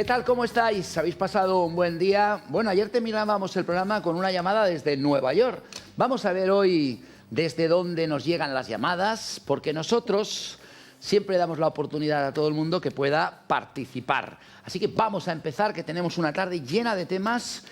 ¿Qué tal? ¿Cómo estáis? ¿Habéis pasado un buen día? Bueno, ayer terminábamos el programa con una llamada desde Nueva York. Vamos a ver hoy desde dónde nos llegan las llamadas, porque nosotros siempre damos la oportunidad a todo el mundo que pueda participar. Así que vamos a empezar, que tenemos una tarde llena de temas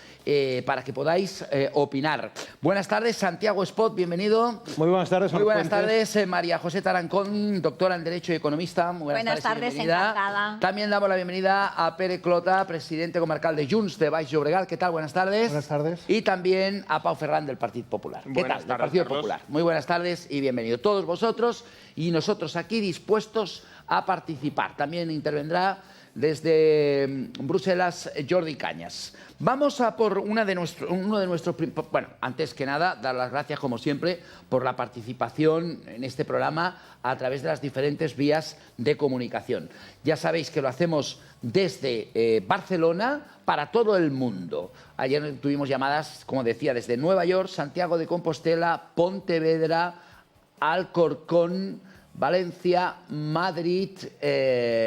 para que podáis opinar. Buenas tardes, Santiago Espot, bienvenido. Muy buenas tardes. Muy buenas tardes, María José Tarancón, doctora en Derecho y economista. Buenas tardes, encantada. También damos la bienvenida a Pere Clota, presidente comarcal de Junts de Baix Llobregat. ¿Qué tal? Buenas tardes. Buenas tardes. Y también a Pau Ferran del Partido Popular. ¿Qué tal? Del Partido Popular. Muy buenas tardes y bienvenido. Todos vosotros y nosotros aquí dispuestos a participar. También intervendrá desde Bruselas Jordi Cañas. Vamos a por uno de nuestros... Bueno, antes que nada, dar las gracias, como siempre, por la participación en este programa a través de las diferentes vías de comunicación. Ya sabéis que lo hacemos desde Barcelona para todo el mundo. Ayer tuvimos llamadas, como decía, desde Nueva York, Santiago de Compostela, Pontevedra, Alcorcón, Valencia, Madrid,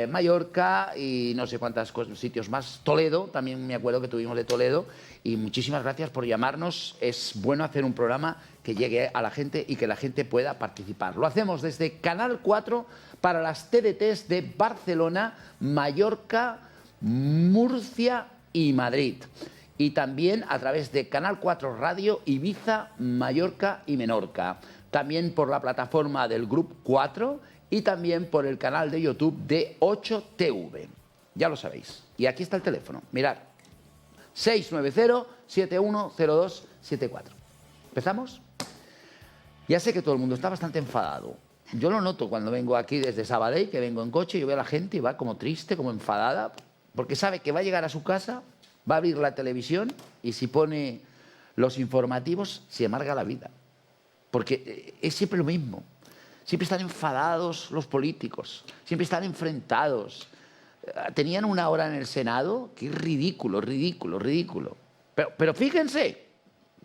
Mallorca y no sé cuántos sitios más. Toledo, también me acuerdo que tuvimos de Toledo. Y muchísimas gracias por llamarnos. Es bueno hacer un programa que llegue a la gente y que la gente pueda participar. Lo hacemos desde Canal 4 para las TDTs de Barcelona, Mallorca, Murcia y Madrid. Y también a través de Canal 4 Radio, Ibiza, Mallorca y Menorca. También por la plataforma del Grup 4 y también por el canal de YouTube de 8TV. Ya lo sabéis. Y aquí está el teléfono. Mirad. 690-710274. ¿Empezamos? Ya sé que todo el mundo está bastante enfadado. Yo lo noto cuando vengo aquí desde Sabadell, que vengo en coche, yo veo a la gente y va como triste, como enfadada, porque sabe que va a llegar a su casa, va a abrir la televisión y si pone los informativos, se amarga la vida. Porque es siempre lo mismo. Siempre están enfadados los políticos. Siempre están enfrentados. Tenían una hora en el Senado que es ridículo, ridículo, ridículo. Pero fíjense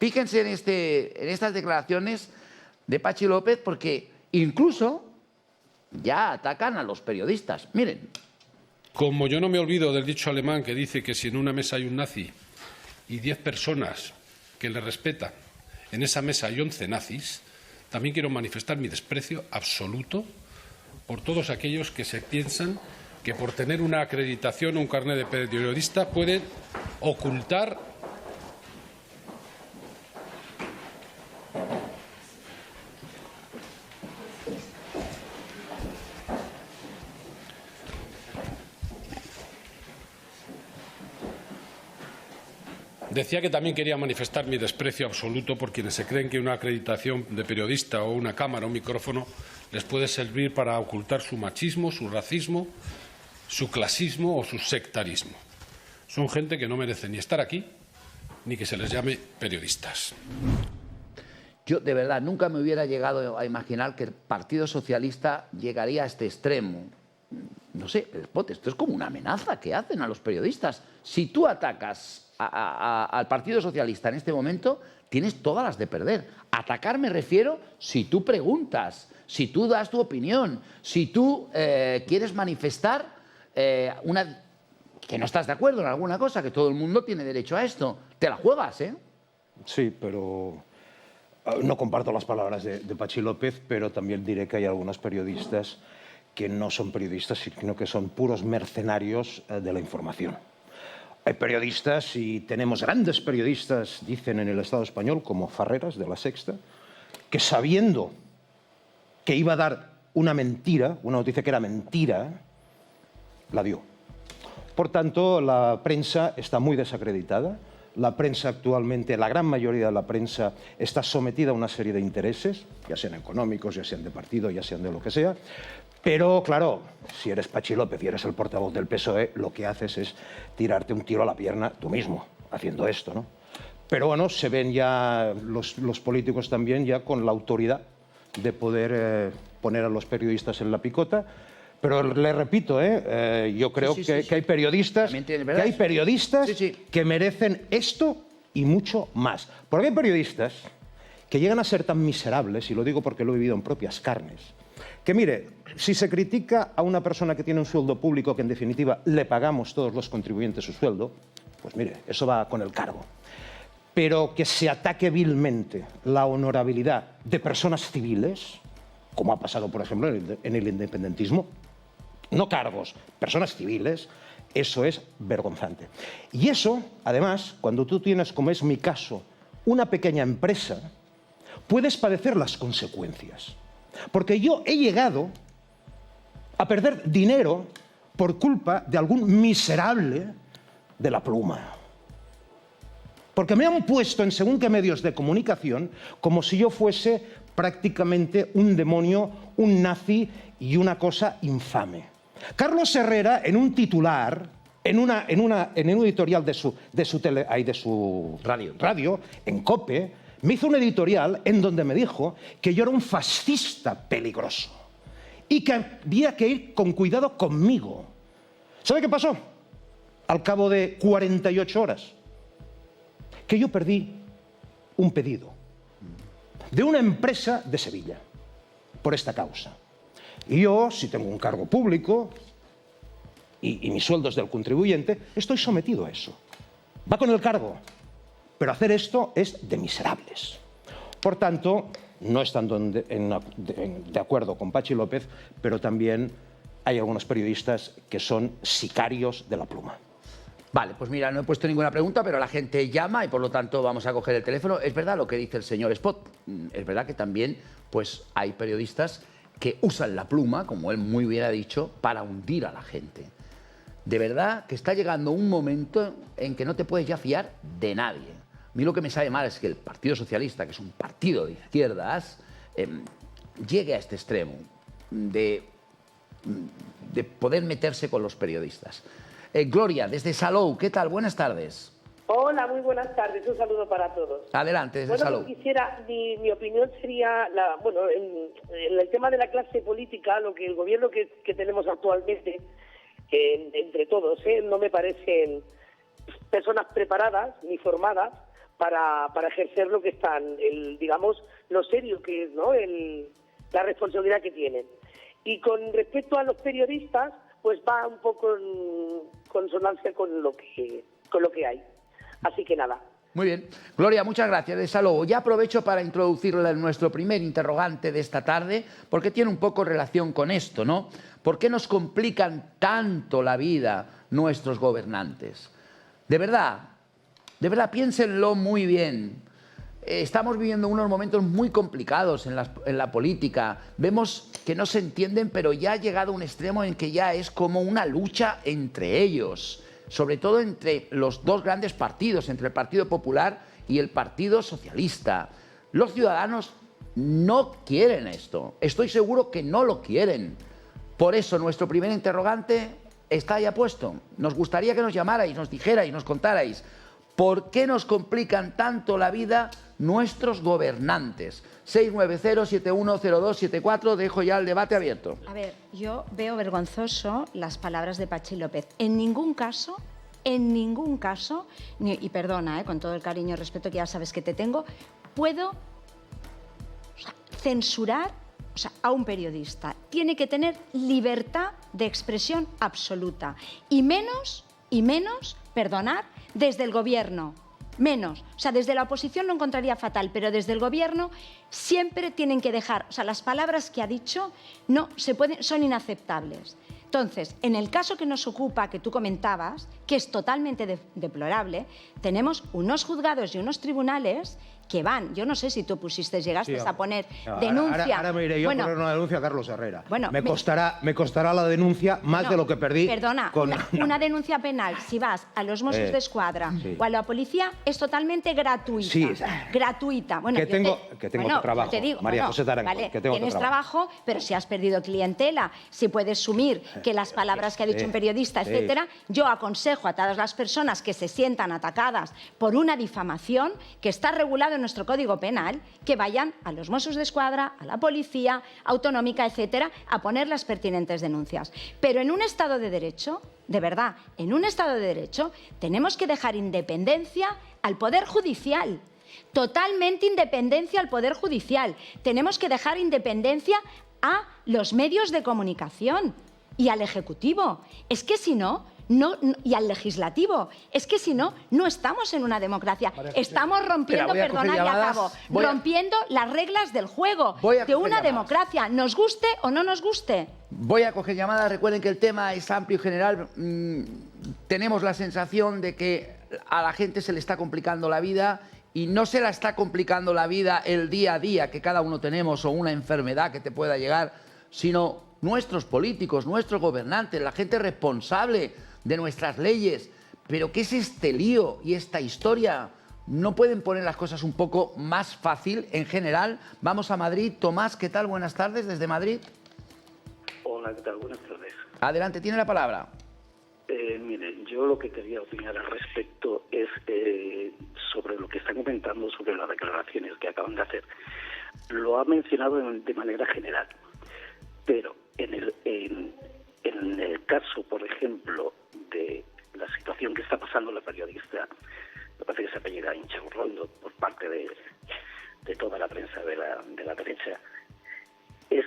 en estas declaraciones de Patxi López, porque incluso ya atacan a los periodistas. Miren. Como yo no me olvido del dicho alemán que dice que si en una mesa hay un nazi y 10 personas que le respetan, en esa mesa hay 11 nazis, también quiero manifestar mi desprecio absoluto por todos aquellos que se piensan que por tener una acreditación o un carnet de periodista pueden ocultar Decía que también quería manifestar mi desprecio absoluto por quienes se creen que una acreditación de periodista o una cámara o un micrófono les puede servir para ocultar su machismo, su racismo, su clasismo o su sectarismo. Son gente que no merece ni estar aquí ni que se les llame periodistas. Yo, de verdad, nunca me hubiera llegado a imaginar que el Partido Socialista llegaría a este extremo. No sé, esto es como una amenaza que hacen a los periodistas. Si tú atacas al Partido Socialista en este momento, tienes todas las de perder. Atacar me refiero si tú preguntas, si tú das tu opinión, si tú quieres manifestar que no estás de acuerdo en alguna cosa, que todo el mundo tiene derecho a esto. Te la juegas, ¿eh? Sí, pero no comparto las palabras de Patxi López, pero también diré que hay algunos periodistas que no son periodistas, sino que son puros mercenarios de la información. Hay periodistas, y tenemos grandes periodistas, dicen en el Estado español, como Farreras, de La Sexta, que sabiendo que iba a dar una mentira, una noticia que era mentira, la dio. Por tanto, la prensa está muy desacreditada. La prensa actualmente, la gran mayoría de la prensa, está sometida a una serie de intereses, ya sean económicos, ya sean de partido, ya sean de lo que sea. Pero, claro, si eres Patxi López y eres el portavoz del PSOE, lo que haces es tirarte un tiro a la pierna tú mismo, haciendo esto, ¿no? Pero bueno, se ven ya los políticos también ya con la autoridad de poder poner a los periodistas en la picota. Pero le repito, yo creo que hay periodistas, que merecen esto y mucho más. Porque hay periodistas que llegan a ser tan miserables, y lo digo porque lo he vivido en propias carnes, Que mire, si se critica a una persona que tiene un sueldo público, que en definitiva le pagamos todos los contribuyentes su sueldo, pues mire, eso va con el cargo. Pero que se ataque vilmente la honorabilidad de personas civiles, como ha pasado, por ejemplo, en el independentismo, no cargos, personas civiles, eso es vergonzante. Y eso, además, cuando tú tienes, como es mi caso, una pequeña empresa, puedes padecer las consecuencias. Porque yo he llegado a perder dinero por culpa de algún miserable de La Pluma. Porque me han puesto en según qué medios de comunicación como si yo fuese prácticamente un demonio, un nazi y una cosa infame. Carlos Herrera, en un titular, en un editorial de su radio, en COPE, me hizo un editorial en donde me dijo que yo era un fascista peligroso y que había que ir con cuidado conmigo. ¿Sabe qué pasó? Al cabo de 48 horas, que yo perdí un pedido de una empresa de Sevilla por esta causa. Y yo, si tengo un cargo público y mi sueldo es del contribuyente, estoy sometido a eso. Va con el cargo. Pero hacer esto es de miserables. Por tanto, no estando de acuerdo con Patxi López, pero también hay algunos periodistas que son sicarios de La Pluma. Vale, pues mira, no he puesto ninguna pregunta, pero la gente llama y por lo tanto vamos a coger el teléfono. Es verdad lo que dice el señor Espot. Es verdad que también pues, hay periodistas que usan La Pluma, como él muy bien ha dicho, para hundir a la gente. De verdad que está llegando un momento en que no te puedes ya fiar de nadie. A mí lo que me sabe mal es que el Partido Socialista, que es un partido de izquierdas, llegue a este extremo de poder meterse con los periodistas. Gloria, desde Salou, ¿qué tal? Buenas tardes. Hola, muy buenas tardes. Un saludo para todos. Adelante, desde Salou. Quisiera, mi opinión sería, en el tema de la clase política, lo que el gobierno que tenemos actualmente, entre todos, no me parecen personas preparadas ni formadas para ejercer lo que están, digamos, lo serio que es, ¿no? La responsabilidad que tienen. Y con respecto a los periodistas, pues va un poco en consonancia con lo que hay. Así que nada. Muy bien. Gloria, muchas gracias. De Salou. Ya aprovecho para introducirle nuestro primer interrogante de esta tarde, porque tiene un poco relación con esto, ¿no? ¿Por qué nos complican tanto la vida nuestros gobernantes? De verdad, piénsenlo muy bien. Estamos viviendo unos momentos muy complicados en la política. Vemos que no se entienden, pero ya ha llegado a un extremo en que ya es como una lucha entre ellos, sobre todo entre los dos grandes partidos, entre el Partido Popular y el Partido Socialista. Los ciudadanos no quieren esto. Estoy seguro que no lo quieren. Por eso nuestro primer interrogante está ya puesto. Nos gustaría que nos llamarais, nos dijerais, nos contarais por qué nos complican tanto la vida nuestros gobernantes. 690-710274, dejo ya el debate abierto. A ver, yo veo vergonzoso las palabras de Patxi López. En ningún caso, y perdona, con todo el cariño y respeto que ya sabes que te tengo, puedo censurar a un periodista. Tiene que tener libertad de expresión absoluta. Y menos, perdonar, desde el gobierno. Menos. O sea, desde la oposición lo encontraría fatal, pero desde el gobierno siempre tienen que dejar, o sea, las palabras que ha dicho no se pueden, son inaceptables. Entonces, en el caso que nos ocupa, que tú comentabas, que es totalmente deplorable, tenemos unos juzgados y unos tribunales que van, yo no sé si tú llegaste a poner denuncia. Ahora me iré yo a poner una denuncia a Carlos Herrera. Bueno, me costará la denuncia más de lo que perdí. Perdona, una denuncia penal, si vas a los Mossos d'Esquadra o a la policía, es totalmente gratuita. Sí, gratuita. Bueno, que tengo trabajo, te digo, María José Taranco, vale, que tengo tienes trabajo, pero si has perdido clientela, si puedes sumir que las palabras que ha dicho un periodista, etcétera, yo aconsejo a todas las personas que se sientan atacadas por una difamación que está regulado en nuestro Código Penal, que vayan a los Mossos d'Esquadra, a la Policía Autonómica, etcétera, a poner las pertinentes denuncias. Pero en un Estado de Derecho, de verdad, en un Estado de Derecho, tenemos que dejar independencia al Poder Judicial. Totalmente independencia al Poder Judicial. Tenemos que dejar independencia a los medios de comunicación y al Ejecutivo. Es que si no, y al Legislativo. Es que si no, no estamos en una democracia. Estamos rompiendo, perdona, ya acabo, rompiendo las reglas del juego de una democracia, nos guste o no nos guste. Voy a coger llamadas. Recuerden que el tema es amplio y general. Tenemos la sensación de que a la gente se le está complicando la vida y no se la está complicando la vida el día a día que cada uno tenemos o una enfermedad que te pueda llegar, sino nuestros políticos, nuestros gobernantes, la gente responsable de nuestras leyes. Pero ¿qué es este lío y esta historia? ¿No pueden poner las cosas un poco más fácil en general? Vamos a Madrid. Tomás, ¿qué tal? Buenas tardes desde Madrid. Hola, ¿qué tal? Buenas tardes. Adelante, tiene la palabra. Mire, yo lo que quería opinar al respecto es sobre lo que están comentando sobre las declaraciones que acaban de hacer. Lo ha mencionado de manera general, pero en el caso, por ejemplo, de la situación que está pasando la periodista, me parece que se apellida Inchaurrondo, por parte de toda la prensa de la derecha, es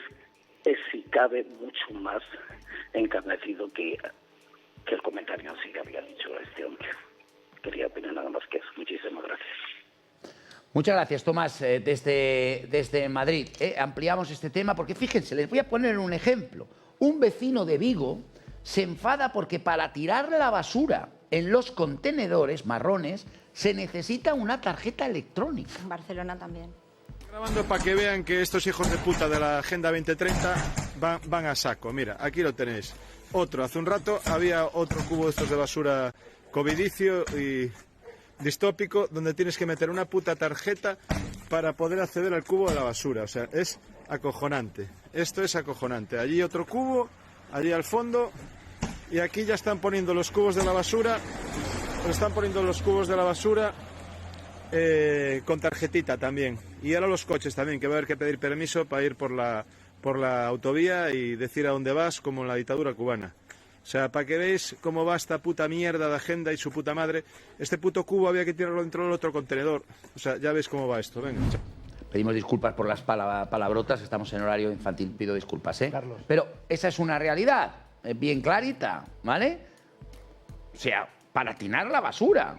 si cabe mucho más encarnecido que el comentario en sí que había dicho este hombre. Quería opinar nada más que eso. Muchísimas gracias. Muchas gracias, Tomás, desde Madrid. Ampliamos este tema porque, fíjense, les voy a poner un ejemplo. Un vecino de Vigo se enfada porque para tirar la basura en los contenedores marrones se necesita una tarjeta electrónica. En Barcelona también. Grabando para que vean que estos hijos de puta de la Agenda 2030 van a saco. Mira, aquí lo tenéis. Otro, hace un rato había otro cubo de estos de basura covidicio y distópico donde tienes que meter una puta tarjeta para poder acceder al cubo de la basura. O sea, es acojonante. Esto es acojonante. Allí otro cubo, allí al fondo, y aquí ya están poniendo los cubos de la basura. Están poniendo los cubos de la basura con tarjetita también. Y ahora los coches también, que va a haber que pedir permiso para ir por la autovía y decir a dónde vas, como en la dictadura cubana. O sea, para que veáis cómo va esta puta mierda de Agenda y su puta madre. Este puto cubo había que tirarlo dentro del otro contenedor. O sea, ya veis cómo va esto. Venga. Pedimos disculpas por las palabrotas, estamos en horario infantil, pido disculpas, ¿eh? Carlos. Pero esa es una realidad, bien clarita, ¿vale? O sea, para tirar la basura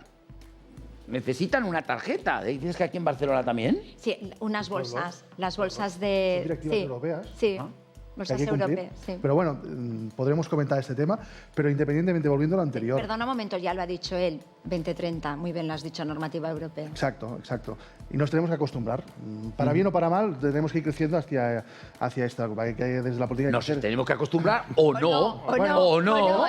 necesitan una tarjeta. ¿Dices que aquí en Barcelona también? Sí, unas bolsas, las bolsas de... Son directivas europeas. Sí, ¿Ah? bolsas Que hay que cumplir. europeas, sí. Pero bueno, podremos comentar este tema, pero independientemente, volviendo a lo anterior. Perdona un momento, ya lo ha dicho él, 2030, muy bien lo has dicho, normativa europea. Exacto, exacto. Y nos tenemos que acostumbrar. Para bien o para mal, tenemos que ir creciendo hacia esta. Que desde la política Nos tenemos que acostumbrar o no. O no.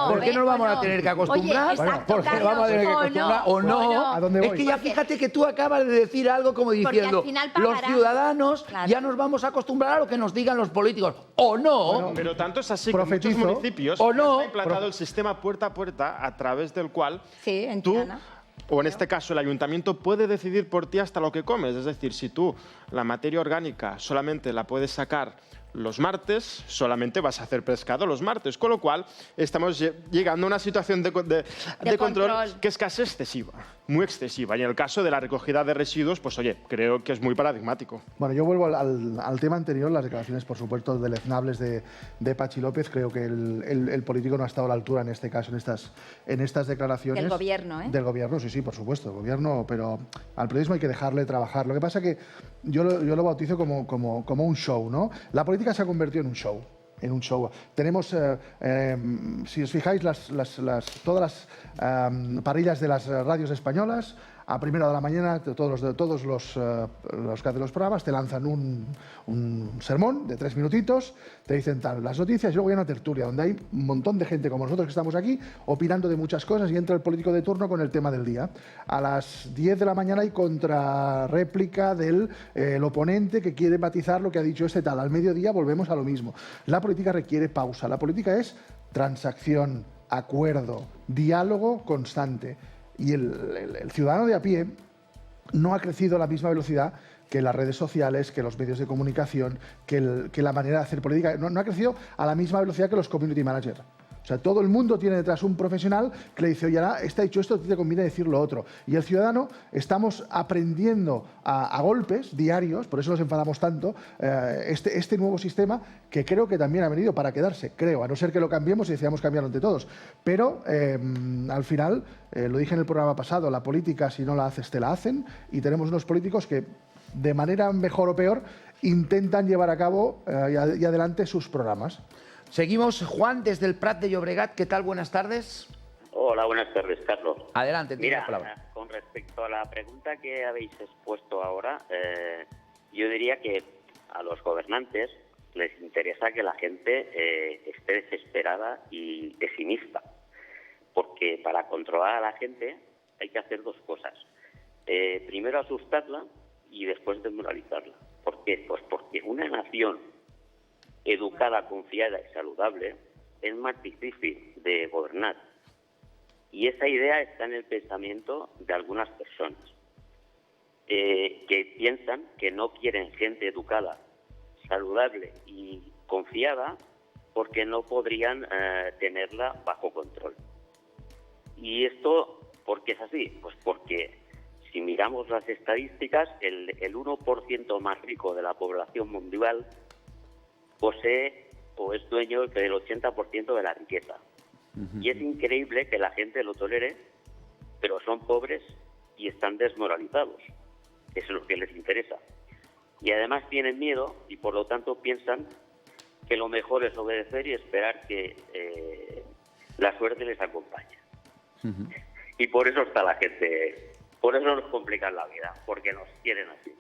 ¿Por qué no nos vamos a tener que acostumbrar? Oye, exacto, ¿Por qué Carlos, vamos a tener que acostumbrar o no? ¿A dónde Es voy? que ya fíjate que tú acabas de decir algo como diciendo, al final los pagarán. ciudadanos Claro. ya nos vamos a acostumbrar a lo que nos digan los políticos. O no. Bueno, Pero tanto es así que Profetizo. en muchos municipios ¿O no? está implantado el sistema puerta a puerta a través del cual Sí, en tú, Tirana. o en este caso el ayuntamiento, puede decidir por ti hasta lo que comes. Es decir, si tú la materia orgánica solamente la puedes sacar los martes, solamente vas a hacer pescado los martes. Con lo cual estamos llegando a una situación de control que es casi excesiva, muy excesiva. Y en el caso de la recogida de residuos, pues oye, creo que es muy paradigmático. Bueno, yo vuelvo al tema anterior, las declaraciones, por supuesto, deleznables de Pachi López. Creo que el político no ha estado a la altura en este caso, en estas declaraciones. Del gobierno, ¿eh? Del gobierno, sí, por supuesto, del gobierno, pero al periodismo hay que dejarle trabajar. Lo que pasa que yo lo bautizo como un show, ¿no? La política se ha convertido en un show. Tenemos, si os fijáis, todas las parrillas de las radios españolas. A primera de la mañana, todos los que hacen los programas te lanzan un sermón de 3 minutitos, te dicen las noticias y luego hay una tertulia donde hay un montón de gente como nosotros que estamos aquí opinando de muchas cosas y entra el político de turno con el tema del día. A las 10 de la mañana hay contrarréplica del el oponente que quiere matizar lo que ha dicho este tal. Al mediodía volvemos a lo mismo. La política requiere pausa. La política es transacción, acuerdo, diálogo constante. Y el ciudadano de a pie no ha crecido a la misma velocidad que las redes sociales, que los medios de comunicación, que la manera de hacer política. No ha crecido a la misma velocidad que los community managers. O sea, todo el mundo tiene detrás un profesional que le dice, oye, ahora está dicho esto, a ti te conviene decir lo otro. Y el ciudadano estamos aprendiendo a golpes diarios, por eso nos enfadamos tanto, este nuevo sistema que creo que también ha venido para quedarse, creo, a no ser que lo cambiemos y decidamos cambiarlo entre todos. Pero al final, lo dije en el programa pasado, la política si no la haces te la hacen, y tenemos unos políticos que de manera mejor o peor intentan llevar a cabo y adelante sus programas. Seguimos, Juan, desde el Prat de Llobregat. ¿Qué tal? Buenas tardes. Hola, buenas tardes, Carlos. Adelante, mira, la palabra. Con respecto a la pregunta que habéis expuesto ahora, yo diría que a los gobernantes les interesa que la gente esté desesperada y pesimista, porque para controlar a la gente hay que hacer dos cosas. Primero asustarla y después desmoralizarla. ¿Por qué? Pues porque una nación educada, confiada y saludable es más difícil de gobernar. Y esa idea está en el pensamiento de algunas personas que piensan que no quieren gente educada, saludable y confiada porque no podrían tenerla bajo control. ¿Y esto por qué es así? Pues porque si miramos las estadísticas, el 1% más rico de la población mundial posee o es dueño del 80% de la riqueza. Y es increíble que la gente lo tolere, pero son pobres y están desmoralizados. Eso es lo que les interesa. Y además tienen miedo y por lo tanto piensan que lo mejor es obedecer y esperar que la suerte les acompañe. Y por eso está la gente, por eso nos complican la vida, porque nos quieren así.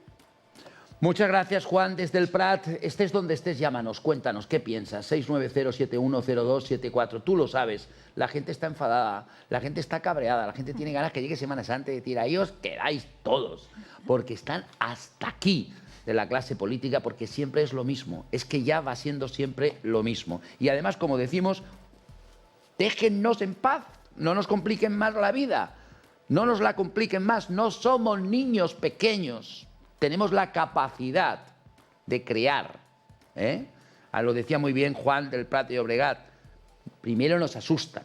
Muchas gracias, Juan, desde el Prat. Estés donde estés, llámanos, cuéntanos, ¿qué piensas? 690-710274. Tú lo sabes, la gente está enfadada, la gente está cabreada, la gente tiene ganas que llegue Semana Santa y decir, ahí os quedáis todos, porque están hasta aquí de la clase política, porque siempre es lo mismo, es que ya va siendo siempre lo mismo. Y además, como decimos, déjennos en paz, no nos compliquen más la vida, no nos la compliquen más, no somos niños pequeños. Tenemos la capacidad de crear. Lo decía muy bien Juan del Prat de Llobregat. Primero nos asustan.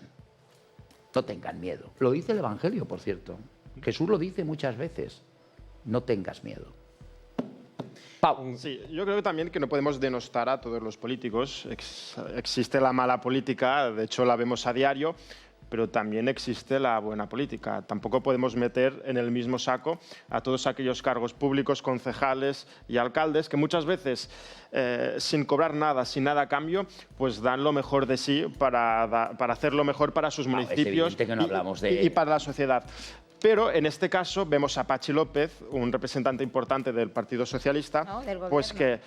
No tengan miedo. Lo dice el Evangelio, por cierto. Jesús lo dice muchas veces. No tengas miedo. Pau. Sí, yo creo también que no podemos denostar a todos los políticos. Existe la mala política, de hecho la vemos a diario, pero también existe la buena política. Tampoco podemos meter en el mismo saco a todos aquellos cargos públicos, concejales y alcaldes que muchas veces, sin cobrar nada, sin nada a cambio, pues dan lo mejor de sí para hacer lo mejor para sus municipios que no hablamos de y para la sociedad. Pero en este caso vemos a Patxi López, un representante importante del Partido Socialista, no, del pues que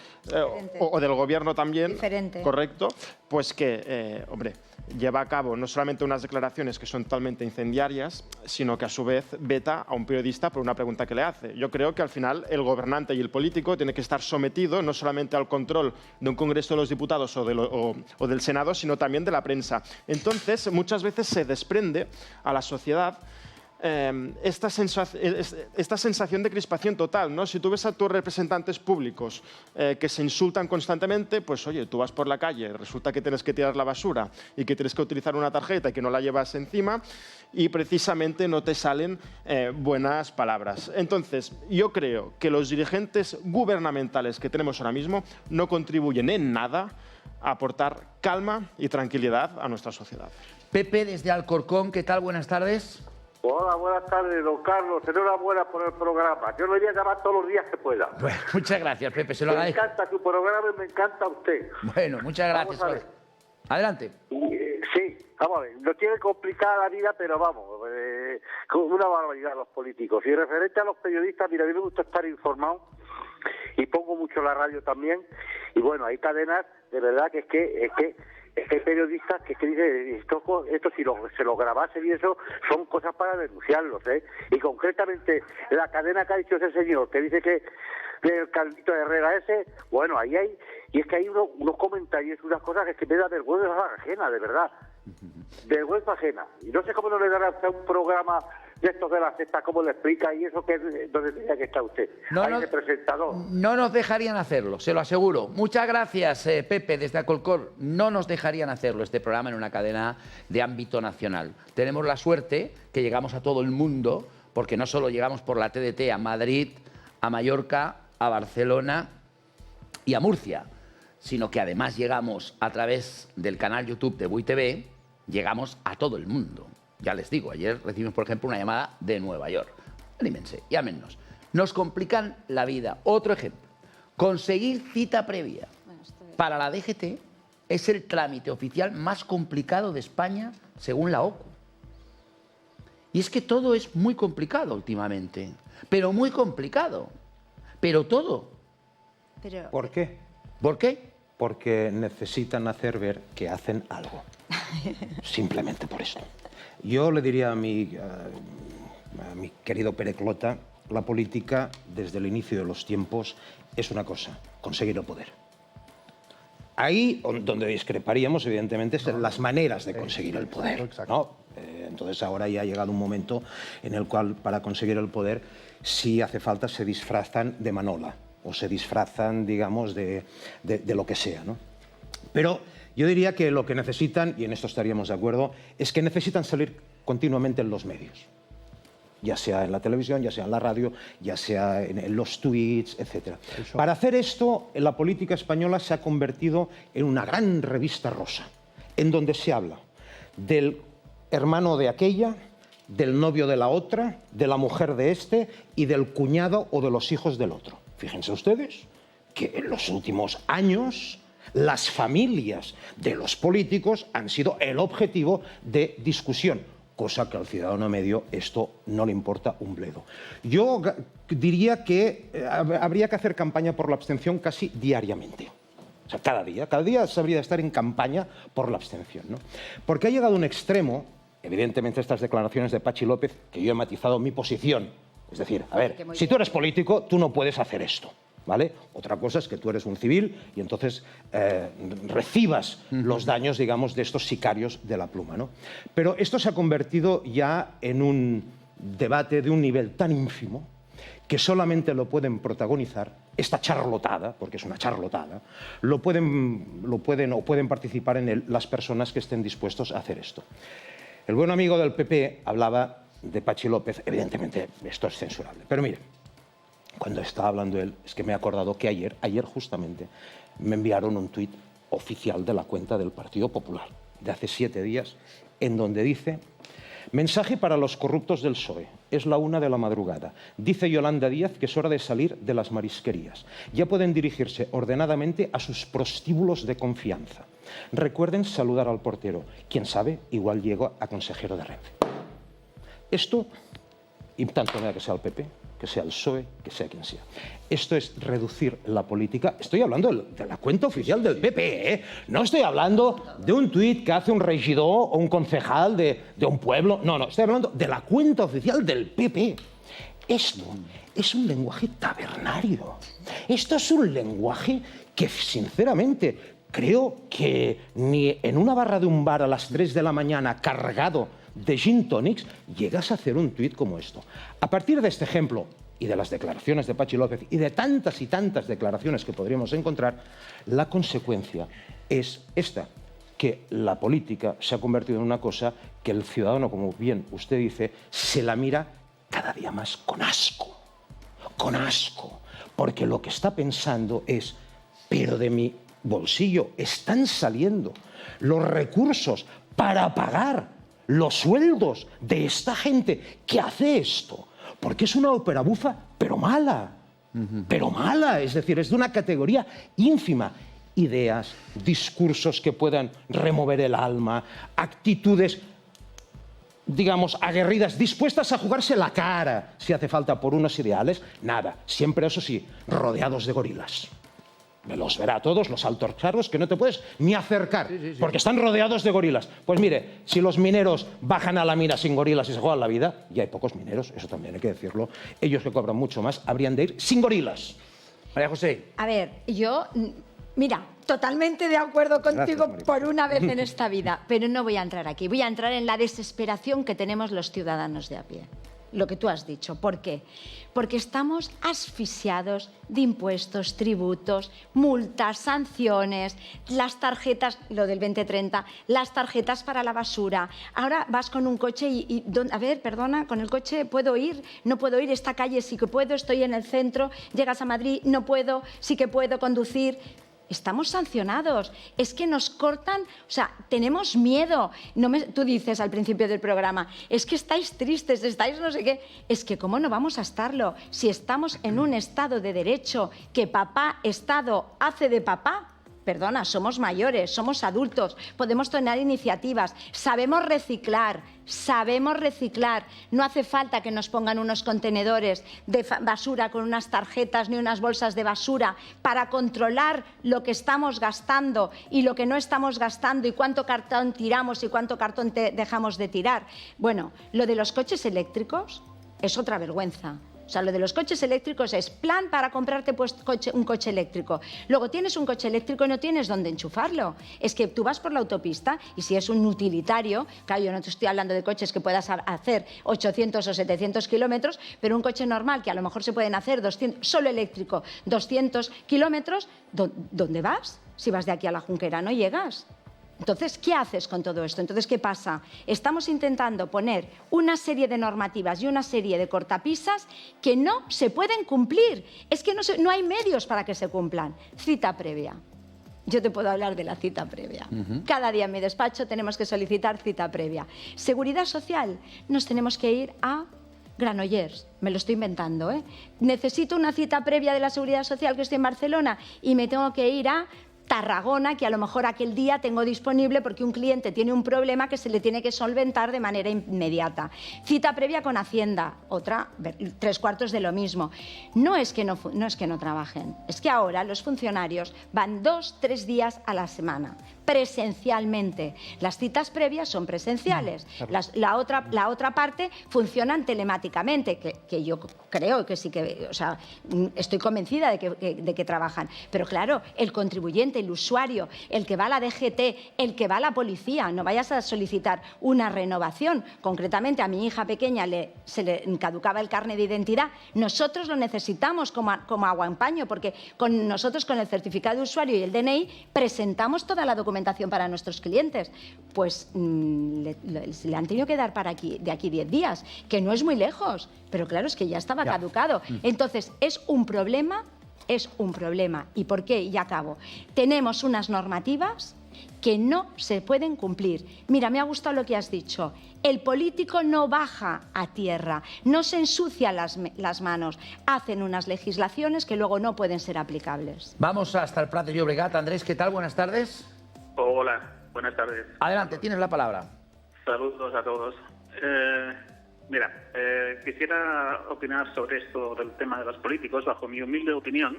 o del gobierno también, diferente. Correcto, pues que, hombre, lleva a cabo no solamente unas declaraciones que son totalmente incendiarias, sino que a su vez veta a un periodista por una pregunta que le hace. Yo creo que al final el gobernante y el político tiene que estar sometido no solamente al control de un Congreso de los Diputados o del Senado, sino también de la prensa. Entonces, muchas veces se desprende a la sociedad esta sensación de crispación total, ¿no? Si tú ves a tus representantes públicos que se insultan constantemente, pues oye, tú vas por la calle, resulta que tienes que tirar la basura y que tienes que utilizar una tarjeta y que no la llevas encima y precisamente no te salen buenas palabras. Entonces, yo creo que los dirigentes gubernamentales que tenemos ahora mismo no contribuyen en nada a aportar calma y tranquilidad a nuestra sociedad. Pepe, desde Alcorcón, ¿qué tal? Buenas tardes. Hola, buenas tardes, don Carlos. Enhorabuena por el programa. Yo lo voy a llamar todos los días que pueda. Bueno, muchas gracias, Pepe. Se lo agradezco. Me encanta su programa y me encanta usted. Bueno, muchas gracias. Adelante. Sí, vamos a ver. No tiene complicada la vida, pero vamos, una barbaridad los políticos. Y referente a los periodistas, mira, a mí me gusta estar informado y pongo mucho la radio también. Y bueno, hay cadenas, de verdad, que es que hay periodistas que dicen esto si se lo grabasen y eso son cosas para denunciarlos, y concretamente la cadena que ha dicho ese señor que dice que el Carlito Herrera ese, bueno, ahí hay, y es que hay unos comentarios, unas cosas que me da vergüenza ajena, de verdad, Vergüenza ajena. Y no sé cómo no le dará a usted un programa de estos de la sexta, cómo le explica y eso que es donde tenía que estar usted. Ahí de presentador. No nos dejarían hacerlo, se lo aseguro. Muchas gracias, Pepe, desde Acolcor. No nos dejarían hacerlo este programa en una cadena de ámbito nacional. Tenemos la suerte que llegamos a todo el mundo, porque no solo llegamos por la TDT a Madrid, a Mallorca, a Barcelona y a Murcia, sino que además llegamos a través del canal YouTube de VUITV, llegamos a todo el mundo. Ya les digo, ayer recibimos, por ejemplo, una llamada de Nueva York. Anímense, llámenos. Nos complican la vida. Otro ejemplo. Conseguir cita previa para la DGT es el trámite oficial más complicado de España, según la OCU. Y es que todo es muy complicado últimamente. Pero muy complicado. Pero todo. ¿Por qué? ¿Por qué? Porque necesitan hacer ver que hacen algo. Simplemente por eso. Yo le diría a mi querido Pereclota, la política, desde el inicio de los tiempos, es una cosa, conseguir el poder. Ahí donde discreparíamos, evidentemente, es en las maneras de conseguir el poder, ¿no? Entonces ahora ya ha llegado un momento en el cual, para conseguir el poder, si hace falta, se disfrazan de Manola o se disfrazan, digamos, de lo que sea, ¿no? Pero yo diría que lo que necesitan, y en esto estaríamos de acuerdo, es que necesitan salir continuamente en los medios. Ya sea en la televisión, ya sea en la radio, ya sea en los tweets, etc. Para hacer esto, la política española se ha convertido en una gran revista rosa, en donde se habla del hermano de aquella, del novio de la otra, de la mujer de este y del cuñado o de los hijos del otro. Fíjense ustedes que en los últimos años las familias de los políticos han sido el objetivo de discusión, cosa que al ciudadano medio esto no le importa un bledo. Yo diría que habría que hacer campaña por la abstención casi diariamente. O sea, cada día se habría de estar en campaña por la abstención, ¿no? Porque ha llegado un extremo, evidentemente estas declaraciones de Pachi López, que yo he matizado mi posición. Es decir, a ver, si tú eres político, tú no puedes hacer esto, ¿vale? Otra cosa es que tú eres un civil y entonces recibas los daños, digamos, de estos sicarios de la pluma, ¿no? Pero esto se ha convertido ya en un debate de un nivel tan ínfimo que solamente lo pueden protagonizar esta charlotada, porque es una charlotada, pueden participar en él las personas que estén dispuestos a hacer esto. El buen amigo del PP hablaba de Pachi López, evidentemente esto es censurable, pero mire, cuando estaba hablando él, es que me he acordado que ayer justamente, me enviaron un tuit oficial de la cuenta del Partido Popular, de hace 7 días, en donde dice: mensaje para los corruptos del PSOE, es la 1 de la madrugada. Dice Yolanda Díaz que es hora de salir de las marisquerías. Ya pueden dirigirse ordenadamente a sus prostíbulos de confianza. Recuerden saludar al portero. Quién sabe, igual llego a consejero de Renfe. Esto, y tanto me da que sea el PP, que sea el PSOE, que sea quien sea. Esto es reducir la política. Estoy hablando de la cuenta oficial del PP, ¿eh? No estoy hablando de un tuit que hace un regidor o un concejal de un pueblo. No, estoy hablando de la cuenta oficial del PP. Esto es un lenguaje tabernario. Esto es un lenguaje que, sinceramente, creo que ni en una barra de un bar a las 3 de la mañana cargado de gin tonics llegas a hacer un tuit como esto. A partir de este ejemplo y de las declaraciones de Pachi López y de tantas y tantas declaraciones que podríamos encontrar, la consecuencia es esta, que la política se ha convertido en una cosa que el ciudadano, como bien usted dice, se la mira cada día más con asco, porque lo que está pensando es: pero de mi bolsillo están saliendo los recursos para pagar los sueldos de esta gente que hace esto, porque es una ópera bufa, pero mala, es decir, es de una categoría ínfima. Ideas, discursos que puedan remover el alma, actitudes, digamos, aguerridas, dispuestas a jugarse la cara, si hace falta, por unos ideales, nada, siempre, eso sí, rodeados de gorilas. Me los verá a todos, los altos cargos, que no te puedes ni acercar, porque están rodeados de gorilas. Pues mire, si los mineros bajan a la mina sin gorilas y se juegan la vida, y hay pocos mineros, eso también hay que decirlo, ellos que cobran mucho más, habrían de ir sin gorilas. María José. A ver, yo Mira, totalmente de acuerdo contigo. Gracias, por una vez en esta vida, pero no voy a entrar aquí. Voy a entrar en la desesperación que tenemos los ciudadanos de a pie. Lo que tú has dicho. ¿Por qué? Porque estamos asfixiados de impuestos, tributos, multas, sanciones, las tarjetas, lo del 2030, las tarjetas para la basura. Ahora vas con un coche y a ver, perdona, con el coche puedo ir, no puedo ir, esta calle sí que puedo, estoy en el centro, llegas a Madrid, no puedo, sí que puedo conducir. Estamos sancionados, es que nos cortan, o sea, tenemos miedo. Tú dices al principio del programa, es que estáis tristes, estáis no sé qué. Es que ¿cómo no vamos a estarlo si estamos en un Estado de Derecho que papá, Estado, hace de papá? Perdona, somos mayores, somos adultos, podemos tomar iniciativas, sabemos reciclar. No hace falta que nos pongan unos contenedores de basura con unas tarjetas ni unas bolsas de basura para controlar lo que estamos gastando y lo que no estamos gastando y cuánto cartón tiramos y cuánto cartón dejamos de tirar. Bueno, lo de los coches eléctricos es otra vergüenza. O sea, lo de los coches eléctricos es plan para comprarte un coche eléctrico. Luego tienes un coche eléctrico y no tienes dónde enchufarlo. Es que tú vas por la autopista y si es un utilitario, claro, yo no te estoy hablando de coches que puedas hacer 800 o 700 kilómetros, pero un coche normal que a lo mejor se pueden hacer 200, solo eléctrico, 200 kilómetros, ¿dónde vas? Si vas de aquí a la Junquera no llegas. Entonces, ¿qué haces con todo esto? Entonces, ¿qué pasa? Estamos intentando poner una serie de normativas y una serie de cortapisas que no se pueden cumplir. Es que no hay medios para que se cumplan. Cita previa. Yo te puedo hablar de la cita previa. Cada día en mi despacho tenemos que solicitar cita previa. Seguridad social, nos tenemos que ir a Granollers, me lo estoy inventando, ¿eh? Necesito una cita previa de la Seguridad Social que estoy en Barcelona y me tengo que ir a Tarragona, que a lo mejor aquel día tengo disponible porque un cliente tiene un problema que se le tiene que solventar de manera inmediata. Cita previa con Hacienda, otra, 3/4 de lo mismo. No es que no trabajen, es que ahora los funcionarios van 2-3 días a la semana, presencialmente. Las citas previas son presenciales, la otra parte funcionan telemáticamente, que yo creo que sí que, o sea, estoy convencida de que trabajan. Pero claro, el contribuyente, el usuario, el que va a la DGT, el que va a la policía, no vayas a solicitar una renovación. Concretamente a mi hija pequeña se le caducaba el carnet de identidad. Nosotros lo necesitamos como agua en paño, porque nosotros con el certificado de usuario y el DNI presentamos toda la documentación para nuestros clientes. Pues le han tenido que dar de aquí 10 días, que no es muy lejos, pero claro, es que ya estaba caducado. Entonces, es un problema. ¿Y por qué? Y acabo. Tenemos unas normativas que no se pueden cumplir. Mira, me ha gustado lo que has dicho. El político no baja a tierra, no se ensucia las manos. Hacen unas legislaciones que luego no pueden ser aplicables. Vamos hasta el Prat de Llobregat. Andrés, ¿qué tal? Buenas tardes. Hola, buenas tardes. Adelante, tienes la palabra. Saludos a todos. Mira, quisiera opinar sobre esto del tema de los políticos. Bajo mi humilde opinión,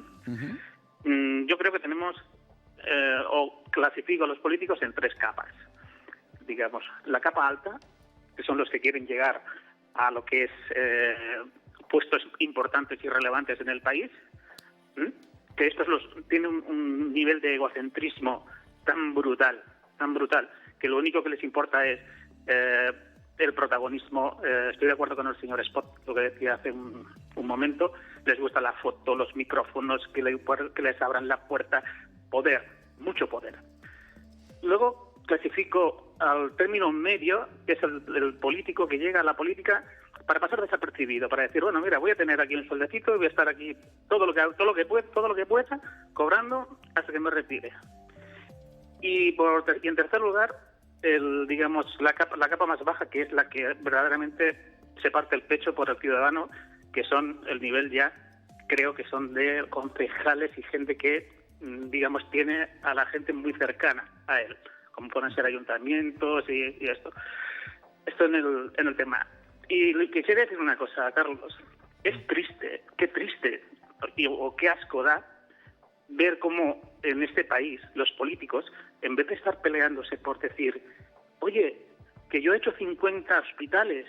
yo creo que tenemos, o clasifico a los políticos en 3 capas. Digamos, la capa alta, que son los que quieren llegar a lo que es puestos importantes y relevantes en el país, que estos tienen un nivel de egocentrismo tan brutal, que lo único que les importa es el protagonismo. Estoy de acuerdo con el señor Spot, lo que decía hace un momento. Les gusta la foto, los micrófonos, que les abran la puerta. Poder, mucho poder. Luego clasifico al término medio, que es el político que llega a la política para pasar desapercibido, para decir, bueno, mira, voy a tener aquí un sueldecito y voy a estar aquí todo lo que pueda, cobrando hasta que me retire. Y en tercer lugar, la capa más baja, que es la que verdaderamente se parte el pecho por el ciudadano, que son el nivel ya, creo que son de concejales y gente que, digamos, tiene a la gente muy cercana a él, como pueden ser ayuntamientos y esto. Esto en el tema. Y quisiera decir una cosa, Carlos. Es triste, qué triste, o qué asco da ver cómo en este país los políticos, en vez de estar peleándose por decir, oye, que yo he hecho 50 hospitales,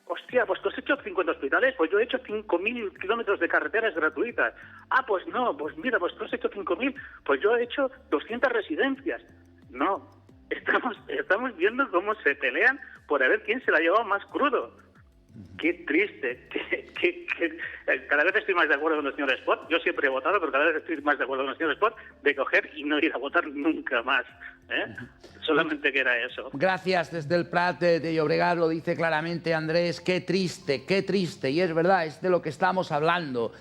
hostia, pues tú has hecho 50 hospitales, pues yo he hecho 5.000 kilómetros de carreteras gratuitas. Ah, pues no, pues mira, pues tú has hecho 5.000, pues yo he hecho 200 residencias. No, estamos viendo cómo se pelean por a ver quién se la ha llevado más crudo. Qué triste, cada vez estoy más de acuerdo con el señor Espot. Yo siempre he votado, pero cada vez estoy más de acuerdo con el señor Espot de coger y no ir a votar nunca más, ¿eh? Solamente que era eso. Gracias, desde el Prat de Llobregat lo dice claramente Andrés, qué triste, y es verdad, es de lo que estamos hablando.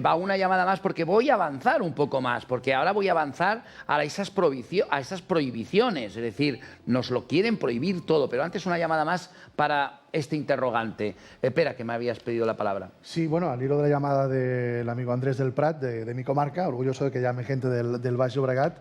Va una llamada más porque voy a avanzar un poco más, porque ahora voy a avanzar a esas prohibiciones, es decir, nos lo quieren prohibir todo, pero antes una llamada más para este interrogante. Espera, que me habías pedido la palabra. Sí, bueno, al hilo de la llamada del amigo Andrés del Prat, de mi comarca, orgulloso de que llame gente del Baix Llobregat,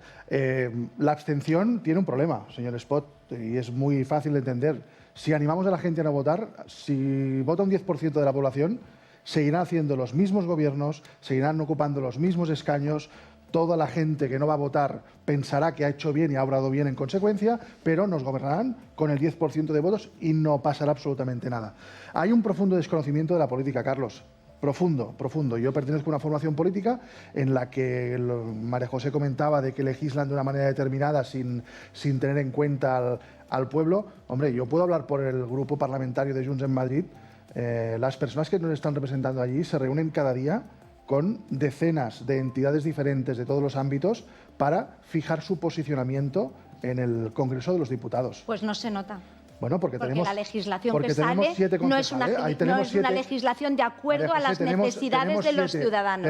la abstención tiene un problema, señor Espot, y es muy fácil de entender. Si animamos a la gente a no votar, si vota un 10% de la población, seguirán haciendo los mismos gobiernos, seguirán ocupando los mismos escaños, toda la gente que no va a votar pensará que ha hecho bien y ha obrado bien en consecuencia, pero nos gobernarán con el 10% de votos y no pasará absolutamente nada. Hay un profundo desconocimiento de la política, Carlos. Profundo. Yo pertenezco a una formación política en la que María José comentaba de que legislan de una manera determinada sin tener en cuenta al pueblo. Hombre, yo puedo hablar por el grupo parlamentario de Junts en Madrid. Las personas que nos están representando allí se reúnen cada día con decenas de entidades diferentes de todos los ámbitos para fijar su posicionamiento en el Congreso de los Diputados. Pues no se nota. Bueno, porque la legislación que sale no es una legislación de acuerdo a las necesidades de los ciudadanos.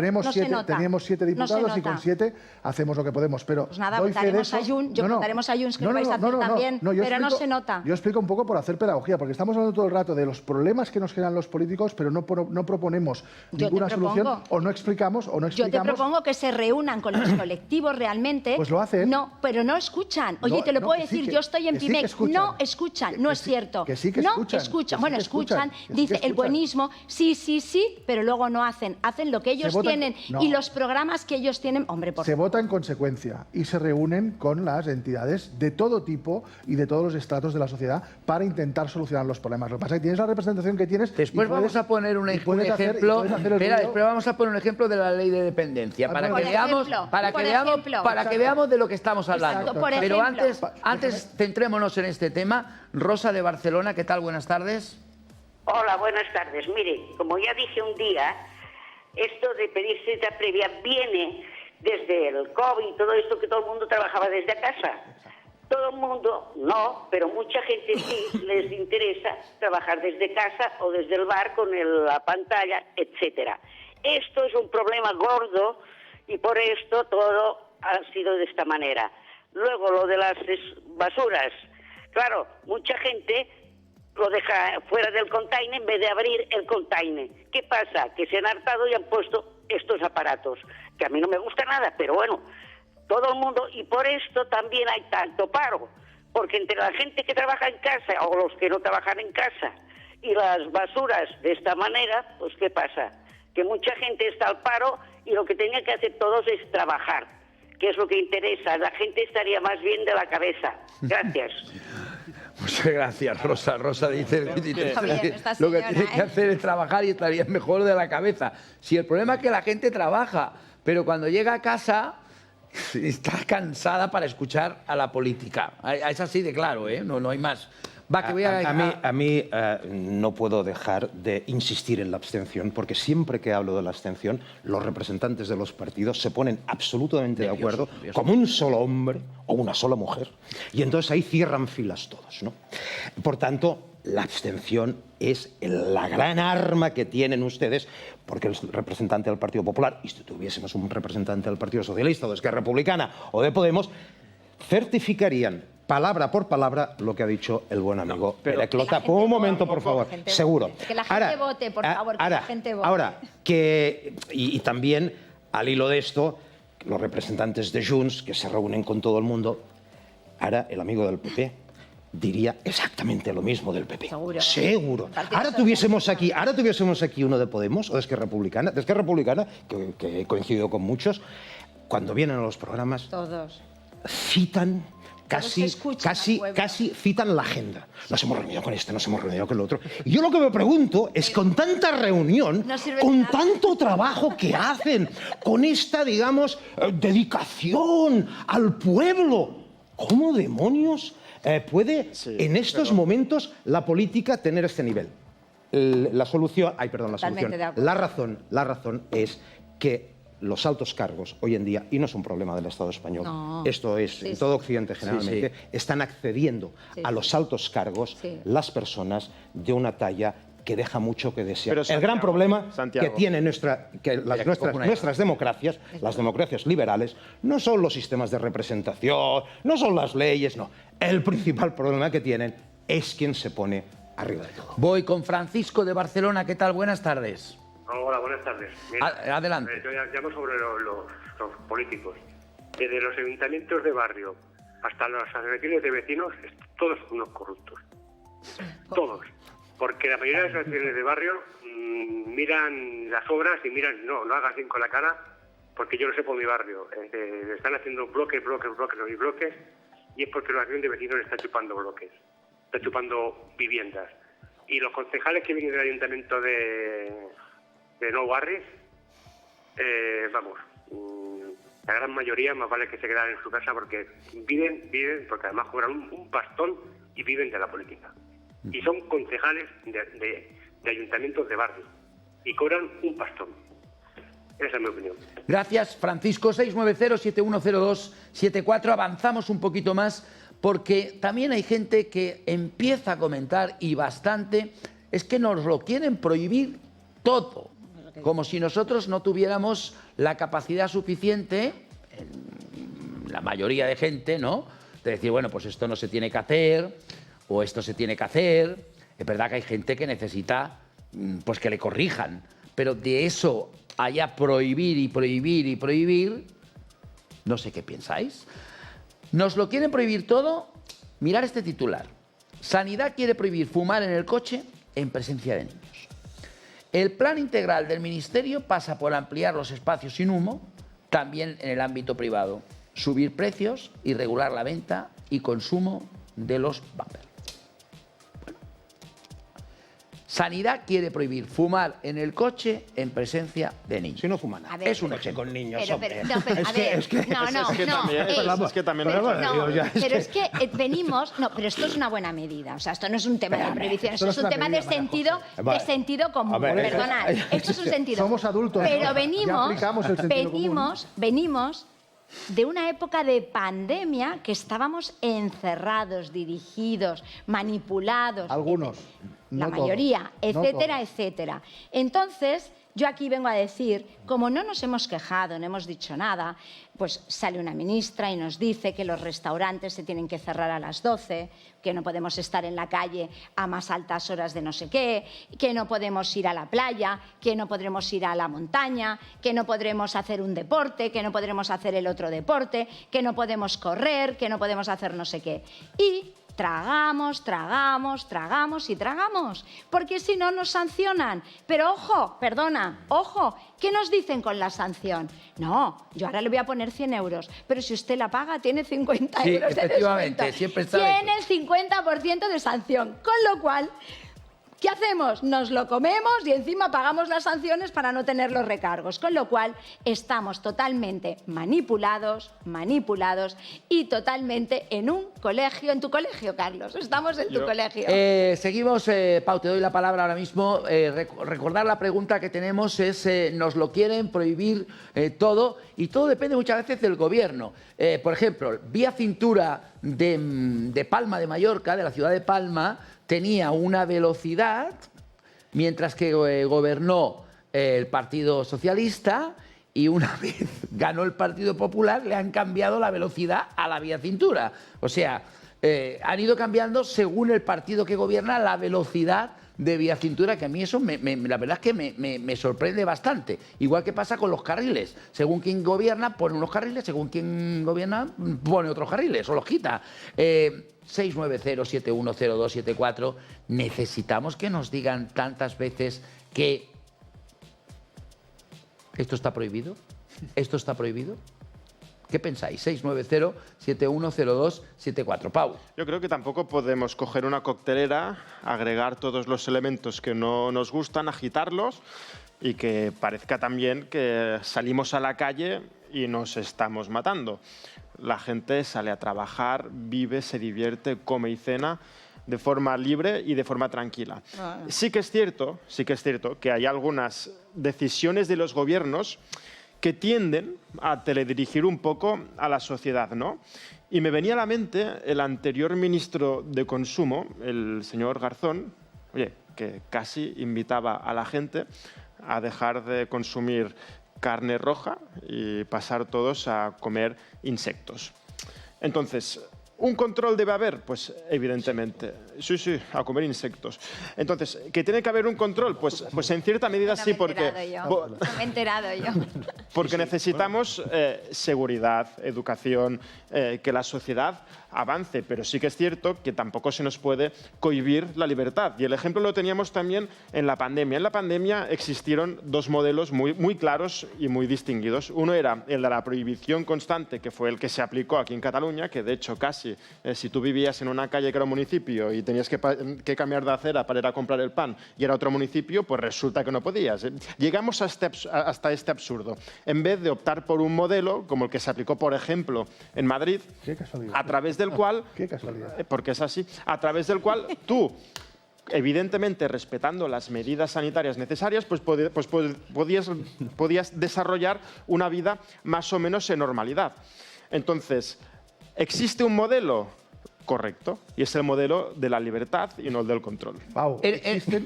Tenemos 7 diputados y con 7 hacemos lo que podemos. Pero pues nada, votaremos a Junts, votaremos a Junts, que lo vais a hacer también, pero no se nota. Yo explico un poco por hacer pedagogía, porque estamos hablando todo el rato de los problemas que nos generan los políticos, pero no proponemos ninguna solución, o no explicamos, o no explicamos. Yo te propongo que se reúnan con los colectivos realmente. Pues lo hacen. No, pero no escuchan. Oye, te lo puedo decir, yo estoy en PIMEC, no escuchan. No es cierto. Que sí que escuchan. Bueno, escuchan, dice el buenismo, sí, pero luego no hacen. Hacen lo que ellos tienen y los programas que ellos tienen. Hombre, por favor. Se vota en consecuencia y se reúnen con las entidades de todo tipo y de todos los estratos de la sociedad para intentar solucionar los problemas. Lo que pasa es que tienes la representación que tienes. Después vamos a poner un ejemplo. Después vamos a poner un ejemplo de la ley de dependencia para que veamos de lo que estamos hablando. Pero antes centrémonos en este tema. Rosa de Barcelona, ¿qué tal? Buenas tardes. Hola, buenas tardes. Mire, como ya dije un día, esto de pedir cita previa viene desde el COVID y todo esto, que todo el mundo trabajaba desde casa. Todo el mundo no, pero mucha gente sí les interesa trabajar desde casa o desde el bar con la pantalla, etcétera. Esto es un problema gordo y por esto todo ha sido de esta manera. Luego, lo de las basuras. Claro, mucha gente lo deja fuera del container en vez de abrir el container. ¿Qué pasa? Que se han hartado y han puesto estos aparatos, que a mí no me gusta nada, pero bueno, todo el mundo, y por esto también hay tanto paro, porque entre la gente que trabaja en casa o los que no trabajan en casa y las basuras de esta manera, pues ¿qué pasa? Que mucha gente está al paro y lo que tenían que hacer todos es trabajar, que es lo que interesa. La gente estaría más bien de la cabeza. Gracias. Muchas gracias, Rosa. Rosa dice lo que tiene que hacer es trabajar y estaría mejor de la cabeza. Si el problema es que la gente trabaja, pero cuando llega a casa está cansada para escuchar a la política. Es así de claro, ¿eh? No hay más. A mí no puedo dejar de insistir en la abstención, porque siempre que hablo de la abstención, los representantes de los partidos se ponen absolutamente de acuerdo, como un solo hombre o una sola mujer, y entonces ahí cierran filas todos, ¿no? Por tanto, la abstención es la gran arma que tienen ustedes, porque el representante del Partido Popular, y si tuviésemos un representante del Partido Socialista o de Esquerra Republicana o de Podemos, certificarían palabra por palabra lo que ha dicho el buen amigo Pere Clota. Un momento, por favor. Seguro. Que la gente vote, por favor, que la gente vote. Ahora, y también, al hilo de esto, los representantes de Junts, que se reúnen con todo el mundo, ahora el amigo del PP diría exactamente lo mismo del PP. Seguro. Ahora tuviésemos aquí uno de Podemos o de Esquerra Republicana, que he coincidido con muchos, cuando vienen a los programas, todos citan casi citan la agenda. Nos hemos reunido con este, nos hemos reunido con el otro. Y yo lo que me pregunto es, con tanta reunión, con tanto trabajo que hacen, con esta, digamos, dedicación al pueblo, ¿cómo demonios puede en estos momentos la política tener este nivel? La razón es que los altos cargos hoy en día, y no es un problema del Estado español, esto es en todo Occidente generalmente, están accediendo a los altos cargos las personas de una talla que deja mucho que desear. Pero, el gran problema que tienen nuestras democracias, las democracias liberales, no son los sistemas de representación, no son las leyes, no. El principal problema que tienen es quien se pone arriba de todo. Voy con Francisco de Barcelona. ¿Qué tal? Buenas tardes. Hola, buenas tardes. Mira, adelante. Yo llamo sobre los políticos. Desde los ayuntamientos de barrio hasta las asociaciones de vecinos, todos son unos corruptos. Todos. Porque la mayoría de las asociaciones de barrio miran las obras y miran, no hagas bien con la cara, porque yo lo sé por mi barrio. Están haciendo bloques y es porque la asociación de vecinos está chupando bloques, está chupando viviendas. Y los concejales que vienen del ayuntamiento de Nou Barris, la gran mayoría más vale que se quedan en su casa porque viven porque además cobran un pastón y viven de la política. Y son concejales de ayuntamientos de barrio y cobran un pastón. Esa es mi opinión. Gracias, Francisco. 690-7102-74. Avanzamos un poquito más porque también hay gente que empieza a comentar, y bastante, es que nos lo quieren prohibir todo. Como si nosotros no tuviéramos la capacidad suficiente, la mayoría de gente, ¿no?, de decir, bueno, pues esto no se tiene que hacer, o esto se tiene que hacer. Es verdad que hay gente que necesita pues que le corrijan, pero de eso haya prohibir y prohibir y prohibir, no sé qué pensáis. ¿Nos lo quieren prohibir todo? Mirar este titular. Sanidad quiere prohibir fumar en el coche en presencia de niños. El plan integral del Ministerio pasa por ampliar los espacios sin humo, también en el ámbito privado, subir precios y regular la venta y consumo de los vapers. Sanidad quiere prohibir fumar en el coche en presencia de niños. Si no fuman nada. Es un hecho. Con niños, venimos... No, pero esto es una buena medida. O sea, esto no es un tema de prohibición, esto es un tema de sentido común. Perdonad, esto es un sentido. Somos adultos. Pero venimos de una época de pandemia que estábamos encerrados, dirigidos, manipulados. Algunos. La mayoría, etcétera, etcétera. Entonces, yo aquí vengo a decir, como no nos hemos quejado, no hemos dicho nada, pues sale una ministra y nos dice que los restaurantes se tienen que cerrar a las 12, que no podemos estar en la calle a más altas horas de no sé qué, que no podemos ir a la playa, que no podremos ir a la montaña, que no podremos hacer un deporte, que no podremos hacer el otro deporte, que no podemos correr, que no podemos hacer no sé qué. Y tragamos, porque si no nos sancionan. Pero ojo, ¿qué nos dicen con la sanción? No, yo ahora le voy a poner 100 euros, pero si usted la paga tiene 50 euros de descuento. Siempre tiene el 50% de sanción, con lo cual... ¿Qué hacemos? Nos lo comemos y encima pagamos las sanciones para no tener los recargos. Con lo cual, estamos totalmente manipulados y totalmente en un colegio, en tu colegio, Carlos. Estamos en tu colegio. Seguimos, Pau, te doy la palabra ahora mismo. Recordar la pregunta que tenemos es, ¿nos lo quieren prohibir todo? Y todo depende muchas veces del gobierno. Por ejemplo, vía cintura de Palma de Mallorca, de la ciudad de Palma, tenía una velocidad, mientras que gobernó el Partido Socialista, y una vez ganó el Partido Popular, le han cambiado la velocidad a la vía cintura. O sea, han ido cambiando según el partido que gobierna la velocidad de vía cintura, que a mí eso la verdad es que me sorprende bastante. Igual que pasa con los carriles. Según quien gobierna, pone unos carriles, según quien gobierna, pone otros carriles o los quita. 690-710274. Necesitamos que nos digan tantas veces que esto está prohibido. ¿Esto está prohibido? ¿Qué pensáis? 690-710274. Pau. Yo creo que tampoco podemos coger una coctelera, agregar todos los elementos que no nos gustan, agitarlos y que parezca también que salimos a la calle y nos estamos matando. La gente sale a trabajar, vive, se divierte, come y cena de forma libre y de forma tranquila. Sí que es cierto que hay algunas decisiones de los gobiernos que tienden a teledirigir un poco a la sociedad, ¿no? Y me venía a la mente el anterior ministro de Consumo, el señor Garzón, oye, que casi invitaba a la gente a dejar de consumir carne roja y pasar todos a comer insectos. Entonces, ¿un control debe haber? Pues evidentemente. Sí, a comer insectos. Entonces, ¿que tiene que haber un control? Pues en cierta medida sí, porque... No me he enterado yo. Porque necesitamos seguridad, educación, que la sociedad avance, pero sí que es cierto que tampoco se nos puede cohibir la libertad. Y el ejemplo lo teníamos también en la pandemia. En la pandemia existieron dos modelos muy claros y muy distinguidos. Uno era el de la prohibición constante, que fue el que se aplicó aquí en Cataluña, que de hecho casi, si tú vivías en una calle que era un municipio y tenías que cambiar de acera para ir a comprar el pan y era otro municipio, pues resulta que no podías. Llegamos hasta este absurdo. En vez de optar por un modelo, como el que se aplicó, por ejemplo, en Madrid, a través del cual, porque es así, a través del cual tú, evidentemente respetando las medidas sanitarias necesarias, pues podías desarrollar una vida más o menos en normalidad. Entonces, ¿existe un modelo? Correcto. Y es el modelo de la libertad y no el del control. Pau, ¿existen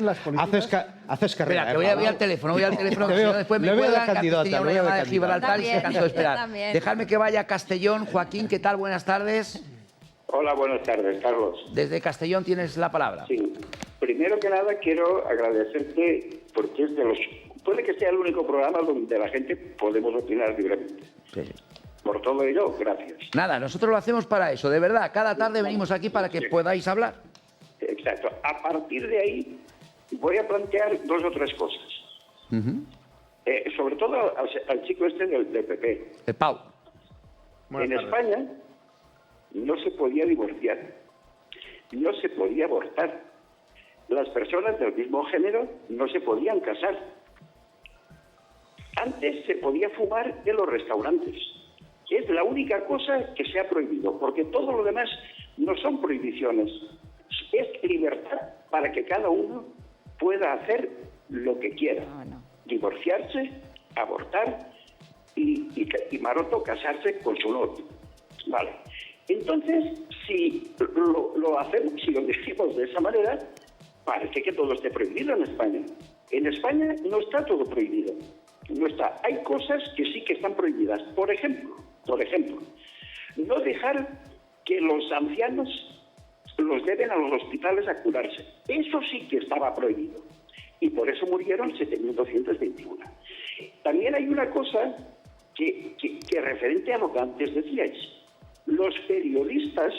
las políticas? Haces carrera. Espera, que voy al teléfono, que si no después me cuelgan, que tenía una llamada de Gibraltar y se cansó de esperar. Dejadme que vaya a Castellón. Joaquín, ¿qué tal? Buenas tardes. Hola, buenas tardes, Carlos. Desde Castellón tienes la palabra. Sí. Primero que nada quiero agradecerte porque es de los... Puede que sea el único programa donde la gente podemos opinar libremente. Sí. Por todo ello, gracias. Nada, nosotros lo hacemos para eso, de verdad. Cada tarde venimos aquí para que podáis hablar. Exacto. A partir de ahí voy a plantear dos o tres cosas. Sobre todo al chico este del PP. El Pau. En España no se podía divorciar, no se podía abortar. Las personas del mismo género no se podían casar. Antes se podía fumar en los restaurantes. Es la única cosa que se ha prohibido, porque todo lo demás no son prohibiciones. Es libertad para que cada uno pueda hacer lo que quiera. Divorciarse, abortar y maroto casarse con su novio. Vale. Entonces, si lo hacemos, si lo decimos de esa manera, parece que todo esté prohibido en España. En España no está todo prohibido. No está. Hay cosas que sí que están prohibidas. Por ejemplo, no dejar que los ancianos los lleven a los hospitales a curarse. Eso sí que estaba prohibido. Y por eso murieron 7.221. También hay una cosa que referente a lo que antes decíais. Los periodistas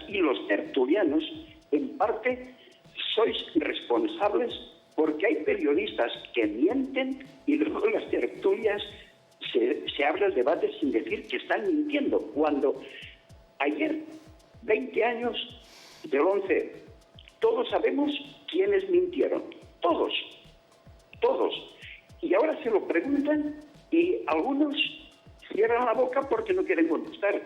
y los tertulianos, en parte, sois responsables porque hay periodistas que mienten y luego en las tertulias se abre el debate sin decir que están mintiendo. Cuando ayer, 20 años del 11, todos sabemos quiénes mintieron. Todos. Y ahora se lo preguntan y algunos cierran la boca porque no quieren contestar.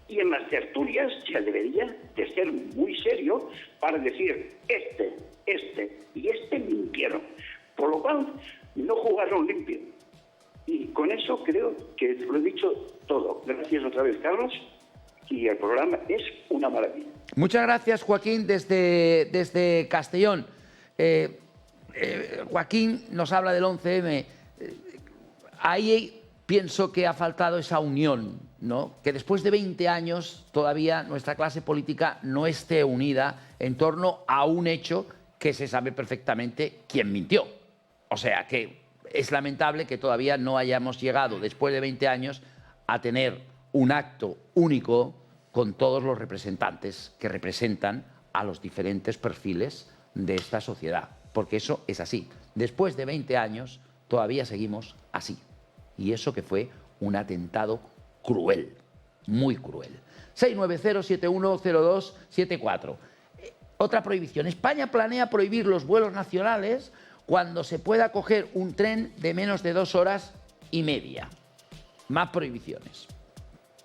Y en las tertulias se debería de ser muy serio para decir este y este mintieron. Por lo cual, no jugaron limpio. Y con eso creo que lo he dicho todo. Gracias otra vez, Carlos. Y el programa es una maravilla. Muchas gracias, Joaquín, desde Castellón. Joaquín nos habla del 11M. Ahí pienso que ha faltado esa unión, ¿no? Que después de 20 años todavía nuestra clase política no esté unida en torno a un hecho que se sabe perfectamente quién mintió. O sea que es lamentable que todavía no hayamos llegado, después de 20 años, a tener un acto único con todos los representantes que representan a los diferentes perfiles de esta sociedad. Porque eso es así. Después de 20 años todavía seguimos así. Y eso que fue un atentado cruel, muy cruel. 690-710274. Otra prohibición. España planea prohibir los vuelos nacionales cuando se pueda coger un tren de menos de 2 horas y media. Más prohibiciones.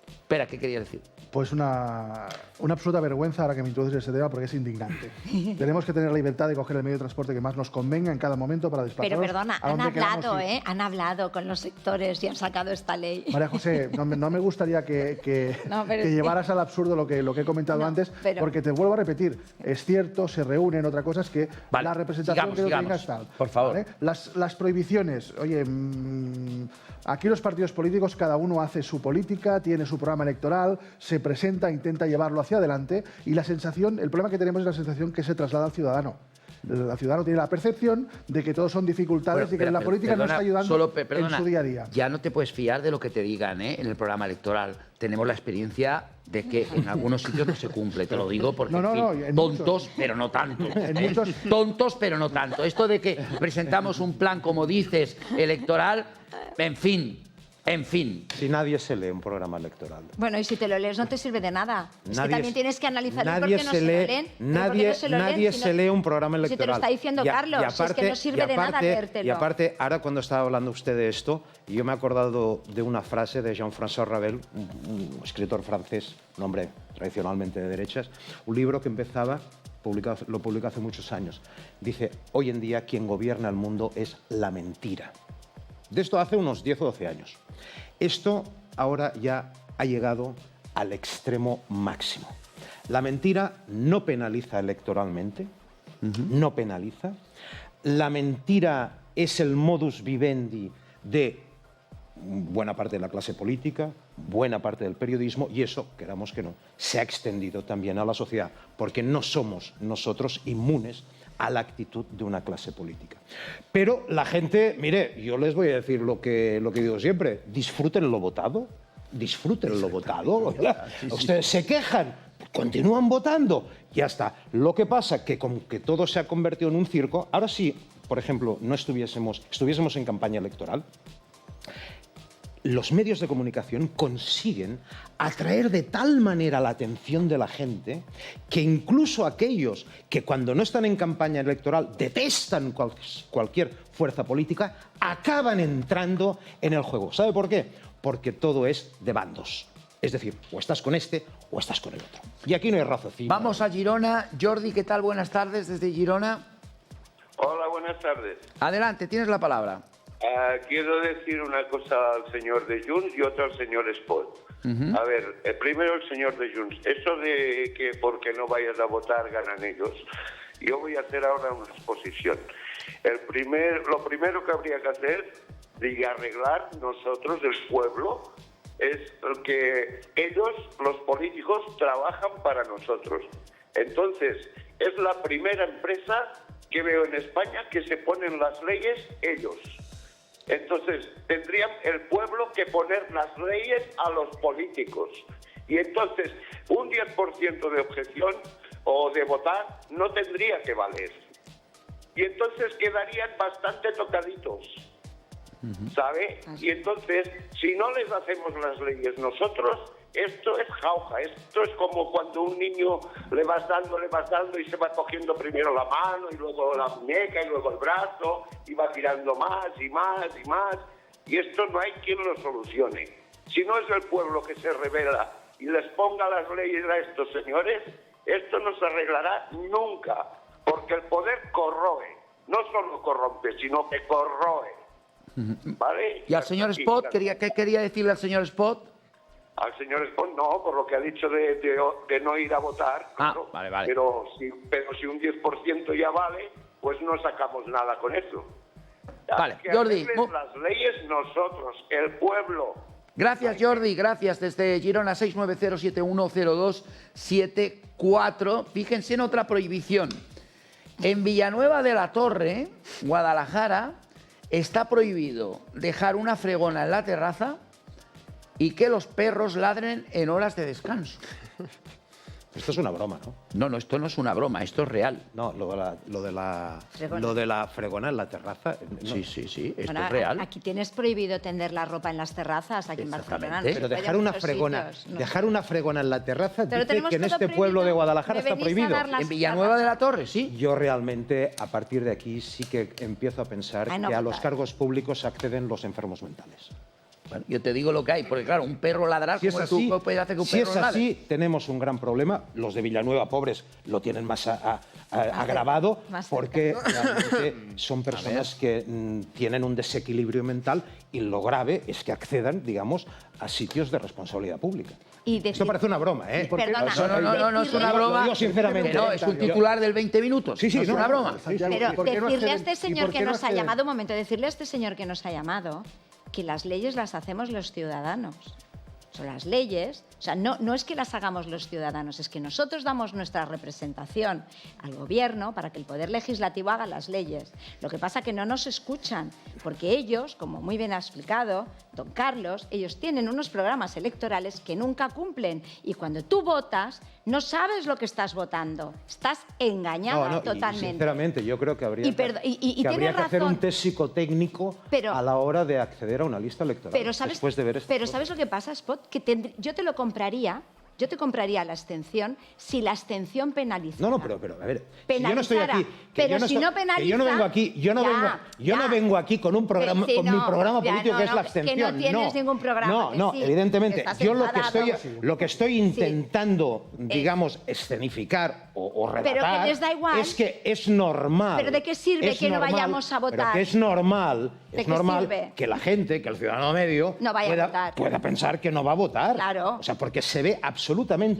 Espera, ¿qué quería decir? Pues una absoluta vergüenza ahora que me introduces ese tema porque es indignante. Tenemos que tener la libertad de coger el medio de transporte que más nos convenga en cada momento para desplazarnos. Pero perdona, han hablado con los sectores y han sacado esta ley. María José, no me gustaría que llevaras al absurdo lo que he comentado antes, porque te vuelvo a repetir, es cierto, se reúnen, otra cosa es que la representación que tengas tal. Por favor. ¿Vale? Las prohibiciones, oye, aquí los partidos políticos, cada uno hace su política, tiene su programa electoral, se presenta, intenta llevarlo hacia adelante y el problema que tenemos es la sensación que se traslada al ciudadano. El ciudadano tiene la percepción de que todos son dificultades y que la política no está ayudando en su día a día. Ya no te puedes fiar de lo que te digan en el programa electoral. Tenemos la experiencia de que en algunos sitios no se cumple, te lo digo porque tontos, pero no tanto. Tontos, pero no tanto. Esto de que presentamos un plan, como dices, electoral, en fin. Si nadie se lee un programa electoral. Bueno, y si te lo lees no te sirve de nada. Es que también tienes que analizar por qué no se lo leen. Nadie se lee un programa electoral. Si te lo está diciendo Carlos, si es que no sirve de nada leértelo. Y aparte, ahora cuando estaba hablando usted de esto, yo me he acordado de una frase de Jean-François Ravel, un escritor francés, un hombre tradicionalmente de derechas, un libro que lo publicó hace muchos años. Dice, hoy en día quien gobierna el mundo es la mentira. De esto hace unos 10 o 12 años. Esto ahora ya ha llegado al extremo máximo. La mentira no penaliza electoralmente, no penaliza. La mentira es el modus vivendi de buena parte de la clase política, buena parte del periodismo, y eso, queramos que no, se ha extendido también a la sociedad, porque no somos nosotros inmunes a la actitud de una clase política. Pero la gente, mire, yo les voy a decir lo que digo siempre, disfruten lo votado, Ustedes se quejan, continúan votando, ya está. Lo que pasa que con que todo se ha convertido en un circo, ahora sí, por ejemplo, estuviésemos en campaña electoral, los medios de comunicación consiguen atraer de tal manera la atención de la gente que incluso aquellos que cuando no están en campaña electoral detestan cualquier fuerza política, acaban entrando en el juego. ¿Sabe por qué? Porque todo es de bandos. Es decir, o estás con este o estás con el otro. Y aquí no hay raciocinio. Vamos a Girona. Jordi, ¿qué tal? Buenas tardes desde Girona. Hola, buenas tardes. Adelante, tienes la palabra. Quiero decir una cosa al señor de Junts y otra al señor Espot. A ver, primero el señor de Junts. Eso de que porque no vayas a votar ganan ellos, yo voy a hacer ahora una exposición. Lo primero que habría que hacer y arreglar nosotros, el pueblo, es que ellos, los políticos, trabajan para nosotros. Entonces, es la primera empresa que veo en España que se ponen las leyes ellos. Entonces, tendrían el pueblo que poner las leyes a los políticos. Y entonces, un 10% de objeción o de votar no tendría que valer. Y entonces quedarían bastante tocaditos, ¿sabe? Y entonces, si no les hacemos las leyes nosotros, esto es jauja. Esto es como cuando un niño le vas dando y se va cogiendo primero la mano y luego la muñeca y luego el brazo y va tirando más y más y más. Y esto no hay quien lo solucione. Si no es el pueblo que se revela y les ponga las leyes a estos señores, esto no se arreglará nunca. Porque el poder corroe. No solo corrompe, sino que corroe. ¿Vale? ¿Y al señor Espot? ¿Qué quería decirle al señor Espot? Al señor Espot no, por lo que ha dicho de no ir a votar. Claro. Vale. Pero si un 10% ya vale, pues no sacamos nada con eso. Vale, que Jordi. Las leyes nosotros, el pueblo. Gracias, Jordi, gracias. Desde Girona, 690710274. Fíjense en otra prohibición. En Villanueva de la Torre, Guadalajara, está prohibido dejar una fregona en la terraza y que los perros ladren en horas de descanso. Esto es una broma, ¿no? No, esto no es una broma, esto es real. No, lo de la fregona en la terraza. No. Sí, esto Bueno, es real. Aquí tienes prohibido tender la ropa en las terrazas, aquí en Barcelona. Pero dejar una fregona en la terraza dice que en este pueblo de Guadalajara está prohibido. En Villanueva de la Torre, sí. Yo realmente, a partir de aquí, sí que empiezo a pensar que a los cargos públicos acceden los enfermos mentales. Bueno, yo te digo lo que hay, porque claro, un perro ladrar Si es como así, tú puedes hacer que un si perro es ladre. así, tenemos un gran problema. Los de Villanueva, pobres, lo tienen más agravado porque realmente son personas que tienen un desequilibrio mental y lo grave es que accedan, digamos, a sitios de responsabilidad pública. Esto parece una broma, ¿eh? No, no es una broma. Lo digo sinceramente. No, es un titular del 20 minutos. Sí, no es una broma. Pero decirle a este señor que nos ha llamado, un momento, decirle a este señor que nos ha llamado que las leyes las hacemos los ciudadanos. Son las leyes, o sea, no es que las hagamos los ciudadanos, es que nosotros damos nuestra representación al gobierno para que el poder legislativo haga las leyes. Lo que pasa es que no nos escuchan, porque ellos, como muy bien ha explicado don Carlos, ellos tienen unos programas electorales que nunca cumplen y cuando tú votas no sabes lo que estás votando, estás engañada totalmente. Sinceramente, yo creo que habría que hacer un test psicotécnico a la hora de acceder a una lista electoral. Pero ¿sabes lo que pasa, Spot? Que yo te lo compraría. Yo te compraría la abstención si la abstención penalizara. No, pero a ver, penalizara, si yo no estoy aquí, si no penaliza, que yo no vengo aquí, no vengo aquí con un programa, con mi programa político que es la abstención. Que no tienes ningún programa. No, evidentemente. Yo lo que estoy intentando, digamos, escenificar o relatar, pero que les da igual, es que es normal. ¿Pero de qué sirve que no vayamos a votar? Pero que es normal que la gente, que el ciudadano medio no vaya a votar. Pueda pensar que no va a votar. Claro. O sea, porque se ve absolutamente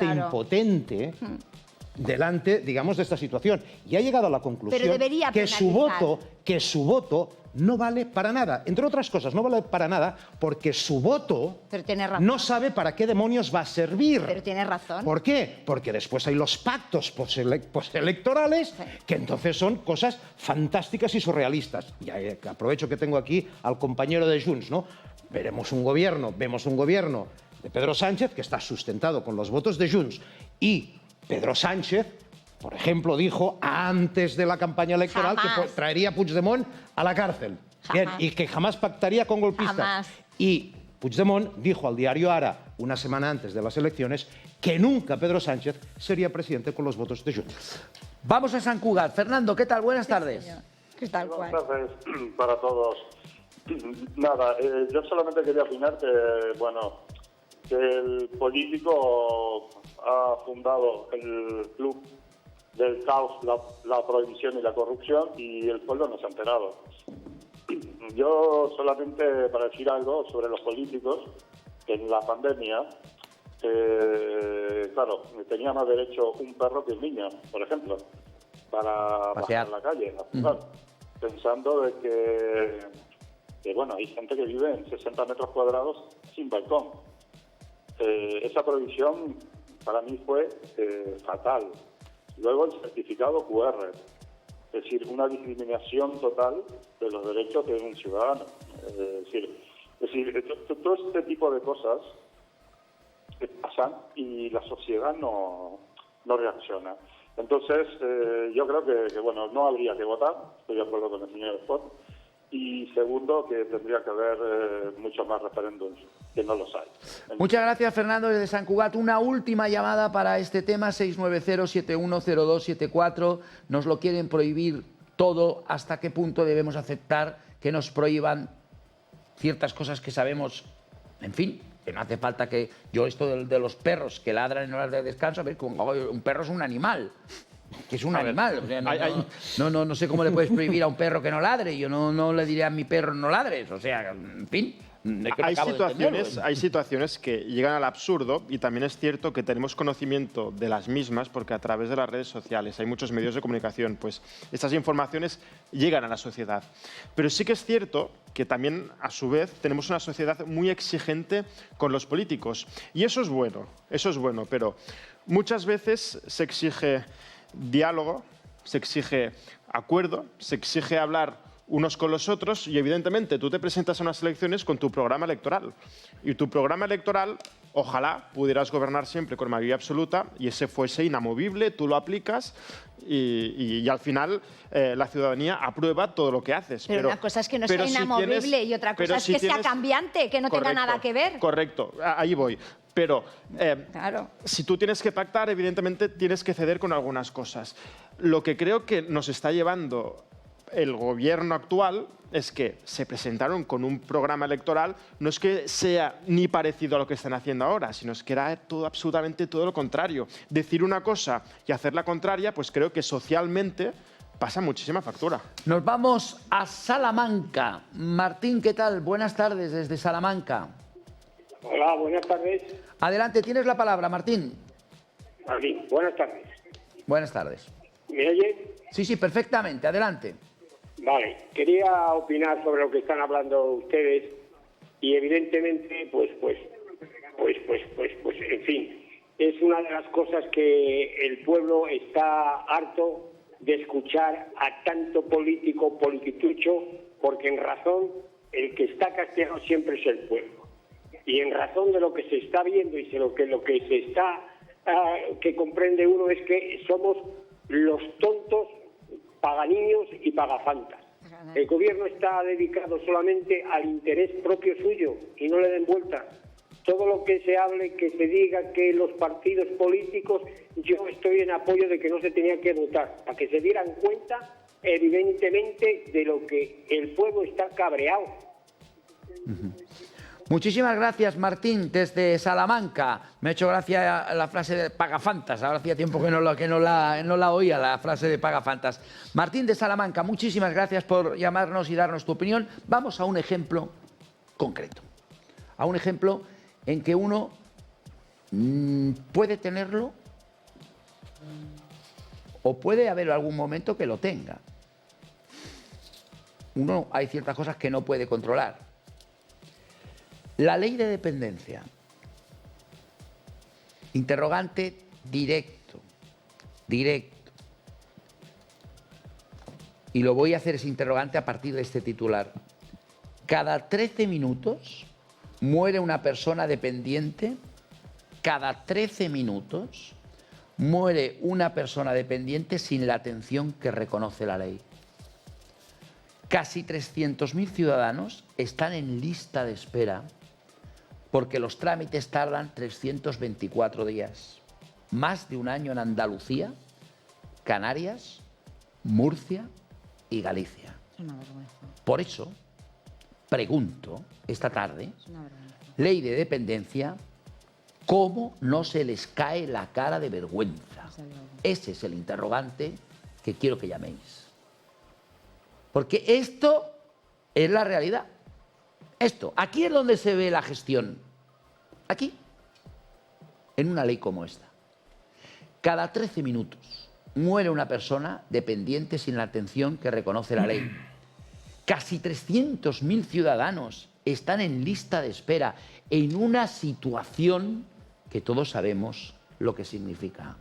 impotente delante, digamos, de esta situación. Y ha llegado a la conclusión que su voto no vale para nada. Entre otras cosas, no vale para nada porque su voto no sabe para qué demonios va a servir. Pero tiene razón. ¿Por qué? Porque después hay los pactos postelectorales que entonces son cosas fantásticas y surrealistas. Y aprovecho que tengo aquí al compañero de Junts, ¿no? Vemos un gobierno de Pedro Sánchez que está sustentado con los votos de Junts y Pedro Sánchez, por ejemplo, dijo antes de la campaña electoral que traería a Puigdemont a la cárcel. Bien, y que jamás pactaría con golpistas. Y Puigdemont dijo al diario Ara, una semana antes de las elecciones, que nunca Pedro Sánchez sería presidente con los votos de Junts. Vamos a Sant Cugat. Fernando, ¿qué tal? Buenas tardes. ¿Qué tal? Buenas tardes para todos. Nada, yo solamente quería opinar que, que el político ha fundado el club del caos, la prohibición y la corrupción y el pueblo no se ha enterado. Yo solamente para decir algo sobre los políticos, que en la pandemia, claro, tenía más derecho un perro que un niño, por ejemplo, para bajar a la calle, pensando de que hay gente que vive en 60 metros cuadrados sin balcón. Esa prohibición para mí fue fatal. Luego el certificado QR, es decir, una discriminación total de los derechos de un ciudadano. Es decir, todo este tipo de cosas que pasan y la sociedad no reacciona. Entonces, yo creo que no habría que votar, estoy de acuerdo con el señor Spot. Y segundo, que tendría que haber muchos más referéndums, que no los hay. Muchas gracias, Fernando, desde Sant Cugat. Una última llamada para este tema, 690-710274. Nos lo quieren prohibir todo. ¿Hasta qué punto debemos aceptar que nos prohíban ciertas cosas que sabemos, en fin, que no hace falta que... Yo esto de los perros que ladran en horas de descanso, a ver, un perro es un animal. Que es un animal. O sea, no sé cómo le puedes prohibir a un perro que no ladre. Yo no le diré a mi perro no ladres. O sea, en fin. Hay situaciones que llegan al absurdo y también es cierto que tenemos conocimiento de las mismas porque a través de las redes sociales hay muchos medios de comunicación, pues estas informaciones llegan a la sociedad. Pero sí que es cierto que también, a su vez, tenemos una sociedad muy exigente con los políticos. Y eso es bueno, pero muchas veces se exige diálogo, se exige acuerdo, se exige hablar unos con los otros y, evidentemente, tú te presentas a unas elecciones con tu programa electoral. Y tu programa electoral Ojalá pudieras gobernar siempre con mayoría absoluta y ese fuese inamovible, tú lo aplicas y al final la ciudadanía aprueba todo lo que haces. Pero una cosa es que no sea inamovible y otra cosa es que sea cambiante, que no tenga nada que ver. Correcto, ahí voy. Pero si tú tienes que pactar, evidentemente tienes que ceder con algunas cosas. Lo que creo que nos está llevando el gobierno actual es que se presentaron con un programa electoral, no es que sea ni parecido a lo que están haciendo ahora, sino es que era absolutamente todo lo contrario. Decir una cosa y hacer la contraria, pues creo que socialmente pasa muchísima factura. Nos vamos a Salamanca. Martín, ¿qué tal? Buenas tardes desde Salamanca. Hola, buenas tardes. Adelante, tienes la palabra, Martín. Martín, buenas tardes. Buenas tardes. ¿Me oye? Sí, perfectamente. Adelante. Vale, quería opinar sobre lo que están hablando ustedes y evidentemente, en fin, es una de las cosas que el pueblo está harto de escuchar a tanto político polititucho, porque en razón el que está castigado siempre es el pueblo. Y en razón de lo que se está viendo y de lo que se está, que comprende uno es que somos los tontos paganiños y pagafantas. El gobierno está dedicado solamente al interés propio suyo y no le den vuelta. Todo lo que se hable, que se diga que los partidos políticos, yo estoy en apoyo de que no se tenía que votar, para que se dieran cuenta evidentemente de lo que el pueblo está cabreado. Muchísimas gracias, Martín, desde Salamanca. Me ha hecho gracia la frase de pagafantas. Ahora hacía tiempo que no la oía, la frase de pagafantas. Martín de Salamanca, muchísimas gracias por llamarnos y darnos tu opinión. Vamos a un ejemplo concreto. A un ejemplo en que uno puede tenerlo o puede haber algún momento que lo tenga. Hay ciertas cosas que no puede controlar. La ley de dependencia. Interrogante directo. Y lo voy a hacer ese interrogante a partir de este titular. Cada 13 minutos muere una persona dependiente. Cada 13 minutos muere una persona dependiente sin la atención que reconoce la ley. Casi 300.000 ciudadanos están en lista de espera porque los trámites tardan 324 días. Más de un año en Andalucía, Canarias, Murcia y Galicia. Es una vergüenza. Por eso, pregunto esta tarde, Es una vergüenza. ley de dependencia, ¿cómo no se les cae la cara de vergüenza? Ese es el interrogante que quiero que llaméis. Porque esto es la realidad. Aquí es donde se ve la gestión. Aquí, en una ley como esta. Cada 13 minutos muere una persona dependiente sin la atención que reconoce la ley. Casi 300.000 ciudadanos están en lista de espera en una situación que todos sabemos lo que significa.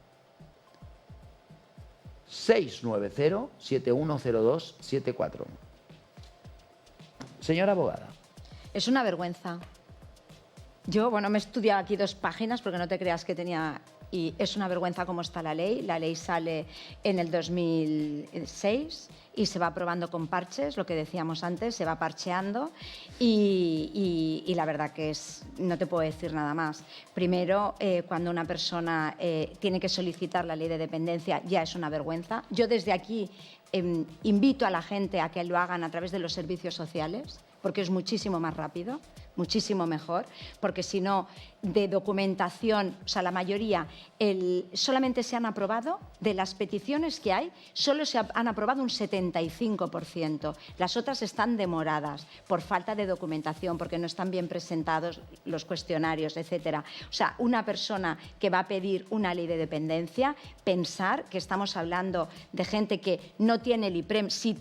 690-7102-74. Señora abogada. Es una vergüenza. Yo, me he estudiado aquí 2 páginas porque no te creas que tenía... Y es una vergüenza cómo está la ley. La ley sale en el 2006 y se va aprobando con parches, lo que decíamos antes, se va parcheando y la verdad que no te puedo decir nada más. Primero, cuando una persona tiene que solicitar la ley de dependencia ya es una vergüenza. Yo desde aquí invito a la gente a que lo hagan a través de los servicios sociales porque es muchísimo más rápido, muchísimo mejor, porque si no, de documentación, la mayoría, solamente se han aprobado, de las peticiones que hay, solo se han aprobado un 75%. Las otras están demoradas por falta de documentación, porque no están bien presentados los cuestionarios, etc. Una persona que va a pedir una ley de dependencia, pensar que estamos hablando de gente que no tiene el IPREM. Si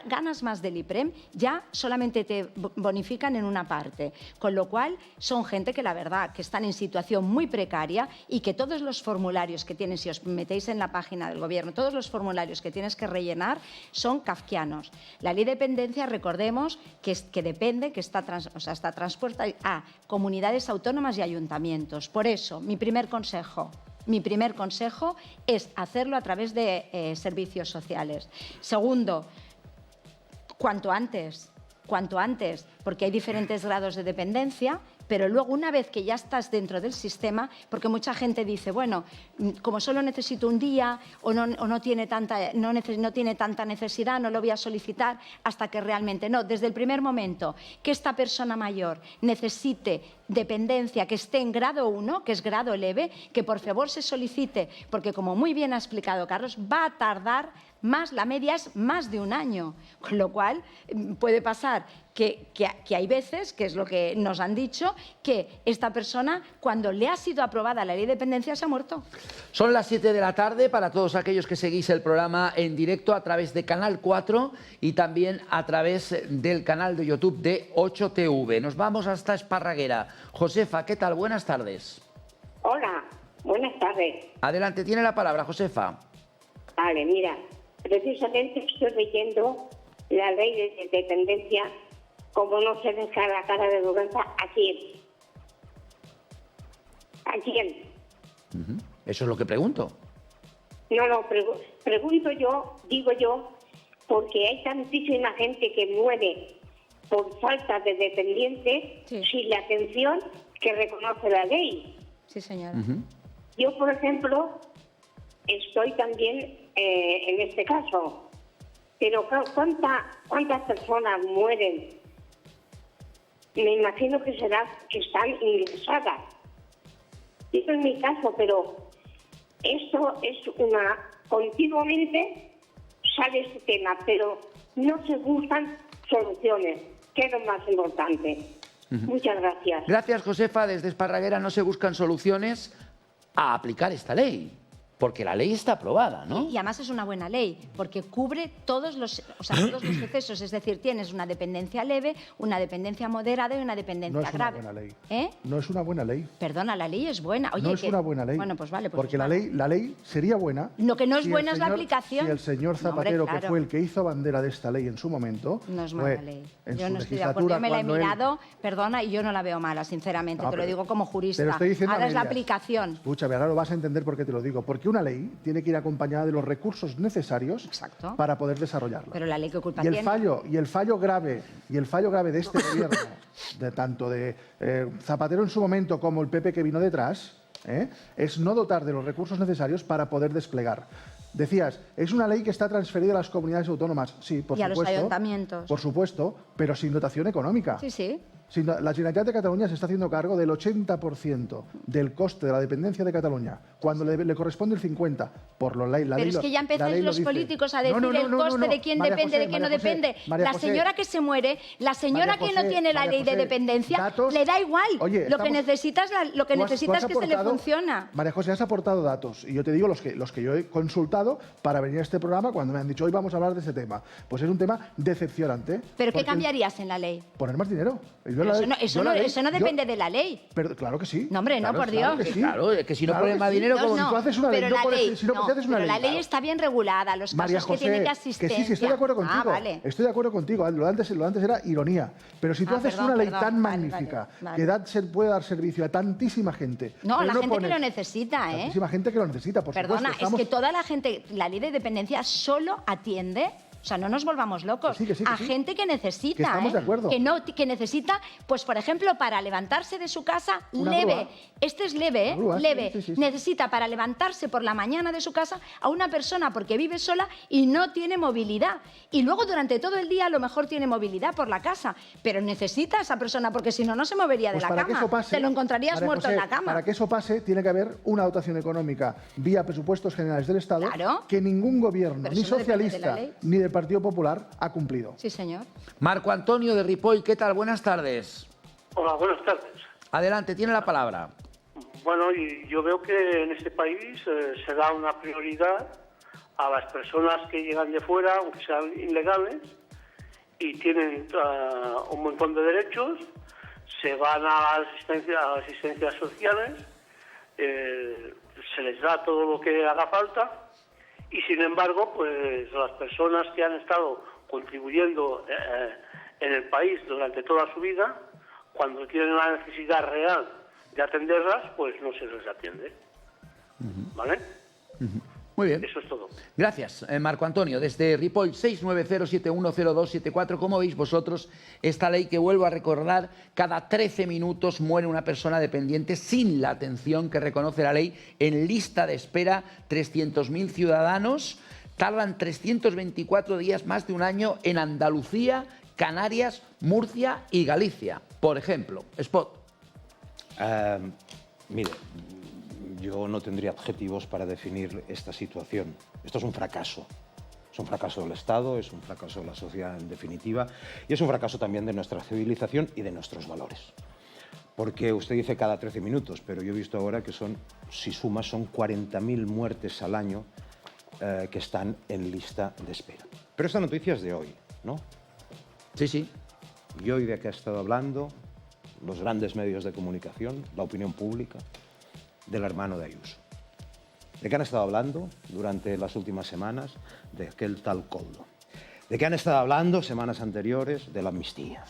ganas más del IPREM, ya solamente te bonifican en una parte. Con lo cual, son gente que la verdad que están en situación muy precaria y que todos los formularios que tienen, si os metéis en la página del Gobierno, todos los formularios que tienes que rellenar son kafkianos. La ley de dependencia, recordemos que depende, que está transpuesta a comunidades autónomas y ayuntamientos. Por eso, mi primer consejo es hacerlo a través de servicios sociales. Segundo, cuanto antes, porque hay diferentes grados de dependencia, pero luego una vez que ya estás dentro del sistema, porque mucha gente dice, bueno, como solo necesito un día o no tiene tanta necesidad, no lo voy a solicitar hasta que realmente no. Desde el primer momento que esta persona mayor necesite dependencia, que esté en grado 1, que es grado leve, que por favor se solicite, porque como muy bien ha explicado Carlos, va a tardar más, la media es más de un año, con lo cual puede pasar que hay veces, que es lo que nos han dicho, que esta persona, cuando le ha sido aprobada la ley de dependencia, se ha muerto. Son las 7 de la tarde para todos aquellos que seguís el programa en directo a través de Canal 4 y también a través del canal de YouTube de 8TV. Nos vamos hasta Esparraguera. Josefa, ¿qué tal? Buenas tardes. Hola, buenas tardes. Adelante, tiene la palabra, Josefa. Vale, mira, precisamente estoy leyendo la ley de dependencia, como no se deja la cara de vergüenza, ¿a quién? ¿A quién? Eso es lo que pregunto. No, pregunto yo, digo yo, porque hay tantísima gente que muere por falta de dependiente sin la atención que reconoce la ley. Sí, señora. Yo, por ejemplo, estoy también en este caso, pero ¿cuántas personas mueren? Me imagino que será que están ingresadas. Eso es mi caso, pero esto es continuamente sale este tema, pero no se buscan soluciones, que es lo más importante. Muchas gracias. Gracias, Josefa. Desde Esparraguera no se buscan soluciones a aplicar esta ley, porque la ley está aprobada, ¿no? Y además es una buena ley, porque cubre todos los excesos. Es decir, tienes una dependencia leve, una dependencia moderada y una dependencia grave. No es una buena ley. ¿Eh? No es una buena ley. Perdona, la ley es buena. Oye, no es una buena ley. Bueno, pues vale. Pues porque la ley sería buena. Lo que no es si buena es la aplicación. Si el señor Zapatero, hombre, claro, que fue el que hizo bandera de esta ley en su momento... No es mala ley. Yo no estoy de legislatura, acuerdo. Yo me la he mirado, él... perdona, y yo no la veo mala, sinceramente. No, te lo digo como jurista. Te lo estoy diciendo ahora a es la medias. aplicación. Escúchame, ahora lo vas a entender por qué te lo digo. Porque una ley tiene que ir acompañada de los recursos necesarios para poder desarrollarla. Pero la ley que culpa tiene. Y el fallo grave de este gobierno, tanto de Zapatero en su momento como el PP que vino detrás, es no dotar de los recursos necesarios para poder desplegar. Decías, es una ley que está transferida a las comunidades autónomas. Sí, por supuesto. Y a los ayuntamientos. Por supuesto, pero sin dotación económica. Sí, sí. La Generalitat de Cataluña se está haciendo cargo del 80% del coste de la dependencia de Cataluña, cuando le corresponde el 50%. Por la ley. Pero es que ya empezáis los políticos a decir el coste de quién depende, de quién no depende. La señora que se muere, la señora que no tiene la ley de dependencia, le da igual. Oye, lo que necesitas es que se le funciona. María José, has aportado datos, y yo te digo los que yo he consultado para venir a este programa cuando me han dicho hoy vamos a hablar de ese tema. Pues es un tema decepcionante. ¿Pero qué cambiarías en la ley? Poner más dinero. Eso no depende de la ley. Pero, claro que sí. No, hombre, no, por Dios. Claro que sí. Claro, es que si no pones más dinero... No, si tú haces una ley, la ley está bien regulada, los casos que tiene que asistencia. Que sí, estoy de acuerdo contigo. Vale. Estoy de acuerdo contigo. Lo de antes era ironía. Pero si tú haces una ley tan magnífica que puede dar servicio a tantísima gente... No, la gente que lo necesita, Tantísima gente que lo necesita, por supuesto. Perdona, es que toda la gente... La ley de dependencia solo atiende... O sea, no nos volvamos locos. A gente que necesita, que estamos de acuerdo. Que necesita, pues por ejemplo, para levantarse de su casa, una leve. grúa. Este es leve, Grúa, leve. sí. Necesita para levantarse por la mañana de su casa a una persona porque vive sola y no tiene movilidad. Y luego durante todo el día a lo mejor tiene movilidad por la casa, pero necesita a esa persona porque si no, no se movería de la para cama. Que eso pase, te lo encontrarías muerto José, en la cama. Para que eso pase, tiene que haber una dotación económica vía presupuestos generales del Estado que ningún gobierno, ni socialista, ni del Partido Popular, ha cumplido. Sí, señor. Marco Antonio de Ripoll, ¿qué tal? Buenas tardes. Hola, buenas tardes. Adelante, tiene la palabra. Bueno, y yo veo que en este país se da una prioridad a las personas que llegan de fuera, aunque sean ilegales, y tienen un montón de derechos, se van a asistencias sociales, se les da todo lo que haga falta y, sin embargo, pues las personas que han estado contribuyendo en el país durante toda su vida, cuando tienen la necesidad real de atenderlas, pues no se les atiende. ¿Vale? Muy bien. Eso es todo. Gracias, Marco Antonio. Desde Ripoll, 690710274. ¿Cómo veis vosotros esta ley que, vuelvo a recordar, cada 13 minutos muere una persona dependiente sin la atención que reconoce la ley? En lista de espera, 300.000 ciudadanos. Tardan 324 días, más de un año, en Andalucía, Canarias, Murcia y Galicia, por ejemplo. Spot. Mire, yo no tendría adjetivos para definir esta situación. Esto es un fracaso. Es un fracaso del Estado, es un fracaso de la sociedad en definitiva, y es un fracaso también de nuestra civilización y de nuestros valores. Porque usted dice cada 13 minutos, pero yo he visto ahora que son, si sumas, son 40.000 muertes al año que están en lista de espera. Pero esta noticia es de hoy, ¿no? Sí, sí. Y hoy de qué ha estado hablando los grandes medios de comunicación, la opinión pública, del hermano de Ayuso. ¿De qué han estado hablando durante las últimas semanas? De aquel tal Koldo. ¿De qué han estado hablando semanas anteriores? De la amnistía.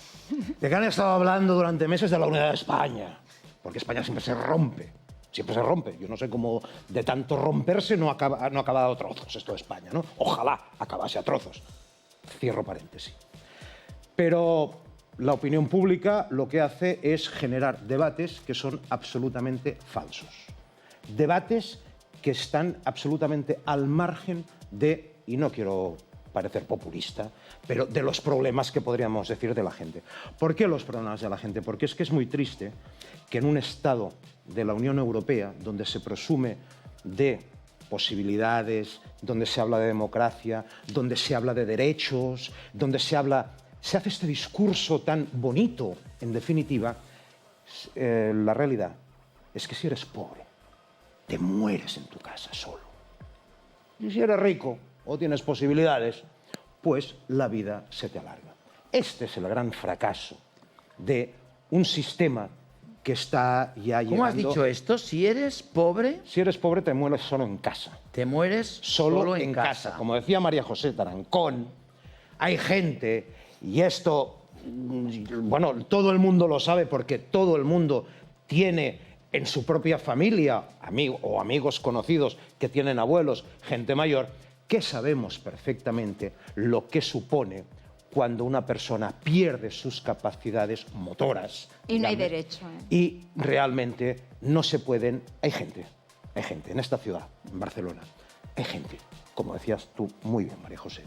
¿De qué han estado hablando durante meses? De la unidad de España. Porque España siempre se rompe. Siempre se rompe. Yo no sé cómo de tanto romperse no ha acabado a trozos esto de España, ¿no? Ojalá acabase a trozos. Cierro paréntesis. Pero la opinión pública lo que hace es generar debates que son absolutamente falsos. Debates que están absolutamente al margen de, y no quiero parecer populista, pero de los problemas que podríamos decir de la gente. ¿Por qué los problemas de la gente? Porque es que es muy triste que en un Estado de la Unión Europea, donde se presume de posibilidades, donde se habla de democracia, donde se habla de derechos, donde se hace este discurso tan bonito, en definitiva, la realidad es que si eres pobre, te mueres en tu casa solo. Y si eres rico o tienes posibilidades, pues la vida se te alarga. Este es el gran fracaso de un sistema que está ya llegando... ¿Cómo has dicho esto? Si eres pobre... Si eres pobre, te mueres solo en casa. Te mueres solo en casa. Como decía María José Tarancón, hay gente, y esto, bueno, todo el mundo lo sabe porque todo el mundo tiene en su propia familia o amigos conocidos que tienen abuelos, gente mayor, que sabemos perfectamente lo que supone cuando una persona pierde sus capacidades motoras. Y no hay derecho. Y realmente no se pueden... Hay gente en esta ciudad, en Barcelona, hay gente, como decías tú muy bien, María José,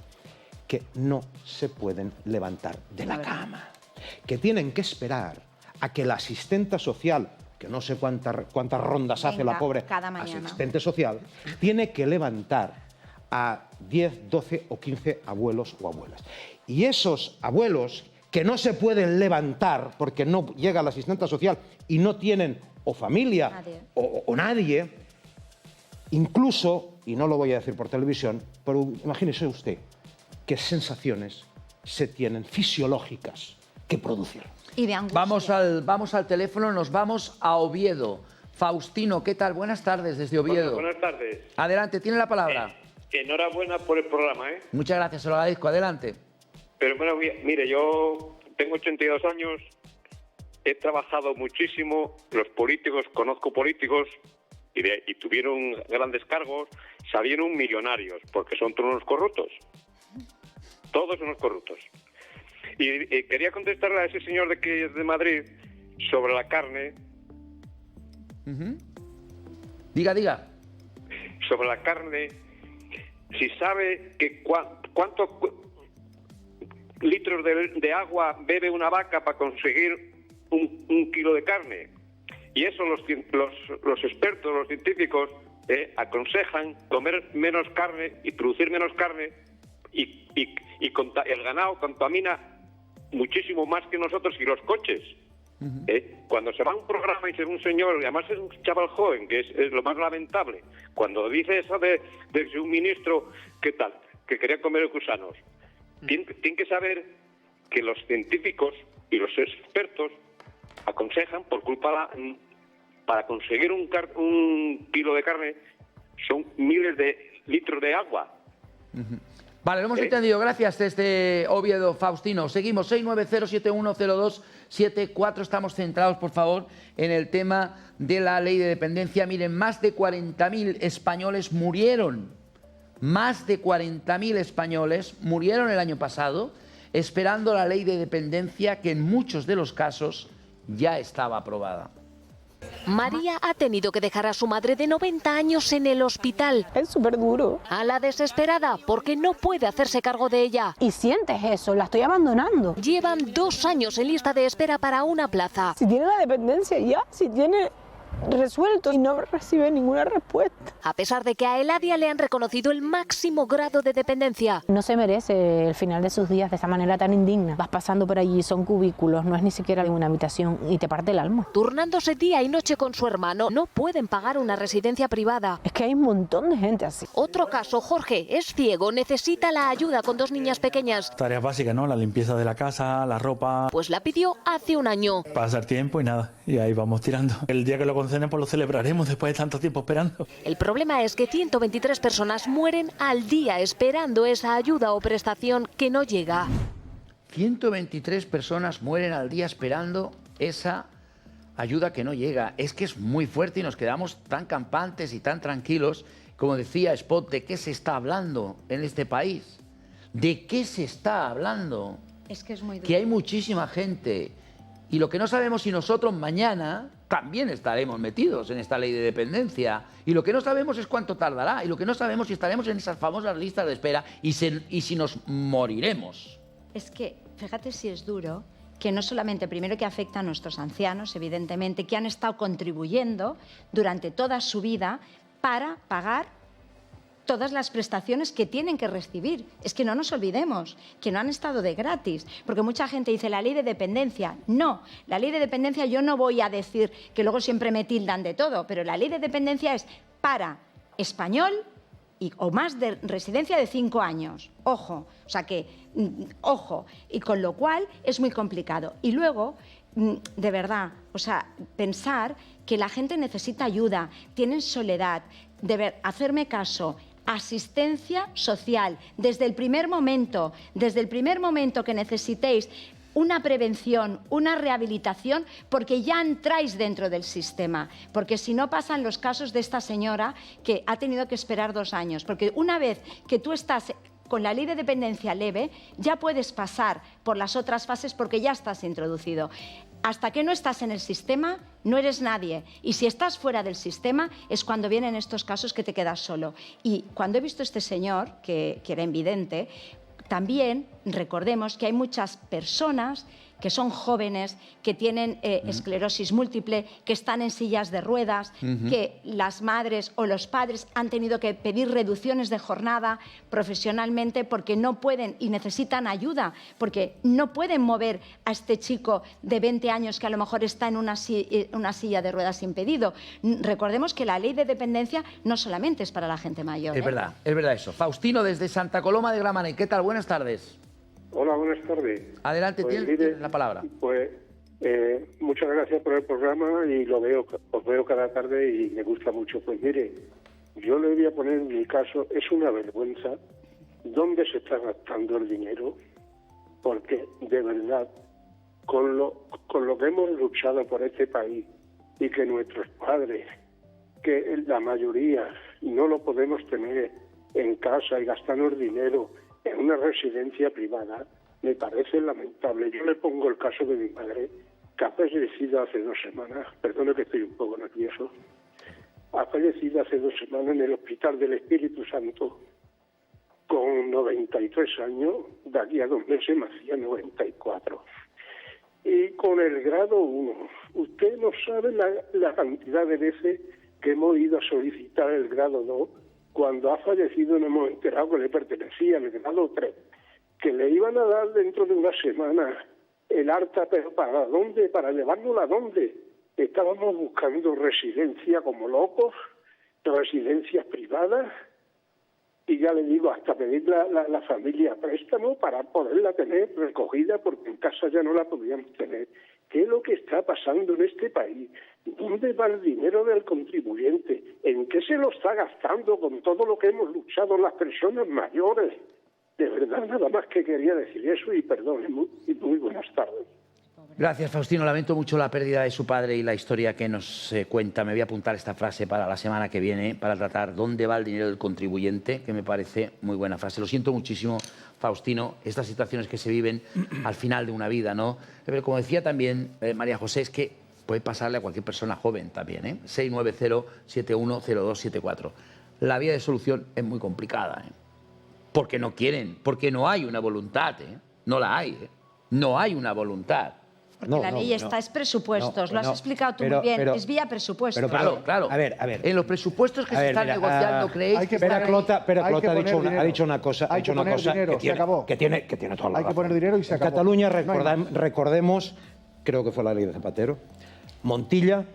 que no se pueden levantar de la cama, que tienen que esperar a que la asistenta social, que no sé cuántas rondas hace la pobre asistente social, tiene que levantar a 10, 12 o 15 abuelos o abuelas. Y esos abuelos que no se pueden levantar porque no llega la asistente social y no tienen o familia o nadie, incluso, y no lo voy a decir por televisión, pero imagínese usted qué sensaciones se tienen fisiológicas que producir. Y de angustia. Vamos al teléfono, nos vamos a Oviedo. Faustino, ¿qué tal? Buenas tardes desde Oviedo. Buenas tardes. Adelante, tiene la palabra. Enhorabuena por el programa, ¿eh? Muchas gracias, se lo agradezco. Adelante. Pero bueno, mire, yo tengo 82 años, he trabajado muchísimo, los políticos, conozco políticos y tuvieron grandes cargos, salieron millonarios, porque son todos unos corruptos. Todos unos corruptos. Y quería contestarle a ese señor que es de Madrid sobre la carne. Diga. Sobre la carne, si sabe que cuántos litros de agua bebe una vaca para conseguir un kilo de carne. Y eso los expertos, los científicos, aconsejan comer menos carne y producir menos carne y el ganado contamina muchísimo más que nosotros y los coches. Cuando se va a un programa y se ve un señor, y además es un chaval joven, que es lo más lamentable, cuando dice eso de un ministro, ¿qué tal?, que quería comer gusanos. Tienen que saber que los científicos y los expertos aconsejan, por culpa, para conseguir un kilo de carne son miles de litros de agua. Vale, lo hemos entendido. Gracias, desde Oviedo, Faustino. Seguimos, 690710274. Estamos centrados, por favor, en el tema de la ley de dependencia. Miren, más de 40.000 españoles murieron. Más de 40.000 españoles murieron el año pasado esperando la ley de dependencia, que en muchos de los casos ya estaba aprobada. María ha tenido que dejar a su madre de 90 años en el hospital. Es súper duro. A la desesperada, porque no puede hacerse cargo de ella. Y sientes eso, la estoy abandonando. Llevan 2 años en lista de espera para una plaza. Si tiene la dependencia ya, si tiene resuelto y no recibe ninguna respuesta. A pesar de que a Eladia le han reconocido el máximo grado de dependencia. No se merece el final de sus días de esa manera tan indigna. Vas pasando por allí, son cubículos, no es ni siquiera una habitación y te parte el alma. Turnándose día y noche con su hermano, no pueden pagar una residencia privada. Es que hay un montón de gente así. Otro caso, Jorge, es ciego, necesita la ayuda con 2 niñas pequeñas. Tareas básicas, ¿no? La limpieza de la casa, la ropa. Pues la pidió hace 1 año. Pasar tiempo y nada, y ahí vamos tirando. El día que lo conceden, pues lo celebraremos después de tanto tiempo esperando. El problema es que 123 personas mueren al día esperando esa ayuda o prestación que no llega. 123 personas mueren al día esperando esa ayuda que no llega. Es que es muy fuerte y nos quedamos tan campantes y tan tranquilos. Como decía Spot, ¿de qué se está hablando en este país? ¿De qué se está hablando? Es que es muy duro. Que hay muchísima gente. Y lo que no sabemos si nosotros mañana también estaremos metidos en esta ley de dependencia. Y lo que no sabemos es cuánto tardará. Y lo que no sabemos si estaremos en esas famosas listas de espera y si nos moriremos. Es que, fíjate si es duro, que no solamente primero que afecta a nuestros ancianos, evidentemente, que han estado contribuyendo durante toda su vida para pagar todas las prestaciones que tienen que recibir. Es que no nos olvidemos que no han estado de gratis, porque mucha gente dice la ley de dependencia. No, la ley de dependencia yo no voy a decir, que luego siempre me tildan de todo, pero la ley de dependencia es para español o más de residencia de 5 años. Ojo, o sea que, ojo, y con lo cual es muy complicado. Y luego, de verdad, o sea, pensar que la gente necesita ayuda, tienen soledad, hacerme caso, asistencia social, desde el primer momento que necesitéis una prevención, una rehabilitación, porque ya entráis dentro del sistema, porque si no pasan los casos de esta señora que ha tenido que esperar 2 años, porque una vez que tú estás con la ley de dependencia leve, ya puedes pasar por las otras fases porque ya estás introducido. Hasta que no estás en el sistema, no eres nadie. Y si estás fuera del sistema, es cuando vienen estos casos que te quedas solo. Y cuando he visto a este señor, que era invidente, también recordemos que hay muchas personas que son jóvenes, que tienen esclerosis múltiple, que están en sillas de ruedas, que las madres o los padres han tenido que pedir reducciones de jornada profesionalmente porque no pueden y necesitan ayuda, porque no pueden mover a este chico de 20 años que a lo mejor está en una silla de ruedas impedido. Recordemos que la ley de dependencia no solamente es para la gente mayor. Es verdad eso. Faustino, desde Santa Coloma de Gramenet. ¿Qué tal? Buenas tardes. Hola, buenas tardes. Adelante, pues, tienes la palabra. Pues muchas gracias por el programa y os veo cada tarde y me gusta mucho. Pues mire, yo le voy a poner en mi caso, es una vergüenza dónde se está gastando el dinero, porque de verdad, con lo que hemos luchado por este país y que nuestros padres, que la mayoría no lo podemos tener en casa y gastarnos dinero en una residencia privada, me parece lamentable. Yo le pongo el caso de mi padre, que ha fallecido hace 2 semanas, perdone que estoy un poco nervioso, ha fallecido hace 2 semanas en el Hospital del Espíritu Santo, con 93 años, de aquí a 2 meses me hacía 94. Y con el grado 1, usted no sabe la cantidad de veces que hemos ido a solicitar el grado 2, cuando ha fallecido nos hemos enterado que le pertenecía el grado 3, que le iban a dar dentro de 1 semana el alta, pero ¿para dónde? ¿Para llevárnosla a dónde? Estábamos buscando residencia como locos, residencias privadas, y ya le digo, hasta pedir la familia préstamo para poderla tener recogida, porque en casa ya no la podíamos tener. ¿qué es lo que está pasando en este país? ¿Dónde va el dinero del contribuyente? ¿En qué se lo está gastando con todo lo que hemos luchado las personas mayores? De verdad, nada más que quería decir eso y perdón, y muy buenas tardes. Gracias, Faustino. Lamento mucho la pérdida de su padre y la historia que nos cuenta. Me voy a apuntar esta frase para la semana que viene para tratar dónde va el dinero del contribuyente, que me parece muy buena frase. Lo siento muchísimo, Faustino, estas situaciones que se viven al final de una vida, ¿no? Pero como decía también María José, es que puede pasarle a cualquier persona joven también, ¿eh? 690-710274. La vía de solución es muy complicada, ¿eh? Porque no quieren, porque no hay una voluntad, ¿eh? No la hay, ¿eh? No hay una voluntad. Porque la ley está, es presupuestos, lo has explicado tú muy bien, es vía presupuestos. Claro. A ver. En los presupuestos que se están negociando, ¿creéis que Clota ha dicho una cosa que tiene toda la razón. Hay que poner dinero y se acabó. En Cataluña, recordemos, creo que fue la ley de Zapatero, Montilla,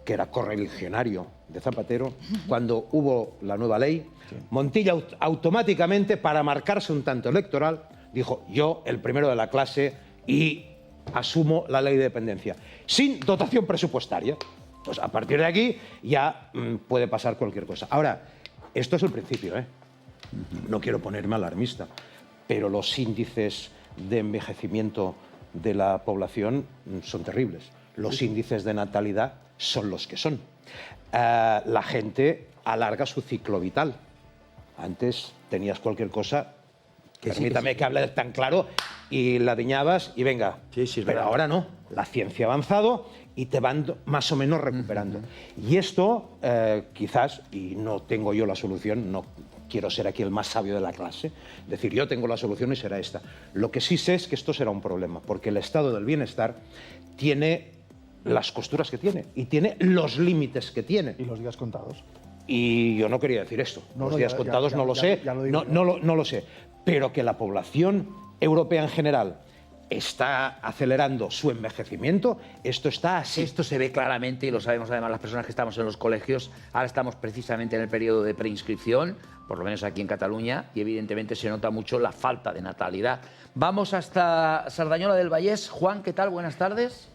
que era correligionario de Zapatero, cuando hubo la nueva ley, Montilla automáticamente, para marcarse un tanto electoral, dijo: yo, el primero de la clase, y asumo la ley de dependencia, sin dotación presupuestaria. Pues a partir de aquí ya puede pasar cualquier cosa. Ahora, esto es el principio, ¿eh? No quiero ponerme alarmista, pero los índices de envejecimiento de la población son terribles. Los índices de natalidad son los que son. La gente alarga su ciclo vital. Antes tenías cualquier cosa, permítame que hable tan claro, y la diñabas y venga. Pero ahora no. La ciencia ha avanzado y te van más o menos recuperando. Y esto, quizás, y no tengo yo la solución, no quiero ser aquí el más sabio de la clase, decir yo tengo la solución y será esta. Lo que sí sé es que esto será un problema, porque el estado del bienestar tiene las costuras que tiene y tiene los límites que tiene. Y los días contados. Y yo no quería decir esto. Los días contados no lo sé, no lo sé. Pero que la población europea en general está acelerando su envejecimiento, esto está así. Esto se ve claramente y lo sabemos además las personas que estamos en los colegios. Ahora estamos precisamente en el periodo de preinscripción, por lo menos aquí en Cataluña, y evidentemente se nota mucho la falta de natalidad. Vamos hasta Sardañola del Vallés. Juan, ¿qué tal? Buenas tardes.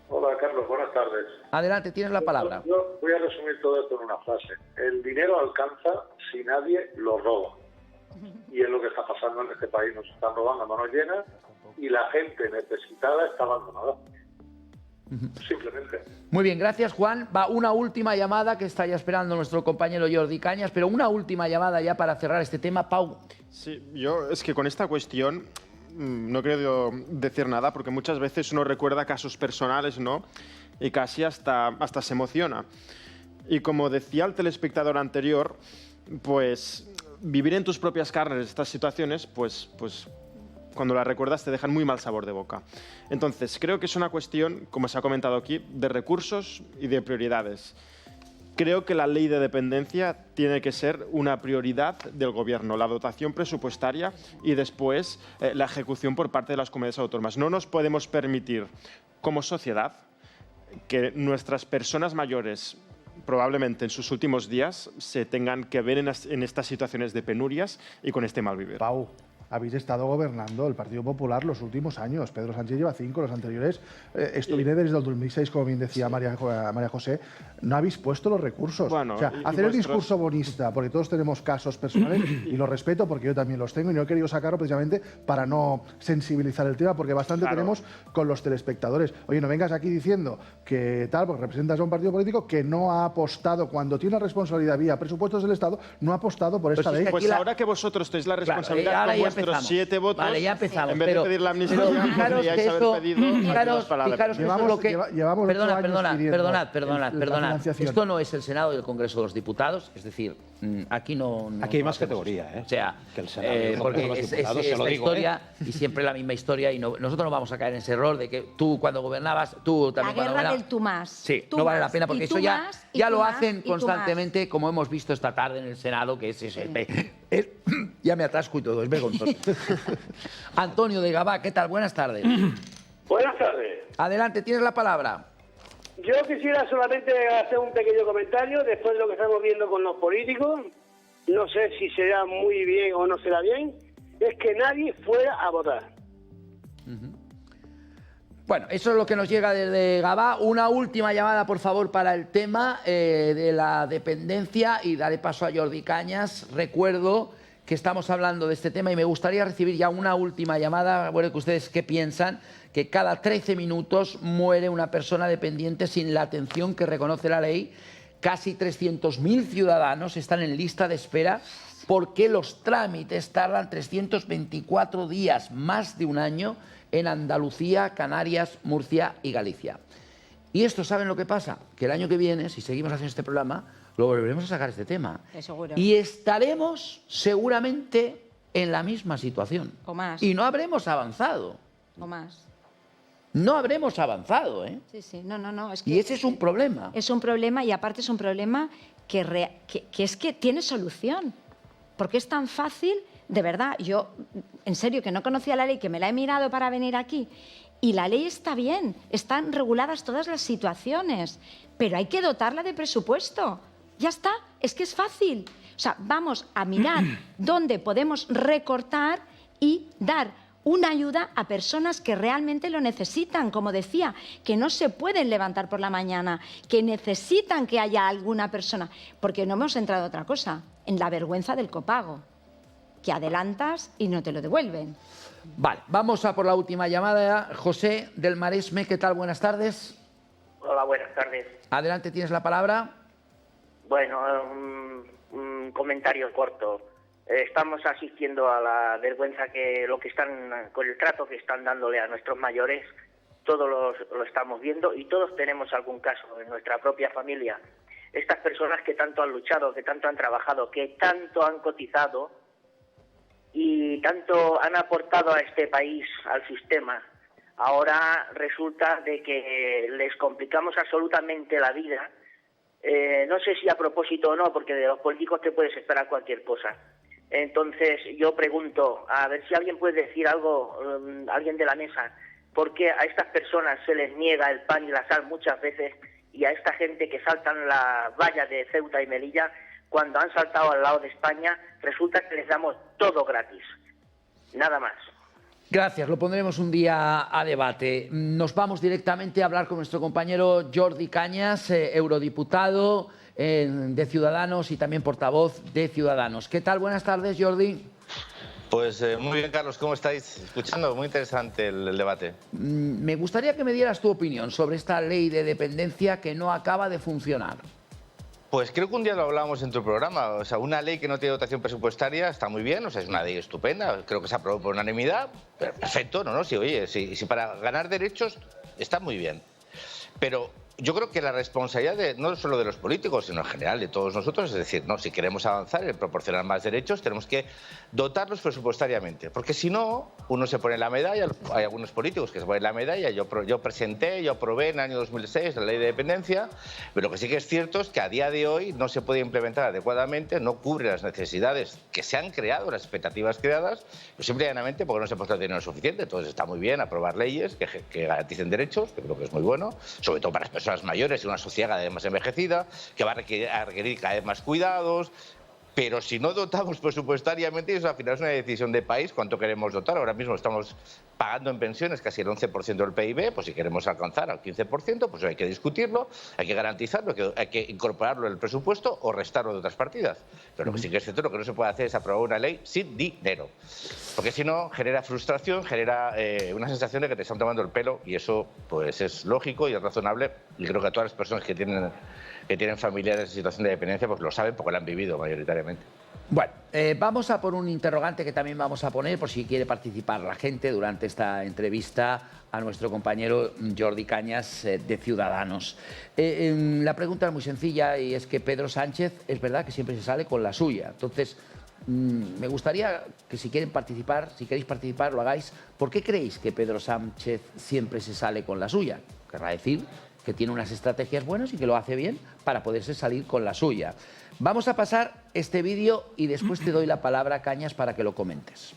Hola, Carlos, buenas tardes. Adelante, tienes la palabra. Yo voy a resumir todo esto en una frase. El dinero alcanza si nadie lo roba. Y es lo que está pasando en este país. Nos están robando a manos llenas y la gente necesitada está abandonada. Simplemente. Muy bien, gracias, Juan. Va una última llamada que está ya esperando nuestro compañero Jordi Cañas, pero una última llamada ya para cerrar este tema. Pau. Sí, yo es que con esta cuestión no quiero decir nada porque muchas veces uno recuerda casos personales, ¿no? Y casi hasta se emociona. Y como decía el telespectador anterior, pues vivir en tus propias carnes estas situaciones, pues cuando las recuerdas te dejan muy mal sabor de boca. Entonces, creo que es una cuestión, como se ha comentado aquí, de recursos y de prioridades. Creo que la ley de dependencia tiene que ser una prioridad del Gobierno, la dotación presupuestaria y después la ejecución por parte de las comunidades autónomas. No nos podemos permitir, como sociedad, que nuestras personas mayores, probablemente en sus últimos días, se tengan que ver en estas situaciones de penurias y con este mal vivir. Pau, habéis estado gobernando el Partido Popular los últimos años. Pedro Sánchez lleva 5, los anteriores. Esto viene desde el 2006, como bien decía María José. No habéis puesto los recursos. Bueno, o sea, hacer el discurso bonista, porque todos tenemos casos personales y los respeto porque yo también los tengo y no he querido sacarlo precisamente para no sensibilizar el tema, porque bastante tenemos con los telespectadores. Oye, no vengas aquí diciendo que tal, porque representas a un partido político que no ha apostado, cuando tiene una responsabilidad vía presupuestos del Estado, no ha apostado por esta ley. Pues ahora que vosotros tenéis la responsabilidad con vuestros 7 votos, vale, ya empezamos, en vez de pedir la amnistía, podríais haber pedido fijaros que llevamos perdonad. Esto no es el Senado y el Congreso de los Diputados, es decir, aquí no aquí hay más categoría, ¿eh? O sea, que el Senado y el Congreso porque de los Diputados, es la historia y siempre la misma historia y nosotros no vamos a caer en ese error de que tú cuando gobernabas, tú también la guerra del tú más. Sí, no vale la pena porque eso ya lo hacen constantemente, como hemos visto esta tarde en el Senado, que es ya me atasco y todo, es vergonzoso. Antonio de Gabá, ¿qué tal? Buenas tardes. Buenas tardes. Adelante, tienes la palabra. Yo quisiera solamente hacer un pequeño comentario después de lo que estamos viendo con los políticos. No sé si será muy bien o no será bien. Es que nadie fuera a votar. Bueno, eso es lo que nos llega desde Gabá. Una última llamada, por favor, para el tema de la dependencia y daré paso a Jordi Cañas. Recuerdo que estamos hablando de este tema y me gustaría recibir ya una última llamada. Bueno, que ustedes qué piensan, que cada 13 minutos muere una persona dependiente sin la atención que reconoce la ley. Casi 300.000 ciudadanos están en lista de espera porque los trámites tardan 324 días, más de un año, en Andalucía, Canarias, Murcia y Galicia. Y esto, ¿saben lo que pasa? Que el año que viene, si seguimos haciendo este programa, lo volveremos a sacar este tema. Seguro. Y estaremos seguramente en la misma situación. O más. Y no habremos avanzado. O más. No habremos avanzado, ¿eh? Sí, sí. No. Es que y ese es un problema. Es un problema y aparte es un problema que es que tiene solución. Porque es tan fácil, de verdad, yo, en serio, que no conocía la ley, que me la he mirado para venir aquí, y la ley está bien, están reguladas todas las situaciones, pero hay que dotarla de presupuesto. Ya está, es que es fácil. O sea, vamos a mirar dónde podemos recortar y dar una ayuda a personas que realmente lo necesitan, como decía, que no se pueden levantar por la mañana, que necesitan que haya alguna persona, porque no hemos entrado a otra cosa, en la vergüenza del copago, que adelantas y no te lo devuelven. Vale, vamos a por la última llamada. José del Maresme, ¿qué tal? Buenas tardes. Hola, buenas tardes. Adelante, tienes la palabra. Bueno, un comentario corto. Estamos asistiendo a la vergüenza con el trato que están dándole a nuestros mayores. Todos lo estamos viendo y todos tenemos algún caso en nuestra propia familia. Estas personas que tanto han luchado, que tanto han trabajado, que tanto han cotizado y tanto han aportado a este país, al sistema, ahora resulta de que les complicamos absolutamente la vida. No sé si a propósito o no, porque de los políticos te puedes esperar cualquier cosa. Entonces yo pregunto, a ver si alguien puede decir algo, alguien de la mesa, ¿por qué a estas personas se les niega el pan y la sal muchas veces y a esta gente que saltan la valla de Ceuta y Melilla, cuando han saltado al lado de España, resulta que les damos todo gratis? Nada más. Gracias, lo pondremos un día a debate. Nos vamos directamente a hablar con nuestro compañero Jordi Cañas, eurodiputado de Ciudadanos y también portavoz de Ciudadanos. ¿Qué tal? Buenas tardes, Jordi. Pues muy bien, Carlos, ¿cómo estáis escuchando? Muy interesante el debate. Me gustaría que me dieras tu opinión sobre esta ley de dependencia que no acaba de funcionar. Pues creo que un día lo hablábamos en tu programa. O sea, una ley que no tiene dotación presupuestaria está muy bien, o sea, es una ley estupenda. Creo que se aprobó por unanimidad. Perfecto, ¿no? Sí, oye, si para ganar derechos está muy bien. Pero yo creo que la responsabilidad no solo de los políticos, sino en general de todos nosotros, es decir, no, si queremos avanzar en proporcionar más derechos, tenemos que dotarlos presupuestariamente, porque si no, uno se pone la medalla, hay algunos políticos que se ponen la medalla, yo aprobé en el año 2006 la ley de dependencia, pero lo que sí que es cierto es que a día de hoy no se puede implementar adecuadamente, no cubre las necesidades que se han creado, las expectativas creadas, pues simple y llanamente porque no se ha puesto el dinero suficiente. Entonces está muy bien aprobar leyes que garanticen derechos, que creo que es muy bueno, sobre todo para las personas mayores y una sociedad cada vez más envejecida, que va a requerir cada vez más cuidados. Pero si no dotamos presupuestariamente, eso al final es una decisión de país, cuánto queremos dotar. Ahora mismo estamos pagando en pensiones casi el 11% del PIB, pues si queremos alcanzar al 15%, pues hay que discutirlo, hay que garantizarlo, hay que incorporarlo en el presupuesto o restarlo de otras partidas. Pero lo que sí que es cierto, lo que no se puede hacer es aprobar una ley sin dinero. Porque si no, genera frustración, genera una sensación de que te están tomando el pelo, y eso pues es lógico y es razonable, y creo que a todas las personas que tienen familiares en situación de dependencia pues lo saben porque lo han vivido mayoritariamente. Bueno, vamos a por un interrogante que también vamos a poner por si quiere participar la gente durante esta entrevista a nuestro compañero Jordi Cañas de Ciudadanos. La pregunta es muy sencilla y es que Pedro Sánchez es verdad que siempre se sale con la suya. Entonces, me gustaría que si queréis participar, lo hagáis. ¿Por qué creéis que Pedro Sánchez siempre se sale con la suya? Querrá decir que tiene unas estrategias buenas y que lo hace bien para poderse salir con la suya. Vamos a pasar este vídeo y después te doy la palabra, Cañas, para que lo comentes.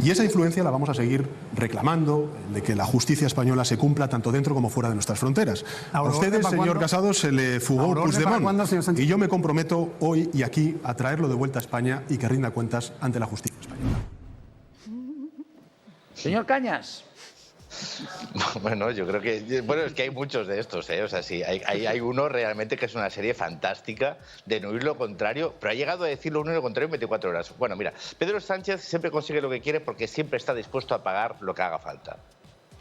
Y esa influencia la vamos a seguir reclamando, de que la justicia española se cumpla tanto dentro como fuera de nuestras fronteras. A ustedes, señor Casado, se le fugó Puigdemont, y yo me comprometo hoy y aquí a traerlo de vuelta a España y que rinda cuentas ante la justicia española. Señor Cañas. Bueno, yo creo que... Bueno, es que hay muchos de estos, ¿eh? O sea, sí, hay uno realmente que es una serie fantástica de no oír lo contrario, pero ha llegado a decir lo uno y lo contrario en 24 horas. Bueno, mira, Pedro Sánchez siempre consigue lo que quiere porque siempre está dispuesto a pagar lo que haga falta.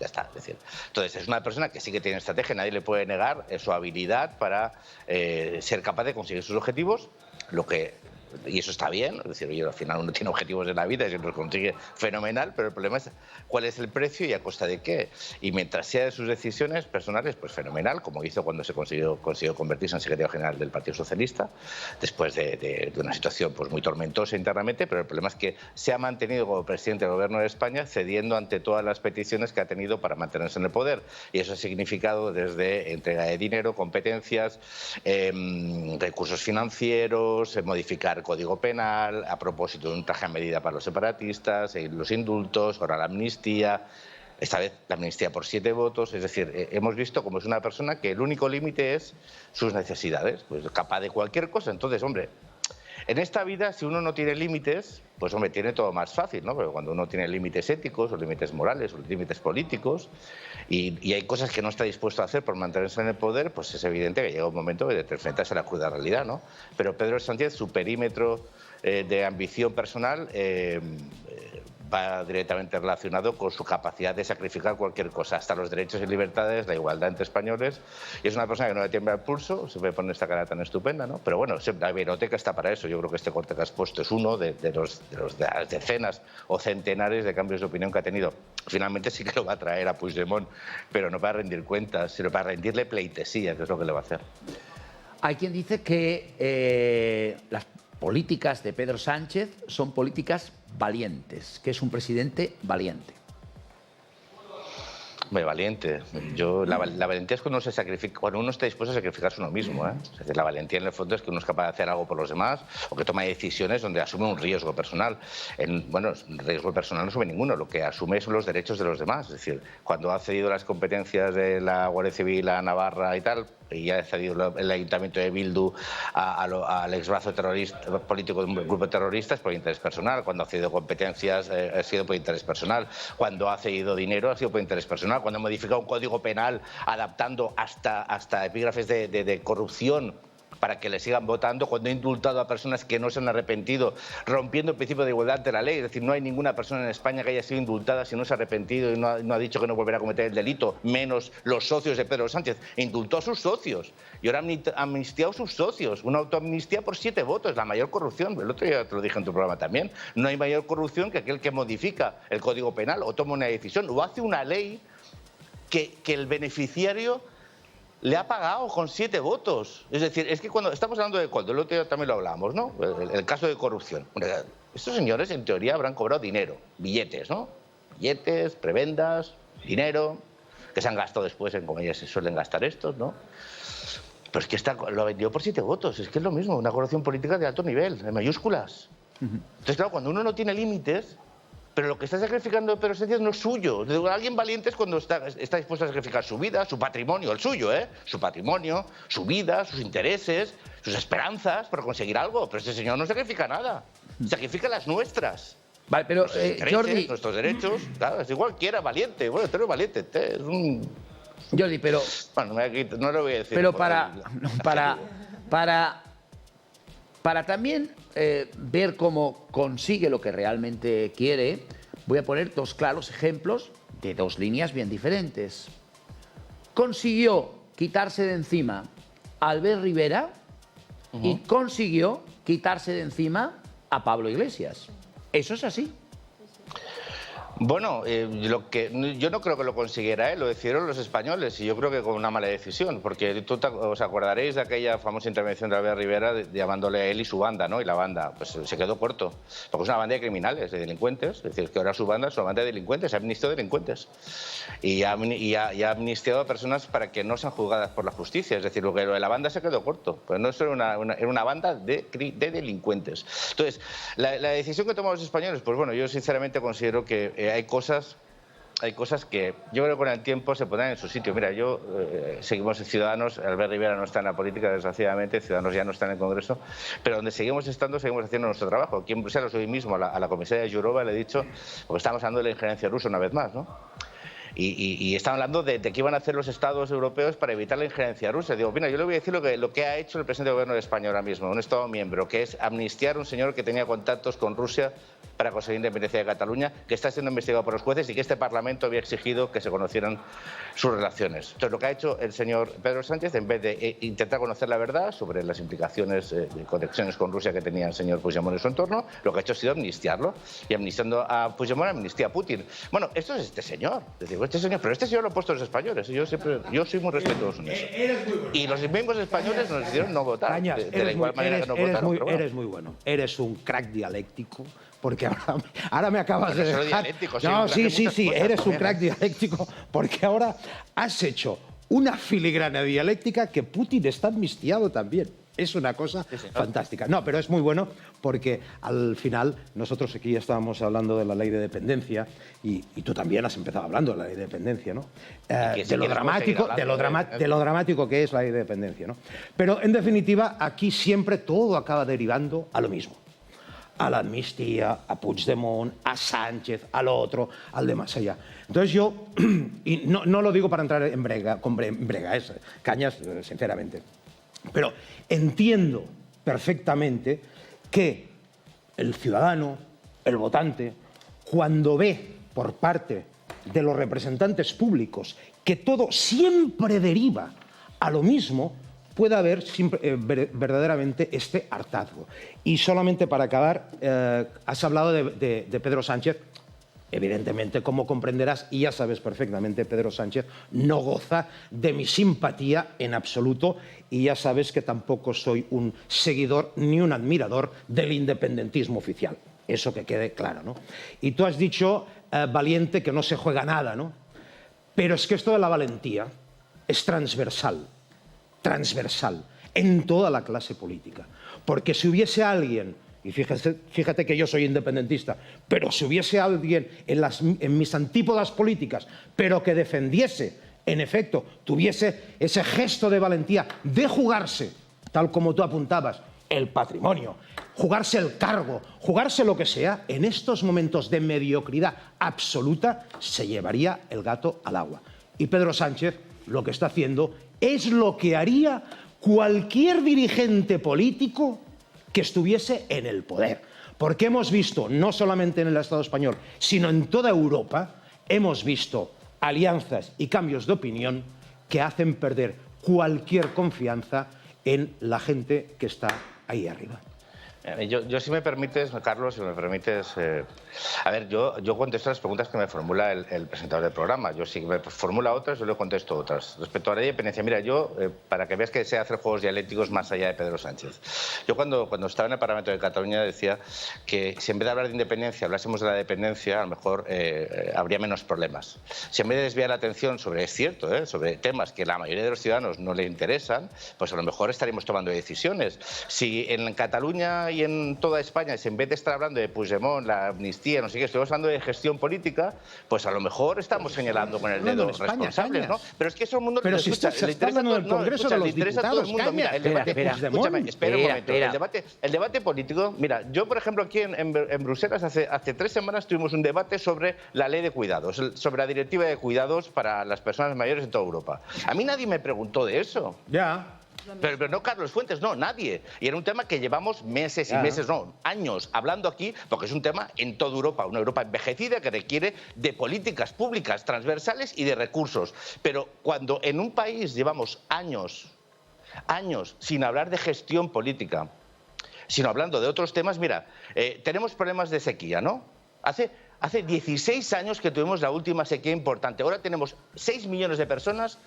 Ya está, es decir. Entonces, es una persona que sí que tiene estrategia, nadie le puede negar su habilidad para ser capaz de conseguir sus objetivos, y eso está bien, es decir, oye, al final uno tiene objetivos en la vida y se los consigue fenomenal, pero el problema es cuál es el precio y a costa de qué. Y mientras sea de sus decisiones personales, pues fenomenal, como hizo cuando se consiguió convertirse en secretario general del Partido Socialista, después de una situación pues muy tormentosa internamente, pero el problema es que se ha mantenido como presidente del Gobierno de España cediendo ante todas las peticiones que ha tenido para mantenerse en el poder. Y eso ha significado desde entrega de dinero, competencias, recursos financieros, modificar Código Penal, a propósito de un traje a medida para los separatistas, los indultos, ahora la amnistía, esta vez la amnistía por 7 votos. Es decir, hemos visto como es una persona que el único límite es sus necesidades, pues capaz de cualquier cosa. Entonces, hombre, en esta vida, si uno no tiene límites, pues hombre, tiene todo más fácil, ¿no? Pero cuando uno tiene límites éticos, o límites morales, o límites políticos, y hay cosas que no está dispuesto a hacer por mantenerse en el poder, pues es evidente que llega un momento de te enfrentas a la cruda realidad, ¿no? Pero Pedro Sánchez, su perímetro de ambición personal va directamente relacionado con su capacidad de sacrificar cualquier cosa, hasta los derechos y libertades, la igualdad entre españoles, y es una persona que no le tiembla el pulso, se puede poner esta cara tan estupenda, ¿no? Pero bueno, la hemeroteca está para eso. Yo creo que este corte que has puesto es uno de las decenas o centenares de cambios de opinión que ha tenido. Finalmente sí que lo va a traer a Puigdemont, pero no para rendir cuentas, sino para rendirle pleitesía, que es lo que le va a hacer. Hay quien dice que las políticas de Pedro Sánchez son políticas valientes, que es un presidente valiente. Hombre, valiente. La valentía es cuando uno está dispuesto a sacrificarse uno mismo, ¿eh? Es decir, la valentía en el fondo es que uno es capaz de hacer algo por los demás o que toma decisiones donde asume un riesgo personal. Bueno, riesgo personal no asume ninguno, lo que asume son los derechos de los demás. Es decir, cuando ha cedido las competencias de la Guardia Civil a Navarra y tal, y ha cedido el Ayuntamiento de Bildu al exbrazo terrorista, político de un grupo terrorista, es por interés personal. Cuando ha cedido competencias ha sido por interés personal. Cuando ha cedido dinero ha sido por interés personal. Cuando ha modificado un código penal adaptando hasta epígrafes de corrupción para que le sigan votando, cuando ha indultado a personas que no se han arrepentido, rompiendo el principio de igualdad ante la ley. Es decir, no hay ninguna persona en España que haya sido indultada si no se ha arrepentido y no ha dicho que no volverá a cometer el delito, menos los socios de Pedro Sánchez. Indultó a sus socios y ahora ha amnistiado a sus socios. Una autoamnistía por 7 votos, la mayor corrupción. El otro día te lo dije en tu programa también. No hay mayor corrupción que aquel que modifica el Código Penal o toma una decisión o hace una ley que el beneficiario le ha pagado con 7 votos. Es decir, es que cuando estamos hablando de Coldo, el otro día también lo hablamos, ¿no? El caso de corrupción. Estos señores, en teoría, habrán cobrado dinero, billetes, ¿no? Billetes, prebendas, dinero, que se han gastado después en como ellos se suelen gastar estos, ¿no? Pero es que lo vendió por 7 votos. Es que es lo mismo, una corrupción política de alto nivel, en mayúsculas. Entonces, claro, cuando uno no tiene límites, pero lo que está sacrificando Pedro Sánchez no es suyo. Alguien valiente es cuando está dispuesto a sacrificar su vida, su patrimonio, el suyo, ¿eh? Su patrimonio, su vida, sus intereses, sus esperanzas por conseguir algo. Pero este señor no sacrifica nada. Sacrifica las nuestras. Vale, pero Jordi, nuestros derechos, claro, es igual que era valiente. Bueno, tú eres valiente, es un... Jordi, pero... Bueno, no lo voy a decir. Pero para también ver cómo consigue lo que realmente quiere, voy a poner 2 claros ejemplos de 2 líneas bien diferentes. Consiguió quitarse de encima a Albert Rivera y consiguió quitarse de encima a Pablo Iglesias. Eso es así. Bueno, yo no creo que lo consiguiera, lo decidieron los españoles y yo creo que con una mala decisión, porque os acordaréis de aquella famosa intervención de Albert Rivera llamándole a él y su banda, ¿no? Y la banda, pues se quedó corto, porque es una banda de criminales, de delincuentes, es decir, que ahora su banda es una banda de delincuentes, ha amnistiado delincuentes y ha amnistiado a personas para que no sean juzgadas por la justicia, es decir, lo de la banda se quedó corto, pues no era una banda de delincuentes. Entonces, la decisión que toman los españoles, pues bueno, yo sinceramente considero que hay cosas que yo creo que con el tiempo se pondrán en su sitio. Mira, seguimos en Ciudadanos, Albert Rivera no está en la política, desgraciadamente, Ciudadanos ya no está en el Congreso, pero donde seguimos estando, seguimos haciendo nuestro trabajo. Aquí en Bruselas hoy mismo a la comisaria Jourova le he dicho, porque estamos hablando de la injerencia rusa una vez más, ¿no? y estaban hablando de qué iban a hacer los estados europeos para evitar la injerencia rusa. Digo, mira, yo le voy a decir lo que ha hecho el presidente del gobierno de España ahora mismo, un estado miembro, que es amnistiar a un señor que tenía contactos con Rusia para conseguir la independencia de Cataluña, que está siendo investigado por los jueces y que este Parlamento había exigido que se conocieran sus relaciones. Entonces, lo que ha hecho el señor Pedro Sánchez, en vez de intentar conocer la verdad sobre las implicaciones de conexiones con Rusia que tenía el señor Puigdemont en su entorno, lo que ha hecho ha sido amnistiarlo. Y amnistiando a Puigdemont, amnistía a Putin. Bueno, esto es este señor. Pero este señor lo han puesto los españoles. Yo soy muy respetuoso en eso. Y los mismos españoles nos decidieron no votar. Cañas, de la igual manera que no votaron. Eres muy bueno. Eres un crack dialéctico. Porque ahora me acabas de dejar... No, sí, eres un crack dialéctico porque ahora has hecho una filigrana dialéctica que Putin está amnistiado también. Es una cosa fantástica. No, pero es muy bueno porque al final nosotros aquí ya estábamos hablando de la ley de dependencia y tú también has empezado hablando de la ley de dependencia, ¿no? De lo dramático que es la ley de dependencia, ¿no? Pero en definitiva aquí siempre todo acaba derivando a lo mismo. A la amnistía, a Puigdemont, a Sánchez, al otro, al de más allá. Entonces yo, y no lo digo para entrar en brega, Cañas, sinceramente, pero entiendo perfectamente que el ciudadano, el votante, cuando ve por parte de los representantes públicos que todo siempre deriva a lo mismo, puede haber verdaderamente este hartazgo. Y solamente para acabar, has hablado de Pedro Sánchez. Evidentemente, como comprenderás, y ya sabes perfectamente, Pedro Sánchez no goza de mi simpatía en absoluto y ya sabes que tampoco soy un seguidor ni un admirador del independentismo oficial. Eso que quede claro, ¿no? Y tú has dicho, valiente, que no se juega nada, ¿no? Pero es que esto de la valentía es transversal en toda la clase política. Porque si hubiese alguien, y fíjate que yo soy independentista, pero si hubiese alguien en mis antípodas políticas, pero que defendiese, en efecto, tuviese ese gesto de valentía de jugarse, tal como tú apuntabas, el patrimonio, jugarse el cargo, jugarse lo que sea, en estos momentos de mediocridad absoluta se llevaría el gato al agua. Y Pedro Sánchez lo que está haciendo es lo que haría cualquier dirigente político que estuviese en el poder. Porque hemos visto, no solamente en el Estado español, sino en toda Europa, hemos visto alianzas y cambios de opinión que hacen perder cualquier confianza en la gente que está ahí arriba. Yo si me permites, Carlos, si me permites... a ver, yo contesto las preguntas que me formula el presentador del programa. Yo si me formula otras, yo le contesto otras. Respecto a la ley de dependencia, mira, yo, para que veas que sé hacer juegos dialécticos más allá de Pedro Sánchez. Yo cuando estaba en el Parlamento de Cataluña decía que si en vez de hablar de independencia hablásemos de la dependencia, a lo mejor habría menos problemas. Si en vez de desviar la atención sobre, es cierto, sobre temas que la mayoría de los ciudadanos no le interesan, pues a lo mejor estaríamos tomando decisiones. Si en Cataluña y en toda España, si en vez de estar hablando de Puigdemont, la amnistía, no sé qué, estamos hablando de gestión política, pues a lo mejor estamos señalando con el dedo responsables, ¿no? Pero es que eso el mundo pero si estás hablando del Congreso de los Diputados, mira, el debate, escúchame, espera un momento. El debate político, mira, yo por ejemplo aquí en Bruselas hace 3 semanas tuvimos un debate sobre la ley de cuidados, sobre la directiva de cuidados para las personas mayores en toda Europa. A mí nadie me preguntó de eso. Ya. Pero no Carlos Fuentes, no, nadie. Y era un tema que llevamos meses y meses, no, años hablando aquí, porque es un tema en toda Europa, una Europa envejecida que requiere de políticas públicas transversales y de recursos. Pero cuando en un país llevamos años sin hablar de gestión política, sino hablando de otros temas, mira, tenemos problemas de sequía, ¿no? Hace 16 años que tuvimos la última sequía importante. Ahora tenemos 6 millones de personas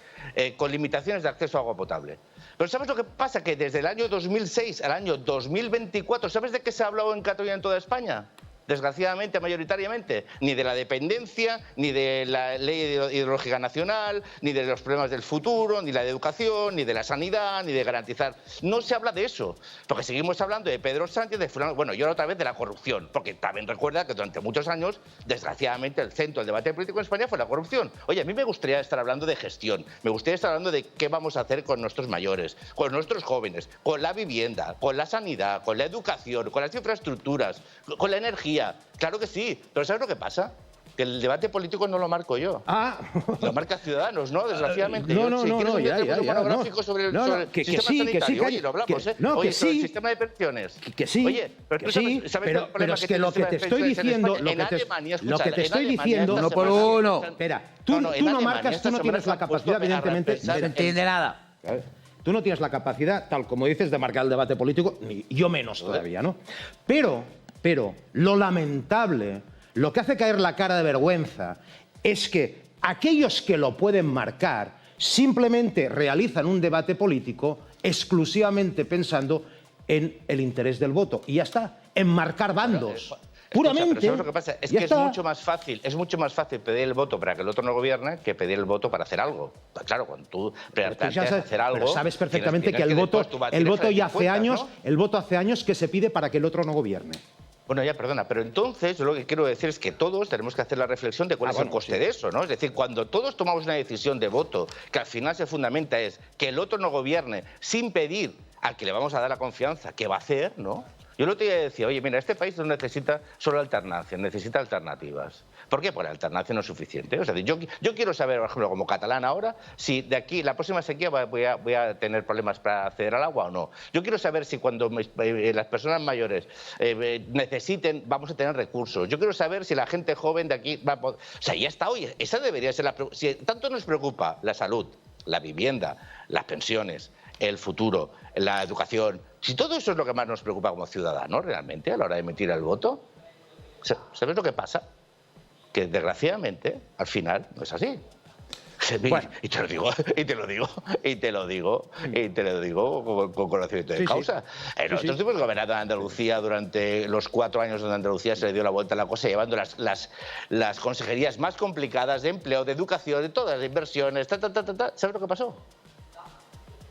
con limitaciones de acceso a agua potable. Pero ¿sabes lo que pasa? Que desde el año 2006 al año 2024, ¿sabes de qué se ha hablado en Cataluña en toda España? Desgraciadamente, mayoritariamente, ni de la dependencia, ni de la ley hidrológica nacional, ni de los problemas del futuro, ni de la educación, ni de la sanidad, ni de garantizar. No se habla de eso, porque seguimos hablando de Pedro Sánchez, de fulano, bueno, y ahora otra vez de la corrupción, porque también recuerda que durante muchos años, desgraciadamente, el centro del debate político en España fue la corrupción. Oye, a mí me gustaría estar hablando de gestión, me gustaría estar hablando de qué vamos a hacer con nuestros mayores, con nuestros jóvenes, con la vivienda, con la sanidad, con la educación, con las infraestructuras, con la energía. Claro que sí, pero ¿sabes lo que pasa? que el debate político no lo marco yo. Lo marca Ciudadanos, ¿no? Desgraciadamente. No, ya. Monográfico sobre el sistema sanitario. Oye, lo hablamos, ¿eh? Oye, sobre el sistema de pensiones. Que sí, oye, pero es que lo que te estoy diciendo... Lo que te estoy diciendo... Uno por uno. Espera, tú no marcas, tú no tienes la capacidad, evidentemente... No se entiende nada. Tú no tienes la capacidad, tal como dices, de marcar el debate político, ni yo menos todavía, ¿no? Pero lo lamentable, lo que hace caer la cara de vergüenza, es que aquellos que lo pueden marcar simplemente realizan un debate político exclusivamente pensando en el interés del voto. Y ya está, en marcar bandos. Puramente. Pero ¿sabes lo que pasa? Es que es mucho más fácil pedir el voto para que el otro no gobierne que pedir el voto para hacer algo. Pues claro, cuando tú planteas hacer algo... Pero sabes perfectamente que el voto ya hace años, ¿no? El voto hace años que se pide para que el otro no gobierne. Bueno, ya, perdona, pero entonces yo lo que quiero decir es que todos tenemos que hacer la reflexión de cuál es el coste de eso, ¿no? Es decir, cuando todos tomamos una decisión de voto que al final se fundamenta es que el otro no gobierne sin pedir al que le vamos a dar la confianza que va a hacer, ¿no? Yo el otro día decía, oye, mira, este país no necesita solo alternancia, necesita alternativas. ¿Por qué? Porque la alternancia no es suficiente. O sea, yo quiero saber, por ejemplo, como catalán ahora, si de aquí, la próxima sequía, voy a tener problemas para acceder al agua o no. Yo quiero saber si cuando las personas mayores necesiten, vamos a tener recursos. Yo quiero saber si la gente joven de aquí va a poder... O sea, ya está, oye, esa debería ser la... Si tanto nos preocupa la salud, la vivienda, las pensiones, el futuro, la educación... Si todo eso es lo que más nos preocupa como ciudadanos realmente a la hora de emitir el voto, ¿sabes lo que pasa? Que desgraciadamente al final no es así. Bueno. Y te lo digo con conocimiento de causa. Nosotros estuvimos gobernando en Andalucía durante los 4 años donde Andalucía se le dio la vuelta a la cosa, llevando las consejerías más complicadas de empleo, de educación, de todas las inversiones, ¿Sabes lo que pasó?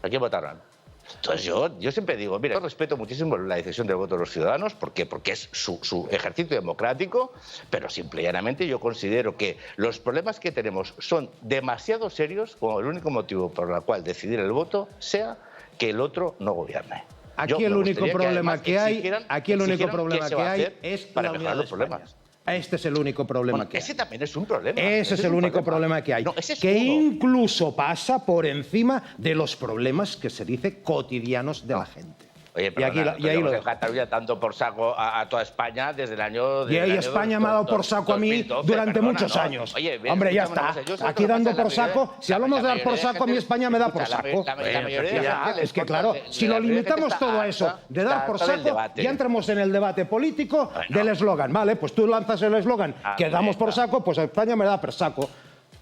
¿A quién votaron? Entonces yo siempre digo, mira, yo respeto muchísimo la decisión del voto de los ciudadanos, ¿por qué? Porque es su ejercicio democrático, pero simple y llanamente yo considero que los problemas que tenemos son demasiado serios como el único motivo por el cual decidir el voto sea que el otro no gobierne. Aquí el único problema que hay es para mejorar los problemas. Este es el único problema que hay. Ese también es un problema. Ese es el único problema que hay. Que incluso pasa por encima de los problemas que se dice cotidianos de la gente. Oye, perdona, y ahí lo dejo. Cataluña tanto por saco a toda España desde el año... Y ahí España me ha dado por saco a mí durante muchos años. Oye, hombre, ya está. Aquí dando por saco, si hablamos de dar por saco, a mí España me da por saco. Es que claro, si lo limitamos todo a eso, de dar por saco, ya entramos en el debate político del eslogan. Vale, pues tú lanzas el eslogan que damos por saco, pues España me da por saco.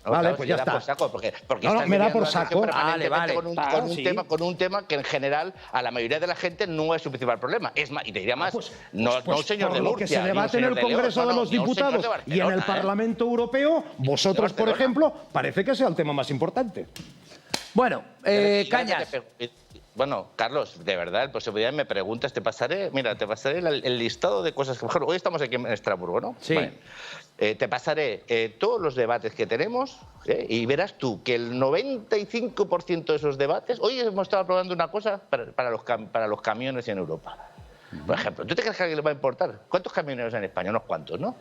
Vale, pues ya está. Porque no, me da por saco. Vale. Con un tema que en general a la mayoría de la gente no es su principal problema. Es más, y te diría más, no un señor de Murcia. Lo que se debate en el Congreso de los Diputados y en el Parlamento Europeo, vosotros, por ejemplo, parece que sea el tema más importante. Bueno, Cañas. Bueno, Carlos, de verdad, pues si me preguntas, te pasaré el listado de cosas que... Hoy estamos aquí en Estrasburgo, ¿no? Sí. Vale. Te pasaré todos los debates que tenemos y verás tú que el 95% de esos debates... Hoy hemos estado probando una cosa para los camiones en Europa. Por ejemplo, ¿tú te crees que a alguien le va a importar? ¿Cuántos camioneros en España? Unos cuantos, ¿no?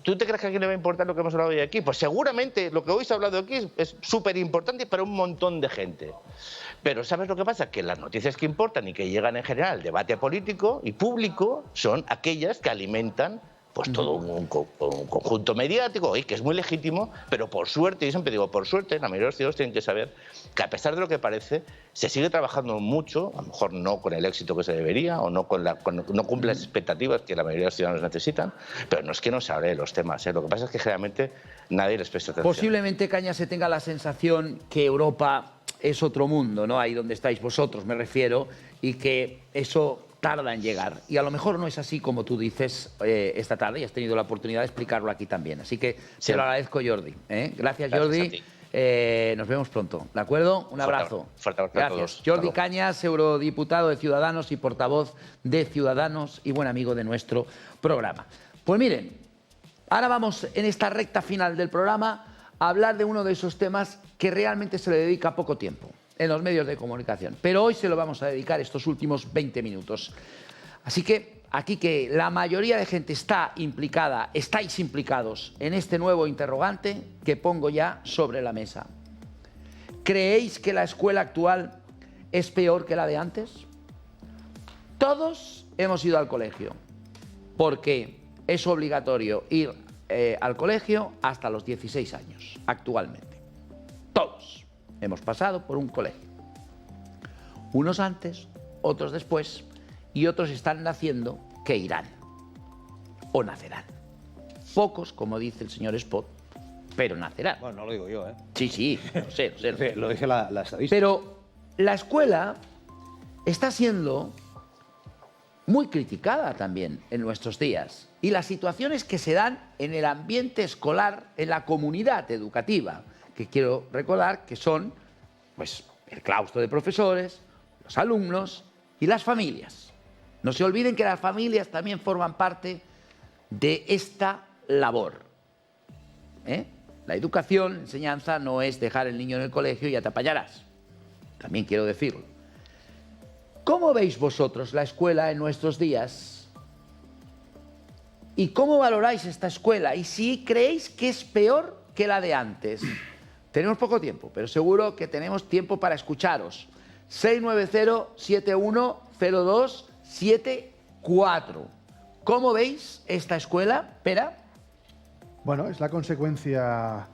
¿Tú te crees que a alguien le va a importar lo que hemos hablado hoy aquí? Pues seguramente lo que hoy se ha hablado aquí es súper importante para un montón de gente. Pero ¿sabes lo que pasa? Que las noticias que importan y que llegan en general al debate político y público son aquellas que alimentan pues todo un conjunto mediático, que es muy legítimo, pero por suerte, yo siempre digo, por suerte, la mayoría de los ciudadanos tienen que saber que a pesar de lo que parece, se sigue trabajando mucho, a lo mejor no con el éxito que se debería, o no cumple las expectativas que la mayoría de los ciudadanos necesitan, pero no es que no se hable de los temas, lo que pasa es que generalmente nadie les presta atención. Posiblemente, Cañas, se tenga la sensación que Europa es otro mundo, ¿no? Ahí donde estáis vosotros, me refiero, y que eso tarda en llegar. Y a lo mejor no es así como tú dices esta tarde y has tenido la oportunidad de explicarlo aquí también. Así que se lo agradezco, Jordi. Gracias, Jordi. Nos vemos pronto, ¿de acuerdo? Un abrazo. Fuerte abrazo a todos. Jordi Cañas, eurodiputado de Ciudadanos y portavoz de Ciudadanos y buen amigo de nuestro programa. Pues miren, ahora vamos en esta recta final del programa a hablar de uno de esos temas que realmente se le dedica poco tiempo en los medios de comunicación. Pero hoy se lo vamos a dedicar estos últimos 20 minutos. Así que aquí que la mayoría de gente está implicada, estáis implicados en este nuevo interrogante que pongo ya sobre la mesa. ¿Creéis que la escuela actual es peor que la de antes? Todos hemos ido al colegio, porque es obligatorio ir al colegio hasta los 16 años, actualmente. Todos hemos pasado por un colegio. Unos antes, otros después, y otros están naciendo que irán o nacerán. Pocos, como dice el señor Espot, pero nacerán. Bueno, no lo digo yo, ¿eh? Sí, sí, lo sé. Lo dice la estadística. Pero la escuela está siendo muy criticada también en nuestros días. Y las situaciones que se dan en el ambiente escolar, en la comunidad educativa, que quiero recordar que son pues, el claustro de profesores, los alumnos y las familias. No se olviden que las familias también forman parte de esta labor. La educación, la enseñanza, no es dejar el niño en el colegio y ya te apañarás. También quiero decirlo. ¿Cómo veis vosotros la escuela en nuestros días? ¿Y cómo valoráis esta escuela? ¿Y si creéis que es peor que la de antes? Tenemos poco tiempo, pero seguro que tenemos tiempo para escucharos. 690-7102-74. ¿Cómo veis esta escuela, Pera? Bueno, es la consecuencia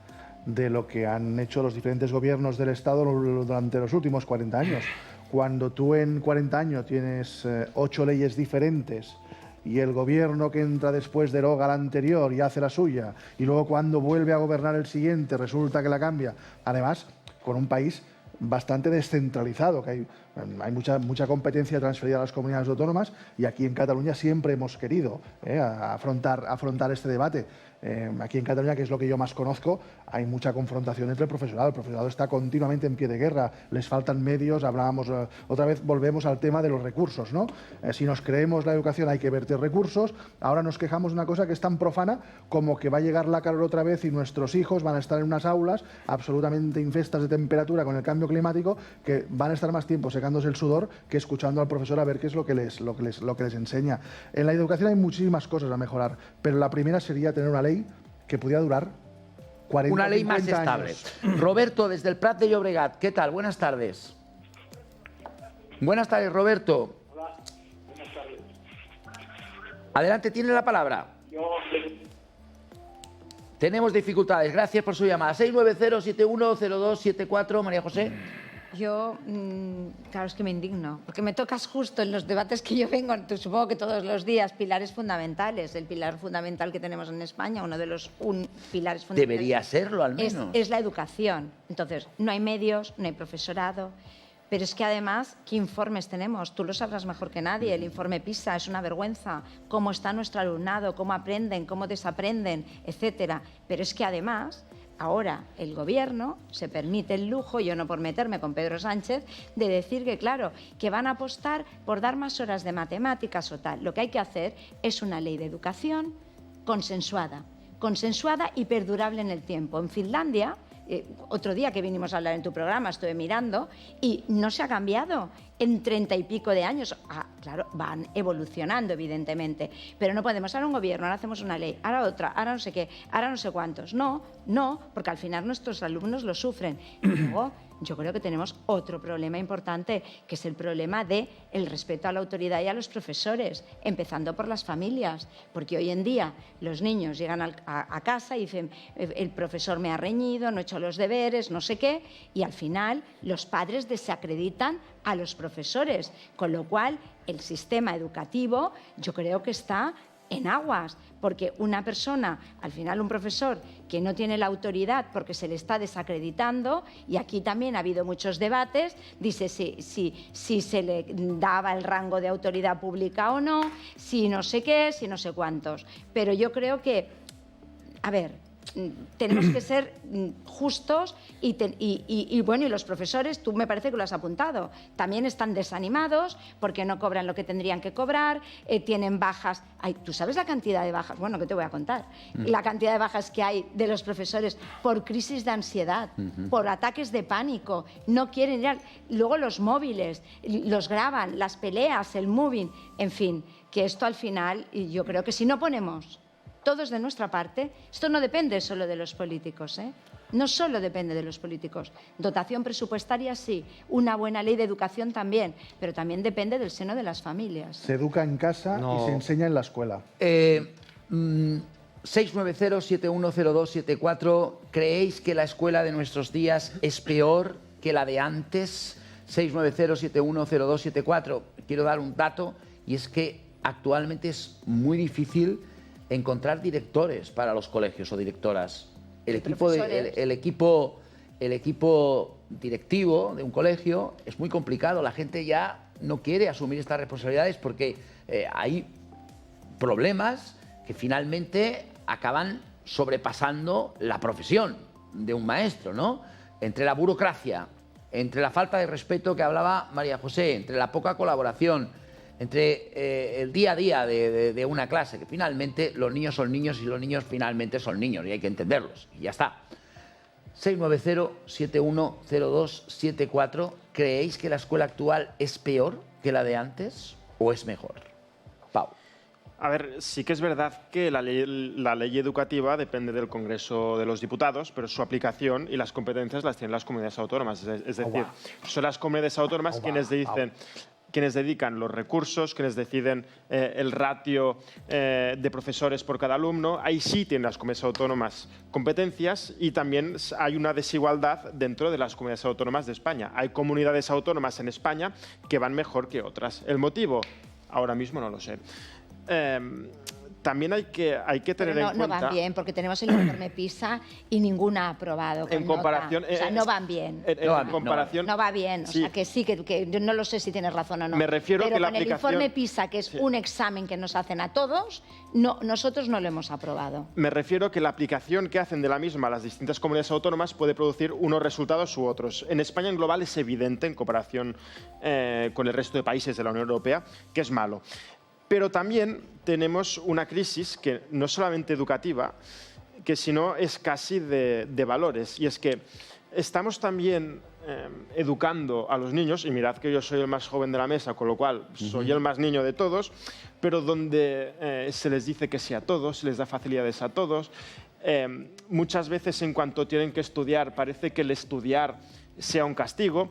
de lo que han hecho los diferentes gobiernos del Estado durante los últimos 40 años. Cuando tú en 40 años tienes 8 leyes diferentes y el gobierno que entra después deroga la anterior y hace la suya, y luego cuando vuelve a gobernar el siguiente resulta que la cambia, además con un país bastante descentralizado, que hay mucha competencia transferida a las comunidades autónomas, y aquí en Cataluña siempre hemos querido afrontar este debate. Aquí en Cataluña, que es lo que yo más conozco, hay mucha confrontación entre el profesorado. El profesorado está continuamente en pie de guerra, les faltan medios, hablábamos, otra vez volvemos al tema de los recursos, ¿no? Si nos creemos la educación hay que verter recursos, ahora nos quejamos de una cosa que es tan profana como que va a llegar la calor otra vez y nuestros hijos van a estar en unas aulas absolutamente infestas de temperatura con el cambio climático, que van a estar más tiempo secándose el sudor que escuchando al profesor a ver qué es lo que les enseña. En la educación hay muchísimas cosas a mejorar, pero la primera sería tener una ley que pudiera durar 40 una ley más estable. Años. Roberto, desde el Prat de Llobregat, ¿qué tal? Buenas tardes. Buenas tardes, Roberto. Hola, buenas tardes. Adelante, tiene la palabra. Tenemos dificultades, gracias por su llamada. 690-710274, María José. Yo, claro, es que me indigno, porque me tocas justo en los debates que yo vengo, supongo que todos los días, pilares fundamentales. El pilar fundamental que tenemos en España, uno de los pilares fundamentales... Debería serlo, al menos. Es la educación. Entonces, no hay medios, no hay profesorado, pero es que además, ¿qué informes tenemos? Tú lo sabrás mejor que nadie. El informe PISA es una vergüenza. Cómo está nuestro alumnado, cómo aprenden, cómo desaprenden, etcétera. Pero es que además... Ahora el Gobierno se permite el lujo, yo no por meterme con Pedro Sánchez, de decir que, claro, que van a apostar por dar más horas de matemáticas o tal. Lo que hay que hacer es una ley de educación consensuada y perdurable en el tiempo. En Finlandia, otro día que vinimos a hablar en tu programa, estuve mirando y no se ha cambiado en 30 y pico de años. Claro, van evolucionando, evidentemente, pero no podemos, ahora un gobierno, ahora hacemos una ley, ahora otra, ahora no sé qué, ahora no sé cuántos. No, porque al final nuestros alumnos lo sufren. Y luego, yo creo que tenemos otro problema importante, que es el problema del respeto a la autoridad y a los profesores, empezando por las familias, porque hoy en día los niños llegan a casa y dicen, el profesor me ha reñido, no he hecho los deberes, no sé qué, y al final los padres desacreditan a los profesores, con lo cual el sistema educativo yo creo que está en aguas, porque una persona, al final un profesor que no tiene la autoridad porque se le está desacreditando, y aquí también ha habido muchos debates, dice si se le daba el rango de autoridad pública o no, si no sé qué, si no sé cuántos. Pero yo creo que, a ver, tenemos que ser justos y bueno, y los profesores, tú me parece que lo has apuntado, también están desanimados porque no cobran lo que tendrían que cobrar, tienen bajas. Ay, ¿tú sabes la cantidad de bajas? Bueno, ¿qué te voy a contar? La cantidad de bajas que hay de los profesores por crisis de ansiedad, por ataques de pánico, no quieren ir luego los móviles, los graban, las peleas, el moving, en fin, que esto al final, y yo creo que si no ponemos todos de nuestra parte, esto no depende solo de los políticos, ¿eh? No solo depende de los políticos. Dotación presupuestaria sí, una buena ley de educación también, pero también depende del seno de las familias. Se educa en casa y se enseña en la escuela. 690-710274, ¿creéis que la escuela de nuestros días es peor que la de antes? 690-710274. Quiero dar un dato, y es que actualmente es muy difícil encontrar directores para los colegios o directoras. El equipo directivo de un colegio es muy complicado. La gente ya no quiere asumir estas responsabilidades porque hay problemas que finalmente acaban sobrepasando la profesión de un maestro, ¿no? Entre la burocracia, entre la falta de respeto que hablaba María José, entre la poca colaboración, entre el día a día de una clase, que finalmente los niños son niños y los niños finalmente son niños y hay que entenderlos, y ya está. 690-710274, ¿creéis que la escuela actual es peor que la de antes o es mejor? Pau. A ver, sí que es verdad que la ley educativa depende del Congreso de los Diputados, pero su aplicación y las competencias las tienen las comunidades autónomas. Es decir, son las comunidades autónomas quienes dedican los recursos, quienes deciden el ratio de profesores por cada alumno. Ahí sí tienen las comunidades autónomas competencias y también hay una desigualdad dentro de las comunidades autónomas de España. Hay comunidades autónomas en España que van mejor que otras. ¿El motivo? Ahora mismo no lo sé. También hay que tener en cuenta... No van bien, porque tenemos el informe PISA y ninguna ha aprobado con en comparación, nota. O sea, no van bien. No va bien, o sea, que sí, que yo no lo sé si tienes razón o no. Me refiero pero que la con aplicación... el informe PISA, que es un examen que nos hacen a todos, nosotros no lo hemos aprobado. Me refiero que la aplicación que hacen de la misma las distintas comunidades autónomas puede producir unos resultados u otros. En España, en global, es evidente, en comparación con el resto de países de la Unión Europea, que es malo. Pero también tenemos una crisis que no es solamente educativa, que sino es casi de valores. Y es que estamos también educando a los niños, y mirad que yo soy el más joven de la mesa, con lo cual soy el más niño de todos, pero donde se les dice que sí a todos, se les da facilidades a todos. Muchas veces en cuanto tienen que estudiar, parece que el estudiar sea un castigo.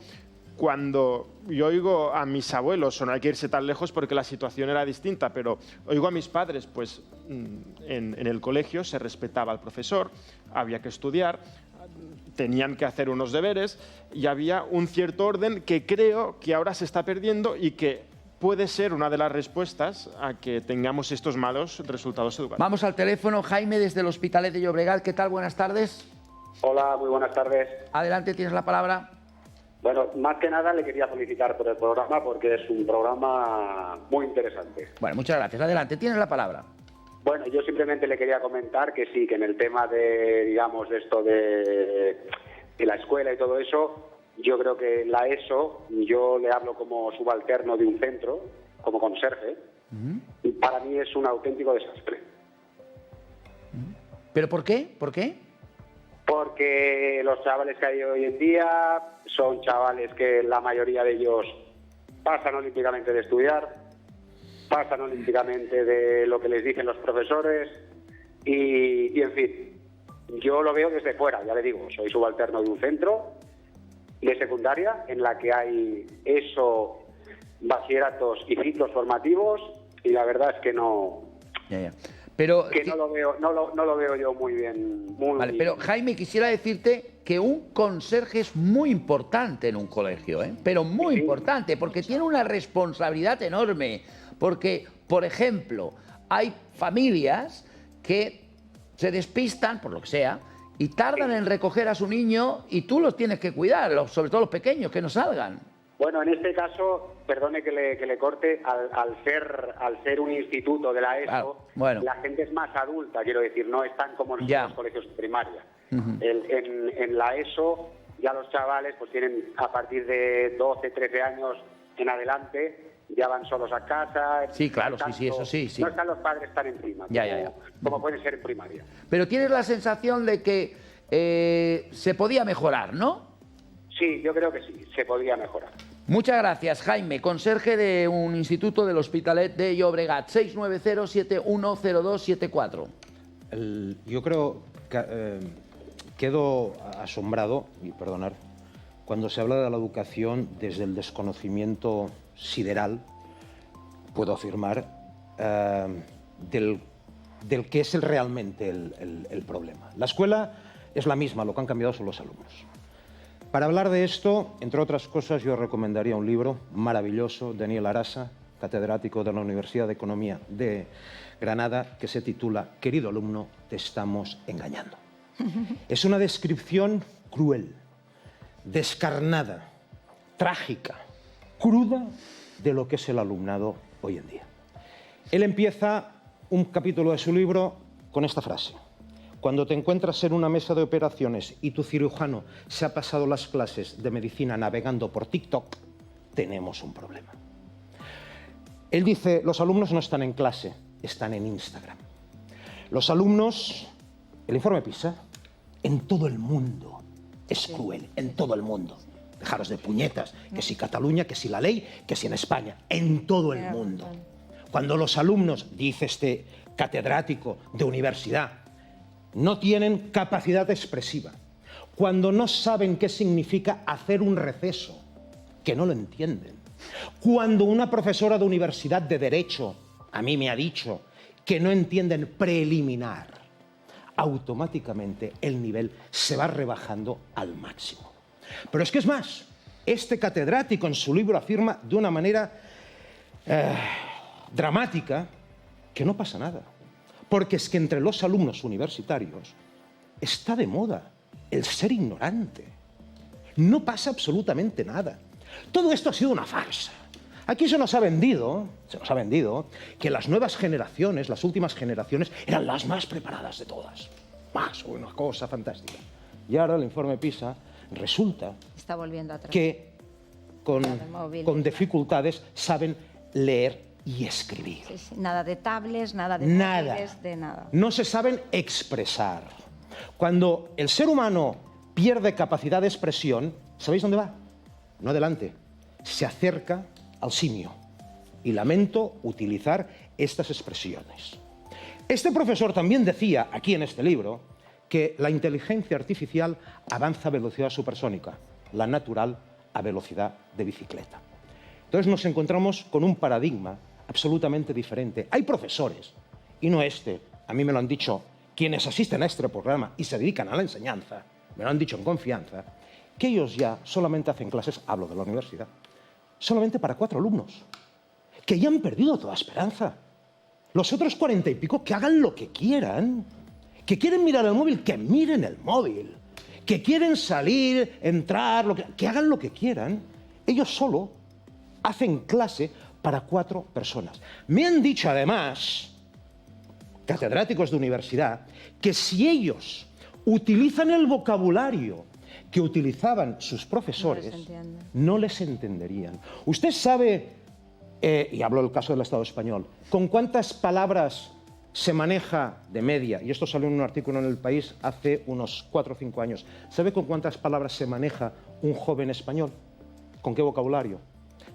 Cuando yo oigo a mis abuelos, o no hay que irse tan lejos porque la situación era distinta, pero oigo a mis padres, pues en el colegio se respetaba al profesor, había que estudiar, tenían que hacer unos deberes y había un cierto orden que creo que ahora se está perdiendo y que puede ser una de las respuestas a que tengamos estos malos resultados educativos. Vamos al teléfono. Jaime, desde el Hospitalet de Llobregat. ¿Qué tal? Buenas tardes. Hola, muy buenas tardes. Adelante, tienes la palabra. Bueno, más que nada le quería felicitar por el programa porque es un programa muy interesante. Bueno, muchas gracias. Adelante, tienes la palabra. Bueno, yo simplemente le quería comentar que sí, que en el tema de, digamos, de esto de la escuela y todo eso, yo creo que la ESO, yo le hablo como subalterno de un centro, como conserje, y para mí es un auténtico desastre. ¿Pero por qué? ¿Por qué? Porque los chavales que hay hoy en día son chavales que la mayoría de ellos pasan olímpicamente de estudiar, pasan olímpicamente de lo que les dicen los profesores y en fin, yo lo veo desde fuera, ya le digo, soy subalterno de un centro de secundaria en la que hay ESO, bachilleratos y ciclos formativos y la verdad es que no... Pero, que no lo veo yo muy bien. Vale, pero Jaime, quisiera decirte que un conserje es muy importante en un colegio, ¿eh? Pero muy importante, porque tiene una responsabilidad enorme. Porque, por ejemplo, hay familias que se despistan, por lo que sea, y tardan en recoger a su niño y tú los tienes que cuidar, sobre todo los pequeños, que no salgan. Bueno, en este caso, perdone que le corte, al ser un instituto de la ESO, la gente es más adulta, quiero decir, no están como en los colegios de primaria. En la ESO ya los chavales pues tienen a partir de 12, 13 años en adelante, ya van solos a casa. Sí, claro, eso sí. No están los padres tan encima, como pueden ser en primaria. Pero tienes la sensación de que se podía mejorar, ¿no? Sí, yo creo que sí, se podía mejorar. Muchas gracias, Jaime, conserje de un instituto del Hospitalet de Llobregat. 690-710274. Yo creo que quedo asombrado, y perdonar, cuando se habla de la educación desde el desconocimiento sideral, puedo afirmar, del que es realmente el problema. La escuela es la misma, lo que han cambiado son los alumnos. Para hablar de esto, entre otras cosas, yo recomendaría un libro maravilloso, Daniel Arasa, catedrático de la Universidad de Economía de Granada, que se titula Querido alumno, te estamos engañando. Es una descripción cruel, descarnada, trágica, cruda de lo que es el alumnado hoy en día. Él empieza un capítulo de su libro con esta frase: cuando te encuentras en una mesa de operaciones y tu cirujano se ha pasado las clases de medicina navegando por TikTok, tenemos un problema. Él dice, los alumnos no están en clase, están en Instagram. Los alumnos, el informe PISA, en todo el mundo es cruel, en todo el mundo. Dejaros de puñetas, que si Cataluña, que si la ley, que si en España, en todo el mundo. Cuando los alumnos, dice este catedrático de universidad, no tienen capacidad expresiva, cuando no saben qué significa hacer un receso, que no lo entienden, cuando una profesora de universidad de Derecho a mí me ha dicho que no entienden preliminar, automáticamente el nivel se va rebajando al máximo. Pero es que es más, este catedrático en su libro afirma de una manera dramática que no pasa nada. Porque es que entre los alumnos universitarios está de moda el ser ignorante. No pasa absolutamente nada. Todo esto ha sido una farsa. Aquí se nos ha vendido que las nuevas generaciones, las últimas generaciones, eran las más preparadas de todas. Más, una cosa fantástica. Y ahora el informe PISA resulta está volviendo atrás. Que con dificultades saben leer y escribir. Sí, sí. Nada de tablets, nada de móviles, de nada. No se saben expresar. Cuando el ser humano pierde capacidad de expresión, ¿sabéis dónde va? No adelante. Se acerca al simio. Y lamento utilizar estas expresiones. Este profesor también decía, aquí en este libro, que la inteligencia artificial avanza a velocidad supersónica, la natural a velocidad de bicicleta. Entonces nos encontramos con un paradigma absolutamente diferente. Hay profesores, y no a mí me lo han dicho quienes asisten a este programa y se dedican a la enseñanza, me lo han dicho en confianza, que ellos ya solamente hacen clases, hablo de la universidad, solamente para 4 alumnos, que ya han perdido toda esperanza. Los otros 40 y pico que hagan lo que quieran, que quieren mirar el móvil, que miren el móvil, que quieren salir, entrar, que hagan lo que quieran. Ellos solo hacen clase para 4 personas. Me han dicho además, catedráticos de universidad, que si ellos utilizan el vocabulario que utilizaban sus profesores, no les entenderían. Usted sabe, y hablo del caso del Estado español, ¿con cuántas palabras se maneja de media? Y esto salió en un artículo en El País hace unos 4 o 5 años. ¿Sabe con cuántas palabras se maneja un joven español? ¿Con qué vocabulario?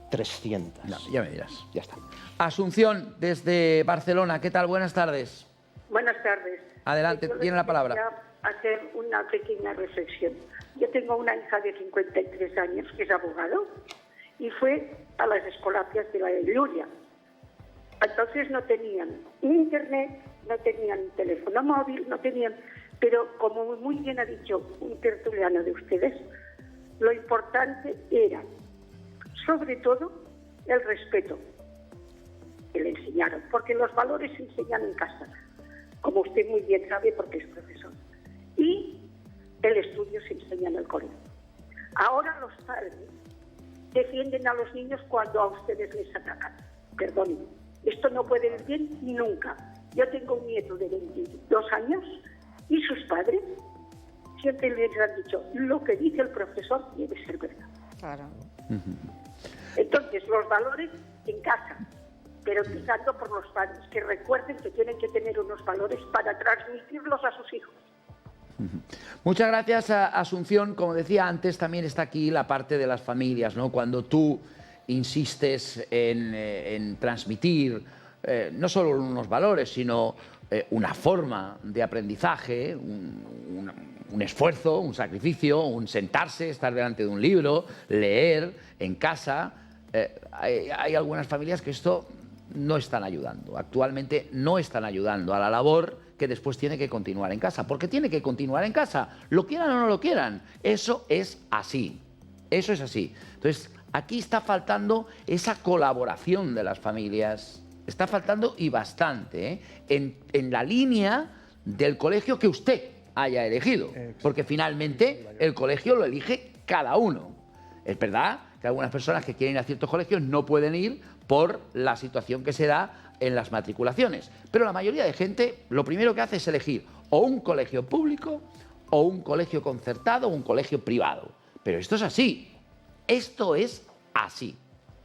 300. No, ya me dirás. Ya está. Asunción, desde Barcelona. ¿Qué tal? Buenas tardes. Buenas tardes. Adelante, tiene la palabra. Quería hacer una pequeña reflexión. Yo tengo una hija de 53 años que es abogado y fue a las escolapias de la Lluvia. Entonces no tenían ni internet, no tenían teléfono móvil, no tenían... Pero como muy bien ha dicho un tertuliano de ustedes, lo importante era, sobre todo, el respeto que le enseñaron, porque los valores se enseñan en casa, como usted muy bien sabe porque es profesor. Y el estudio se enseña en el colegio. Ahora los padres defienden a los niños cuando a ustedes les atacan. Perdonen, esto no puede ir bien nunca. Yo tengo un nieto de 22 años y sus padres siempre les han dicho, lo que dice el profesor debe ser verdad. Claro. Entonces, los valores en casa, pero empezando por los padres, que recuerden que tienen que tener unos valores para transmitirlos a sus hijos. Muchas gracias, Asunción. Como decía antes, también está aquí la parte de las familias, ¿no? Cuando tú insistes en transmitir no solo unos valores, sino una forma de aprendizaje, un esfuerzo, un sacrificio, un sentarse, estar delante de un libro, leer en casa. Hay algunas familias que esto no están ayudando. Actualmente no están ayudando a la labor que después tiene que continuar en casa. Porque tiene que continuar en casa, lo quieran o no lo quieran. Eso es así. Eso es así. Entonces, aquí está faltando esa colaboración de las familias. Está faltando y bastante, en la línea del colegio que usted haya elegido. Porque finalmente el colegio lo elige cada uno. Es verdad que algunas personas que quieren ir a ciertos colegios no pueden ir por la situación que se da en las matriculaciones. Pero la mayoría de gente lo primero que hace es elegir o un colegio público o un colegio concertado o un colegio privado. Pero esto es así. Esto es así.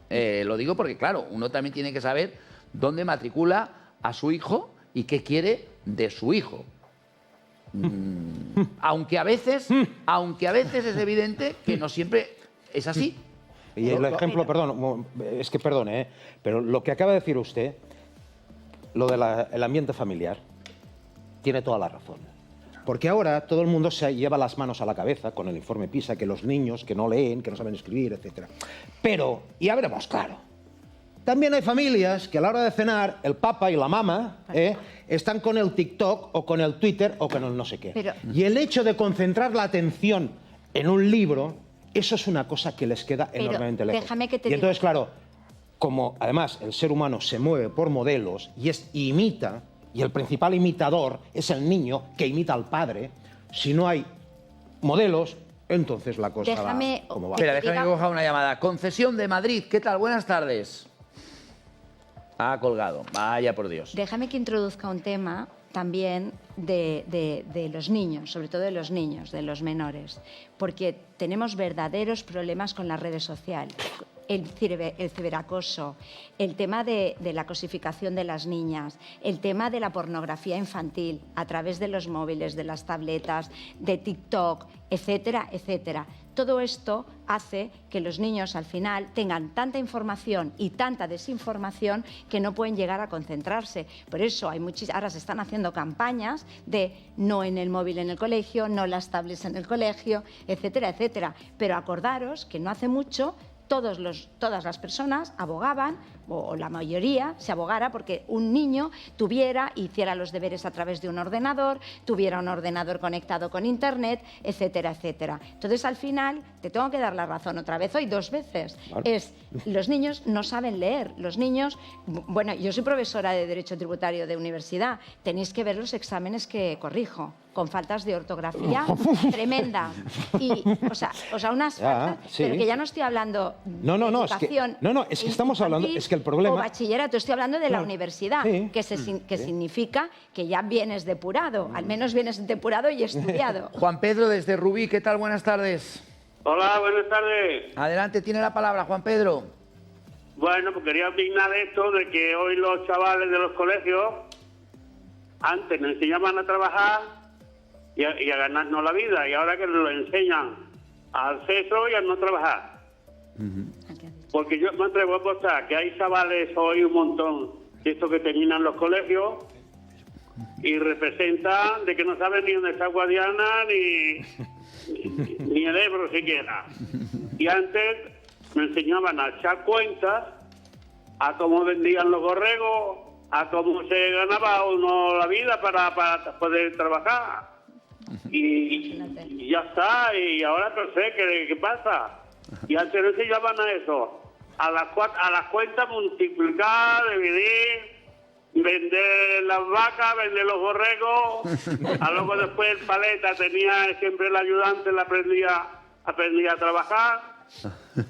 Lo digo porque, claro, uno también tiene que saber dónde matricula a su hijo y qué quiere de su hijo. Aunque a veces es evidente que no siempre es así. Y el ejemplo, perdón, es que perdone, pero lo que acaba de decir usted, lo del ambiente familiar, tiene toda la razón. Porque ahora todo el mundo se lleva las manos a la cabeza con el informe PISA, que los niños que no leen, que no saben escribir, etc. Pero, y ya veremos claro, también hay familias que a la hora de cenar, el papá y la mamá están con el TikTok o con el Twitter o con el no sé qué. Y el hecho de concentrar la atención en un libro, eso es una cosa que les queda enormemente lejos. Déjame que te y entonces, diga. claro, como además el ser humano se mueve por modelos y imita, y el principal imitador es el niño que imita al padre, si no hay modelos, entonces la cosa va como va. Espera, déjame que coja una llamada. Concesión de Madrid, ¿qué tal? Buenas tardes. Ha colgado, vaya por Dios. Déjame que introduzca un tema también de los niños, sobre todo de los niños, de los menores, porque tenemos verdaderos problemas con las redes sociales. El ciberacoso, el tema de la cosificación de las niñas, el tema de la pornografía infantil a través de los móviles, de las tabletas, de TikTok, etcétera, etcétera. Todo esto hace que los niños al final tengan tanta información y tanta desinformación que no pueden llegar a concentrarse. Por eso ahora se están haciendo campañas de no en el móvil en el colegio, no las tablets en el colegio, etcétera, etcétera. Pero acordaros que no hace mucho todas las personas abogaban, o la mayoría se abogara porque un niño hiciera los deberes a través de un ordenador, tuviera un ordenador conectado con internet, etcétera, etcétera. Entonces, al final, te tengo que dar la razón otra vez, hoy 2 veces. Claro. Los niños no saben leer. Los niños, bueno, yo soy profesora de Derecho Tributario de universidad, tenéis que ver los exámenes que corrijo, con faltas de ortografía tremendas. Y, o sea, unas faltas, sí. Pero que ya no estoy hablando de educación. Es que estamos hablando, es que el problema... O bachillerato, estoy hablando de la universidad, que significa que ya vienes depurado, al menos vienes depurado y estudiado. Juan Pedro desde Rubí, ¿qué tal? Buenas tardes. Hola, buenas tardes. Adelante, tiene la palabra, Juan Pedro. Bueno, pues quería opinar de esto, de que hoy los chavales de los colegios antes nos enseñaban a trabajar y a ganarnos la vida, y ahora que nos lo enseñan al acceso y a no trabajar. Porque yo me atrevo a apostar que hay chavales hoy un montón de estos que terminan los colegios y representan de que no saben ni dónde está Guadiana ni el Ebro siquiera. Y antes me enseñaban a echar cuentas, a cómo vendían los borregos, a cómo se ganaba uno la vida para poder trabajar. Y ya está, y ahora no sé qué pasa. Y antes no enseñaban a eso. A las cuentas multiplicar, dividir, vender las vacas, vender los borregos. A luego después el paleta tenía siempre el ayudante, le aprendía a trabajar.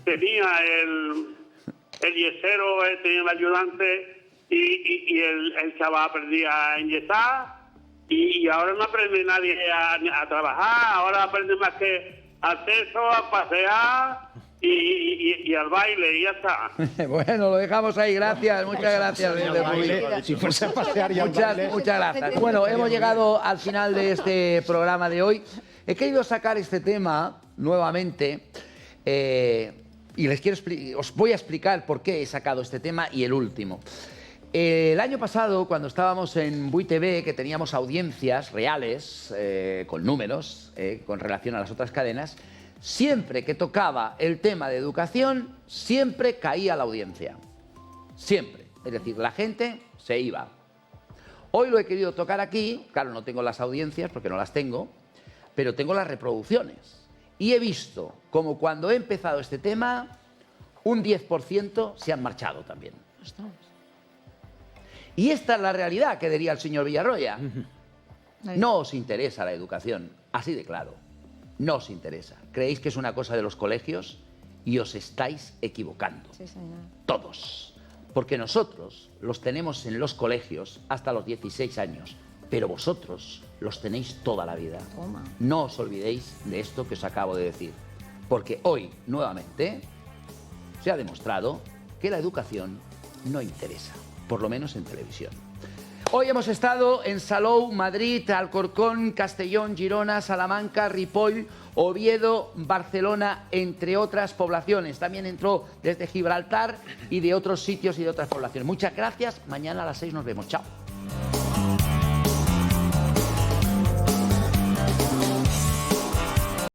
tenía el yesero, tenía el ayudante y el chaval aprendía a inyectar y ahora no aprende nadie a trabajar, ahora aprende más que al sexo, a pasear y al baile y ya está. Bueno, lo dejamos ahí, gracias, muchas gracias. Si fuese a pasear y al baile. Muchas gracias. Bueno, hemos llegado al final de este programa de hoy. He querido sacar este tema nuevamente y os voy a explicar por qué he sacado este tema y el último. El año pasado, cuando estábamos en Bui TV, que teníamos audiencias reales, con números, con relación a las otras cadenas, siempre que tocaba el tema de educación, siempre caía la audiencia. Siempre. Es decir, la gente se iba. Hoy lo he querido tocar aquí, claro, no tengo las audiencias porque no las tengo, pero tengo las reproducciones. Y he visto como cuando he empezado este tema, un 10% se han marchado también. Y esta es la realidad que diría el señor Villarroya. No os interesa la educación, así de claro. No os interesa. Creéis que es una cosa de los colegios y os estáis equivocando. Sí, señor. Todos. Porque nosotros los tenemos en los colegios hasta los 16 años, pero vosotros los tenéis toda la vida. Toma. No os olvidéis de esto que os acabo de decir. Porque hoy, nuevamente, se ha demostrado que la educación no interesa, por lo menos en televisión. Hoy hemos estado en Salou, Madrid, Alcorcón, Castellón, Girona, Salamanca, Ripoll, Oviedo, Barcelona, entre otras poblaciones. También entró desde Gibraltar y de otros sitios y de otras poblaciones. Muchas gracias. Mañana a las 6 nos vemos. Chao.